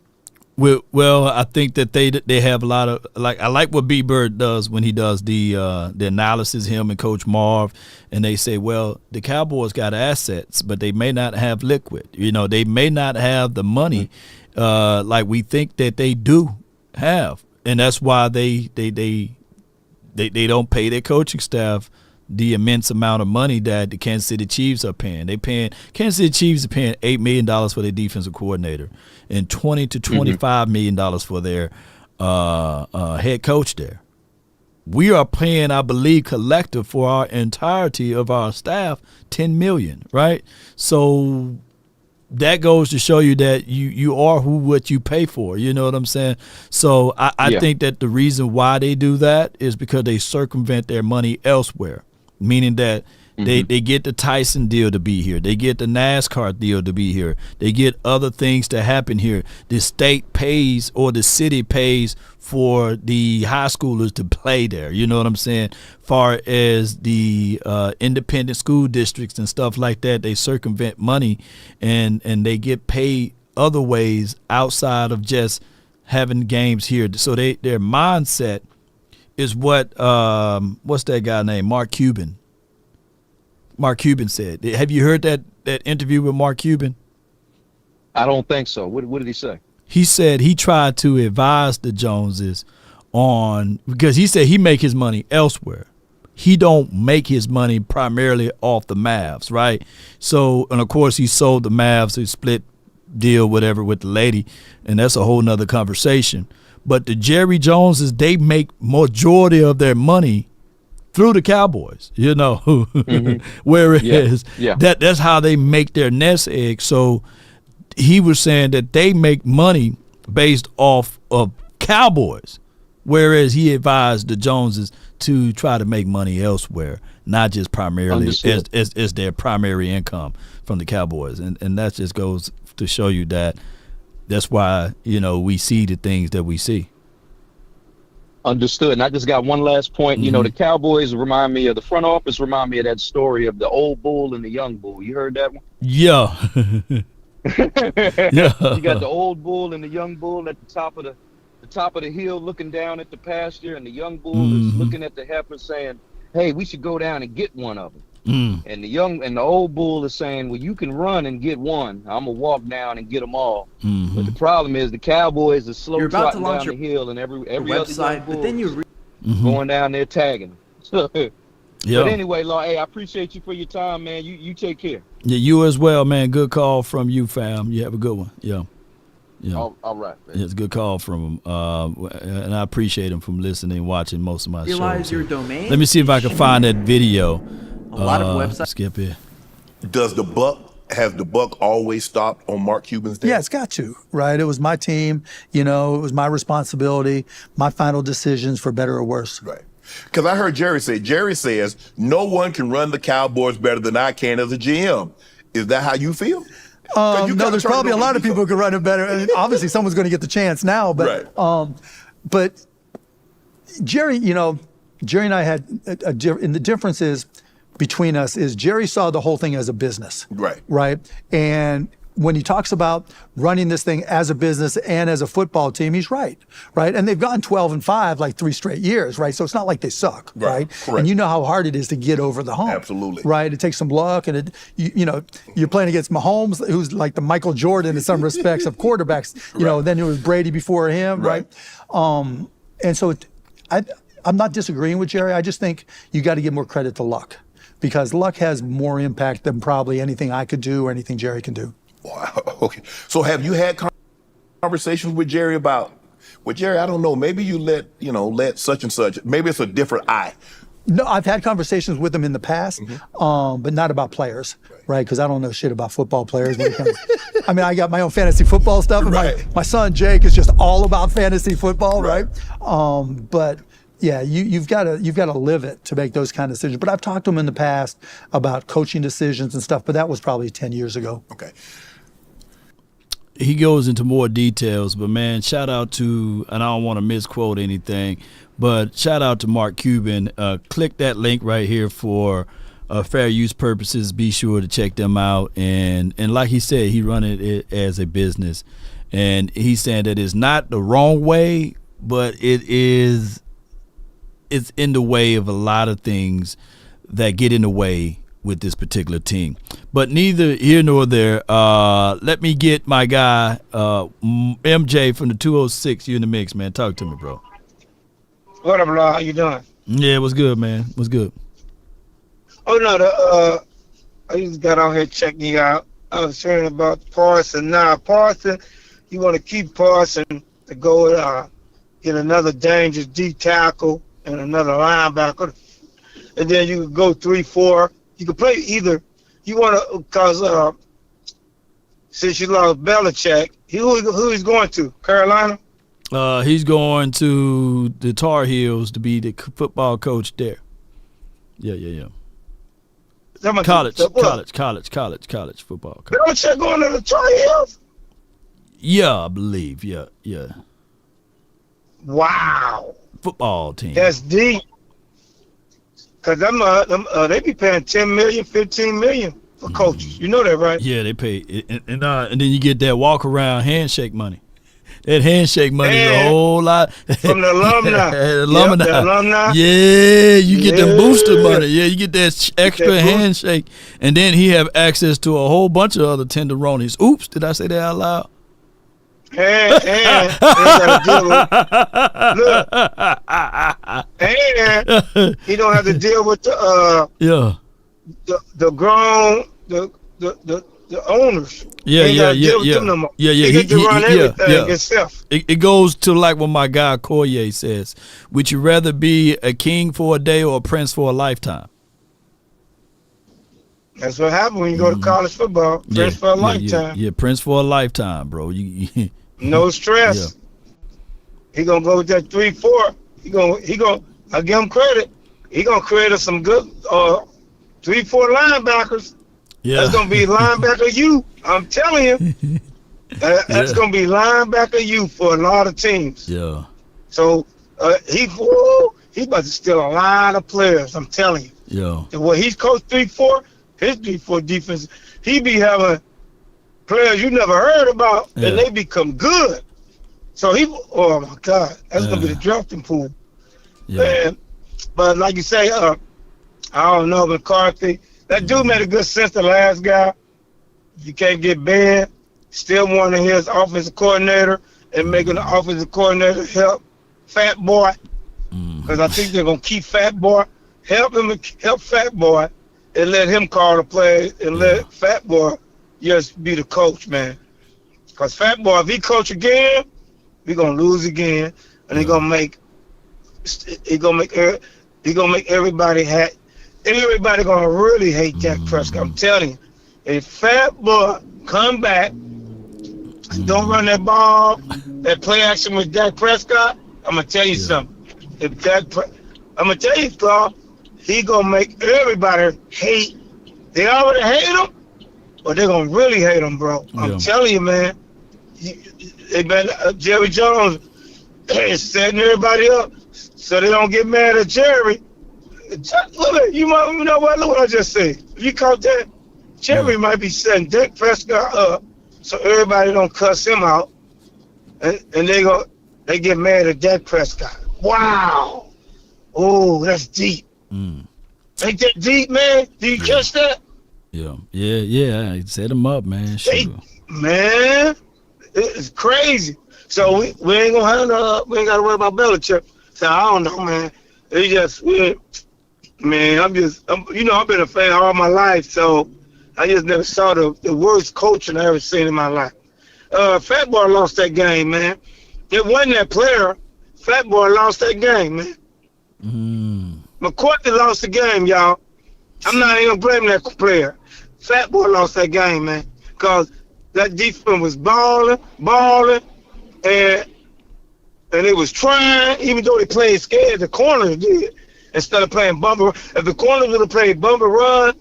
Well, I think that they have a lot of, like, I like what B Bird does when he does the analysis, him and Coach Marv, and they say, well, the Cowboys got assets, but they may not have liquid. You know, they may not have the money like we think that they do have, and that's why they don't pay their coaching staff the immense amount of money that the Kansas City Chiefs are paying. Kansas City Chiefs are paying $8 million for their defensive coordinator and $20 to $25 million for their head coach there. We are paying, I believe, collective for our entirety of our staff $10 million, right? So that goes to show you that you are what you pay for. You know what I'm saying? So I think that the reason why they do that is because they circumvent their money elsewhere, meaning that they get the Tyson deal to be here. They get the NASCAR deal to be here. They get other things to happen here. The state pays or the city pays for the high schoolers to play there. You know what I'm saying? Far as the independent school districts and stuff like that, they circumvent money and they get paid other ways outside of just having games here. So their mindset is what's that guy named Mark Cuban said. Have you heard that interview with Mark Cuban? I don't think so. What did he say? He said he tried to advise the Joneses on, because he said he make his money elsewhere. He don't make his money primarily off the Mavs, right? So, and of course he sold the Mavs, a split deal, whatever, with the lady, and that's a whole nother conversation. But the Jerry Joneses, they make majority of their money through the Cowboys, you know. Whereas that's how they make their nest egg. So he was saying that they make money based off of Cowboys, whereas he advised the Joneses to try to make money elsewhere, not just primarily as their primary income from the Cowboys. And that just goes to show you that that's why, you know, we see the things that we see. Understood. And I just got one last point. You know, the Cowboys remind me of the front office, remind me of that story of the old bull and the young bull. You heard that one? Yeah. You got the old bull and the young bull at the top of the hill looking down at the pasture, and the young bull is looking at the heifer saying, hey, we should go down and get one of them. And the old bull is saying, well, you can run and get one. I'm gonna walk down and get them all. But the problem is the Cowboys are slow trotting down the hill, and every website, other but then you going down there tagging. But Yeah. anyway, Law, hey, I appreciate you for your time, man. You take care. Yeah, you as well, man. Good call from you, fam. You have a good one. Yeah. Yeah. All right, man. Yeah, it's a good call from him. And I appreciate him from listening and watching most of my Realize shows. your domain. Let me see if I can find that video. A lot of websites. Skip it. Has the buck always stopped on Mark Cuban's day? Yeah, it's got to, right? It was my team, you know, it was my responsibility, my final decisions for better or worse. Right. Because I heard Jerry says, no one can run the Cowboys better than I can as a GM. Is that how you feel? No, there's probably a lot of people who could run it better. And obviously, someone's going to get the chance now. But, but Jerry, you know, Jerry and I had and the difference is between us is Jerry saw the whole thing as a business. Right. Right. And when he talks about running this thing as a business and as a football team, he's right. Right. And they've gone 12-5 like 3 straight years. Right. So it's not like they suck. Right. Correct. And you know how hard it is to get over the hump. Absolutely. Right. It takes some luck. And you know, you're playing against Mahomes, who's like the Michael Jordan in some respects of quarterbacks. You know, then it was Brady before him. Right. And so I'm not disagreeing with Jerry. I just think you got to give more credit to luck, because luck has more impact than probably anything I could do or anything Jerry can do. Wow. Okay. So have you had conversations with Jerry about, well, Jerry, I don't know, maybe you let such and such, maybe it's a different eye. No, I've had conversations with him in the past, but not about players, right? Because I don't know shit about football players when it comes. I mean, I got my own fantasy football stuff, and my son Jake is just all about fantasy football, right? But yeah, you've got to live it to make those kind of decisions. But I've talked to him in the past about coaching decisions and stuff, but that was probably 10 years ago. Okay. He goes into more details, but man, shout out to, and I don't want to misquote anything, but shout out to Mark Cuban. Click that link right here for fair use purposes. Be sure to check them out. And like he said, he run it as a business. And he's saying that it's not the wrong way, but it's in the way of a lot of things that get in the way with this particular team. But neither here nor there. Let me get my guy, MJ from the 206. You in the mix, man. Talk to me, bro. What up, Law? How you doing? Yeah, what's good, man? What's good? Oh, no, I just got on here checking you out. I was hearing about Parsons. Now, Parsons, you want to keep Parsons to go get another dangerous D tackle and another linebacker. And then you can go 3-4. You can play either. You want to, because since you lost Belichick, who he's going to? Carolina? He's going to the Tar Heels to be the football coach there. Yeah. College football coach. Belichick going to the Tar Heels? Yeah, I believe. Yeah. Wow. Football team. That's deep. Because they be paying $10 million, $15 million for coaches. You know that, right? Yeah, they pay. And then you get that walk-around handshake money. That handshake money is a whole lot. From the alumni. Alumni. Yep, the alumni. Yeah, you get the booster money. Yeah, you get that extra handshake. And then he have access to a whole bunch of other tenderonis. Oops, did I say that out loud? And he don't have to deal with the grown the owners. Yeah. He get to run everything himself. It goes to like what my guy Corrier says. Would you rather be a king for a day or a prince for a lifetime? That's what happens when you go to college football. Prince for a lifetime. Yeah, prince for a lifetime, bro. No stress. He gonna go with that 3-4. He gonna. I give him credit. He gonna create us some good 3-4 linebackers. Yeah. That's gonna be linebacker you. I'm telling you. That's gonna be linebacker you for a lot of teams. Yeah. So he about to steal a lot of players. I'm telling you. Yeah. And what he's coached 3-4, his 3-4 defense, he be having players you never heard about, and they become good. So oh my God, that's gonna be the drafting pool. Yeah. Man, but like you say, I don't know, McCarthy. That dude made a good sense. The last guy, you can't get banned. Still wanting his offensive coordinator and making the offensive coordinator help Fat Boy, because I think they're gonna keep Fat Boy, help Fat Boy, and let him call the play and let Fat Boy just be the coach, man. Because Fat Boy, if he coach again, we're gonna lose again, and he gonna make everybody everybody gonna really hate Dak Prescott. I'm telling you, if Fat Boy come back, don't run that ball, that play action with Dak Prescott, I'm gonna tell you something. I'm gonna tell you, Claw, he gonna make everybody hate. They already hate him, but they're gonna really hate him, bro. I'm telling you, man. Jerry Jones is setting everybody up so they don't get mad at Jerry. Look, you know what? Look what I just said. If you caught that, Jerry might be setting Dak Prescott up so everybody don't cuss him out, and they get mad at Dak Prescott. Wow. Oh, that's deep. Ain't that deep, man? Do you catch that? Yeah. Set him up, man. Sure. Man, it's crazy. So we ain't gonna we ain't gotta worry about Belichick. So I don't know, man. I've been a fan all my life, so I just never saw the worst coaching I ever seen in my life. Fat Boy lost that game, man. It wasn't that player. Fat Boy lost that game, man. McCourty lost the game, y'all. I'm not even blaming that player. Fat Boy lost that game, man, because that defense was balling, and it was trying, even though they played scared, the corners did, instead of playing bumper. If the corners would have played bumper run,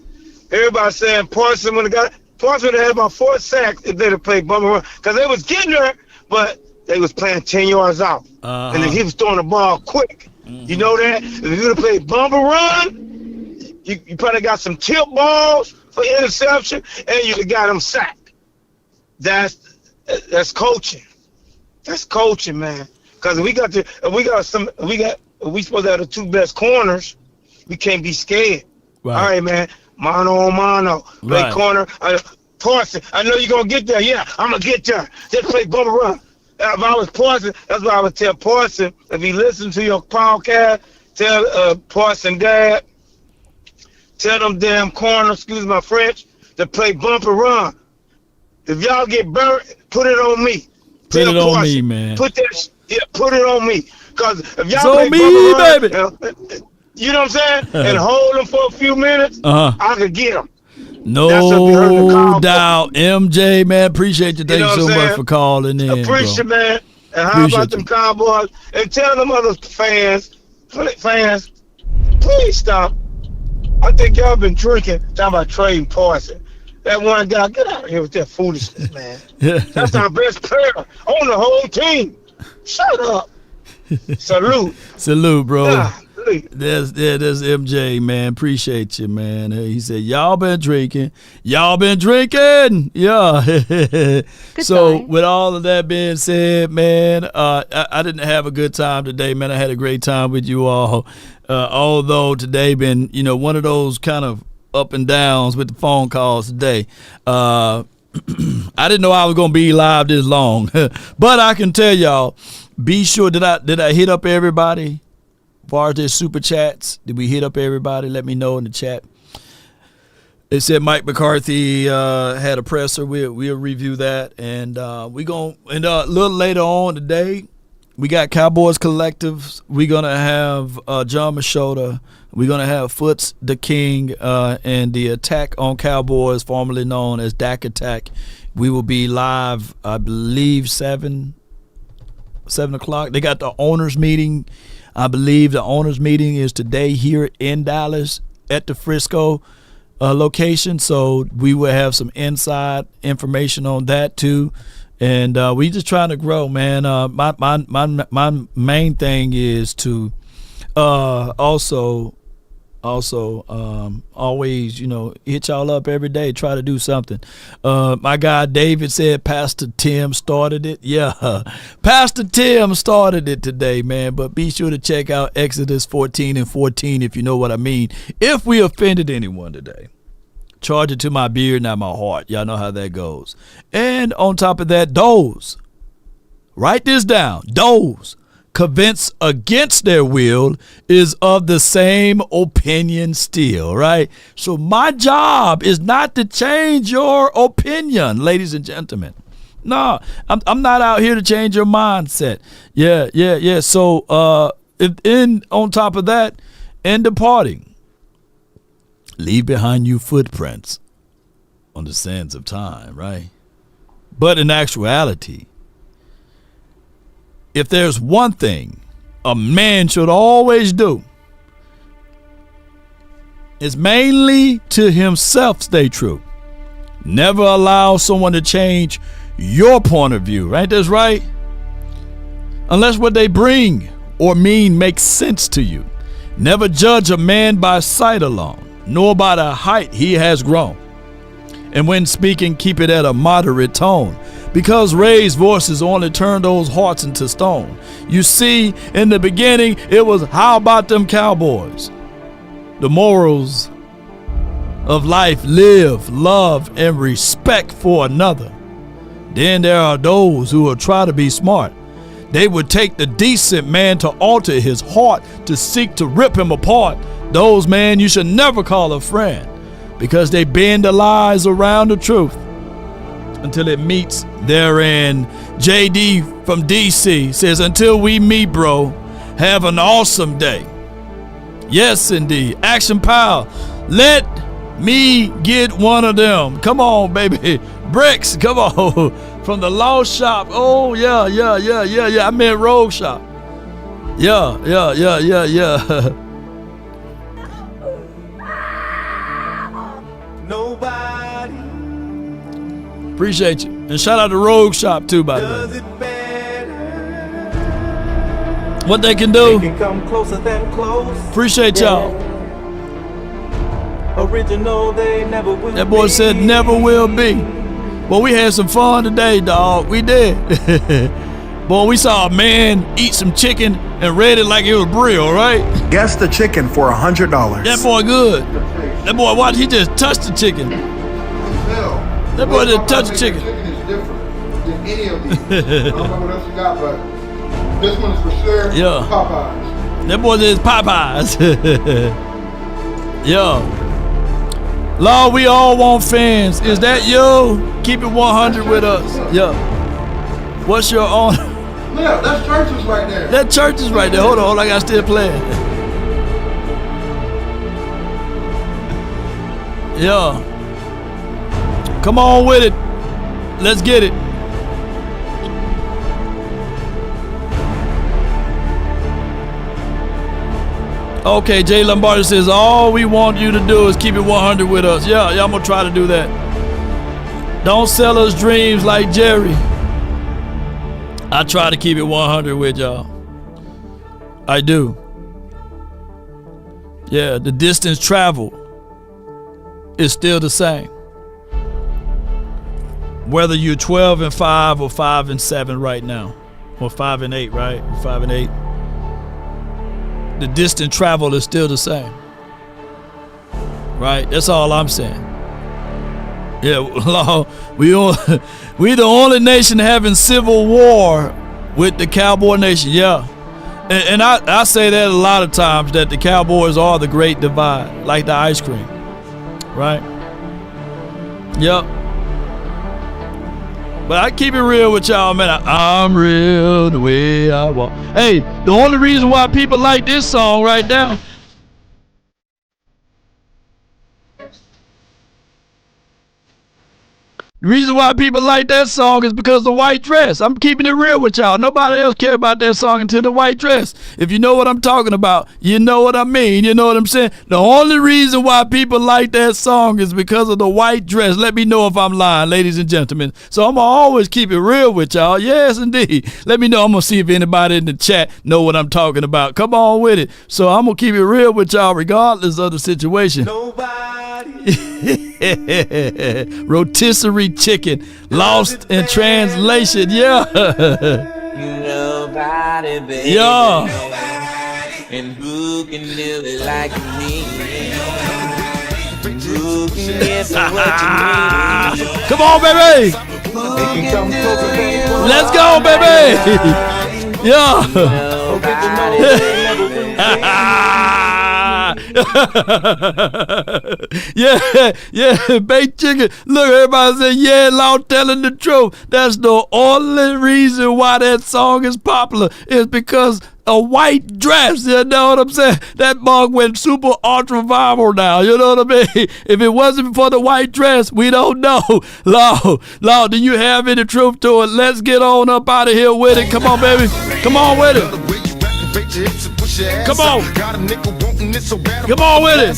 everybody saying Parsons would have had about 4 sacks if they'd have played bumper run, because they was getting there, but they was playing 10 yards out, and then he was throwing the ball quick. You know that? If you would have played bumper run, you probably got some tilt balls for interception, and you got them sacked. That's coaching. That's coaching, man. Because we supposed to have the 2 best corners. We can't be scared. Right. All right, man. Mano on mano. Play corner. Parsons, I know you're gonna get there. Yeah, I'm gonna get there. Just play bumper run. If I was Parsons, that's what I would tell Parsons. If he listens to your podcast, tell Parsons dad, tell them damn corners, excuse my French, to play bumper run. If y'all get burnt, put it on me. Put it on me, man. Put it on me. Because if y'all play bumper run, baby. You know what I'm saying? And hold them for a few minutes, I could get them. No doubt. MJ, man, appreciate you. Thank you so much for calling in. Appreciate, bro. man. And how about them Cowboys? And tell them other fans, please stop. I think y'all been drinking, talking about trading Parsons. That one guy, get out of here with that foolishness, man. That's our best player on the whole team. Shut up. Salute. Salute, bro. Golly. That's MJ, man. Appreciate you, man. He said, y'all been drinking. Y'all been drinking. Yeah. So with all of that being said, man, I didn't have a good time today, man. I had a great time with you all. Although today been, one of those kind of up and downs with the phone calls today. I didn't know I was going to be live this long. But I can tell y'all, be sure, did I hit up everybody? As far as their super chats, did we hit up everybody? Let me know in the chat. It said Mike McCarthy had a presser. We'll review that. And we going and a little later on today, we got Cowboys Collectives. We're going to have John Machota. We're going to have Foots the King and the Attack on Cowboys, formerly known as Dak Attack. We will be live, I believe, 7 o'clock. They got the owners meeting. I believe the owners meeting is today here in Dallas at the Frisco location. So we will have some inside information on that too. And we just trying to grow, man. My main thing is to also always, hit y'all up every day, try to do something. My guy David said Pastor Tim started it. Yeah, Pastor Tim started it today, man. But be sure to check out Exodus 14:14 if you know what I mean. If we offended anyone today, charge it to my beard, not my heart. Y'all know how that goes. And on top of that, those, write this down, those convinced against their will is of the same opinion still, right? So my job is not to change your opinion, ladies and gentlemen. No, I'm not out here to change your mindset. Yeah. So on top of that, in departing, leave behind you footprints on the sands of time, right? But in actuality, if there's one thing a man should always do, it's mainly to himself stay true. Never allow someone to change your point of view, right? That's right. Unless what they bring or mean makes sense to you. Never judge a man by sight alone, nor by the height he has grown. And when speaking, keep it at a moderate tone, because raised voices only turn those hearts into stone. You see, in the beginning, it was, how about them Cowboys? The morals of life: live, love, and respect for another. Then there are those who will try to be smart. They would take the decent man to alter his heart, to seek to rip him apart. Those, man, you should never call a friend, because they bend the lies around the truth until it meets therein. JD from DC says, until we meet, bro, have an awesome day. Yes, indeed. Action Pal, let me get one of them. Come on, baby. Bricks, come on. From the Lost Shop. Oh, yeah. I meant Rogue Shop. Yeah. Nobody. Appreciate you. And shout out to Rogue Shop too, by the way. What they can do. They can come closer than close. Appreciate y'all. Original, they never will. That boy said never will be. Well, we had some fun today, dog. We did. Boy, we saw a man eat some chicken and read it like it was real, right? Guess the chicken for $100. That boy good. That boy, watch, he just touched the chicken. That boy just touched the chicken. Chicken is different than any of these. I don't know what else you got, but this one is for sure. Yeah. Popeyes. That boy is Popeyes. Yeah. Lord, we all want fans. Is that you? Keep it 100 with us. Yeah. What's your own? Yeah, that's churches right there. That church is right there. Hold on, I got still playing. Yeah. Come on with it. Let's get it. Okay, Jay Lombardi says, all we want you to do is keep it 100 with us. Yeah, I'm going to try to do that. Don't sell us dreams like Jerry. I try to keep it 100 with y'all. I do. Yeah, the distance traveled is still the same. Whether you're 12-5 or 5-7 right now, or 5-8, right? 5-8. The distance traveled is still the same. Right? That's all I'm saying. Yeah, we the only nation having civil war with the Cowboy Nation. Yeah. And I say that a lot of times, that the Cowboys are the great divide, like the ice cream. Right? Yep. But I keep it real with y'all, man. I'm real the way I walk. Hey, the only reason why people like this song right now. The reason why people like that song is because of the white dress. I'm keeping it real with y'all. Nobody else care about that song until the white dress. If you know what I'm talking about, you know what I mean. You know what I'm saying? The only reason why people like that song is because of the white dress. Let me know if I'm lying, ladies and gentlemen. So I'm going to always keep it real with y'all. Yes, indeed. Let me know. I'm going to see if anybody in the chat know what I'm talking about. Come on with it. So I'm going to keep it real with y'all regardless of the situation. Rotisserie chicken, lost in translation. Yeah. Nobody, baby. Yeah. And who can do it like me? Who can get what you need? Come on, baby. Let's go, baby. Yeah. Yeah, baked chicken. Look, everybody say, yeah, Lord telling the truth. That's the only reason why that song is popular, is because a white dress. You know what I'm saying? That mug went super ultra viral now. You know what I mean? If it wasn't for the white dress, we don't know. Lord, do you have any truth to it? Let's get on up out of here with it. Come on, baby. Come on with it. Come on. Come on with it.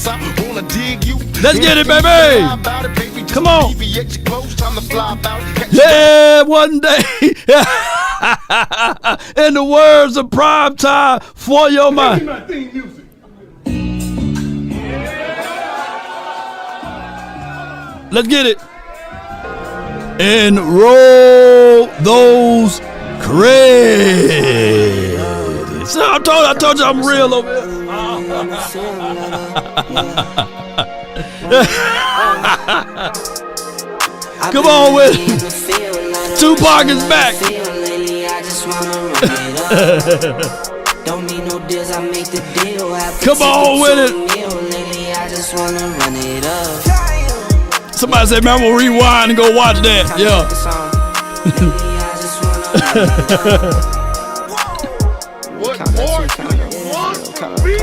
Let's get it, baby. Come on. Yeah, one day. In the words of prime time for your mind. Let's get it. And roll those credits. So I told you I'm real over here. Come on with it. Tupac is back. Don't need no deals, I make the deal. Come on with it. Somebody said, man, I'm gonna rewind and go watch that. Yeah. What more do you want to be?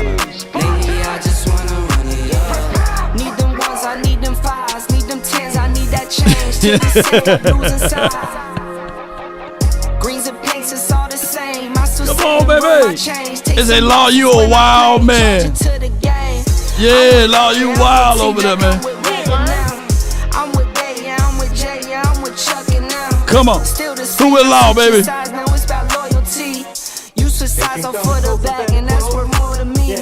Lately, I just wanna run it up. Need them ones, I need them fives, need them tens, I need that change. Till the same, losing side. Greens and pinks, it's all the same. I still come on, baby. They say, Law, you a wild man. Yeah, Law, you wild over there, man. I'm with Bay, yeah, I'm with Jay, yeah, I'm with Chuck and now. Come on. Who with Law, baby? Now it's about loyalty. You switch sides off for the bag, and that's worth more to me.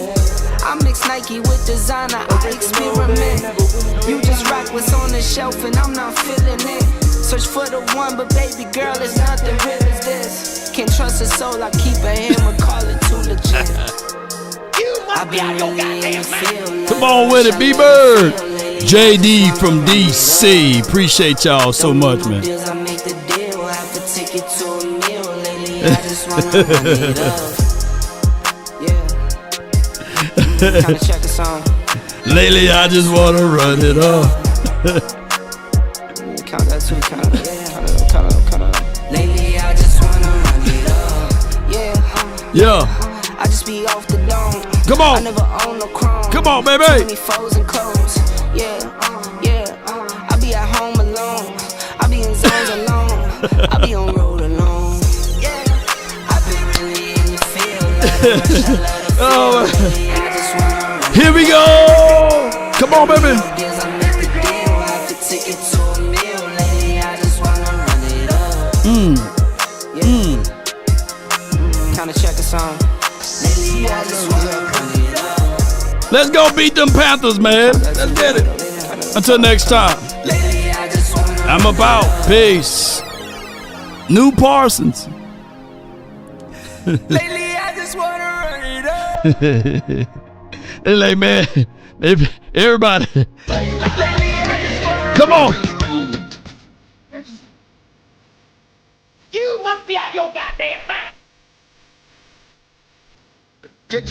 I mix Nike with designer, I experiment. You just rock what's on the shelf, and I'm not feeling it. Search for the one, but baby girl, it's nothing real as this. Can't trust a soul, I keep a hammer, call it too legit. I be really feeling. Come on with it, B-Bird. JD from DC. Appreciate y'all so much, man. I make the deal, I have to take it to a meal lately. I just wanna run it up. Yeah. Kinda check the song. Lately, I just wanna run it up. Count that too, count it. Lately, I just wanna run it up. Yeah. I just be off the dome. Come on. I never own no chrome. Come on, baby. Too many foes and clothes. I be at home alone. I be on road alone. Yeah, I've been really in the field. Oh, here we go. Come on, baby. Kind of check a song. Let's go beat them Panthers, man. Let's get it. Until next time. I'm about. Peace. New Parsons. Lately, I just want to run it up. They're like, man, everybody. Come on. You must be out your goddamn mind.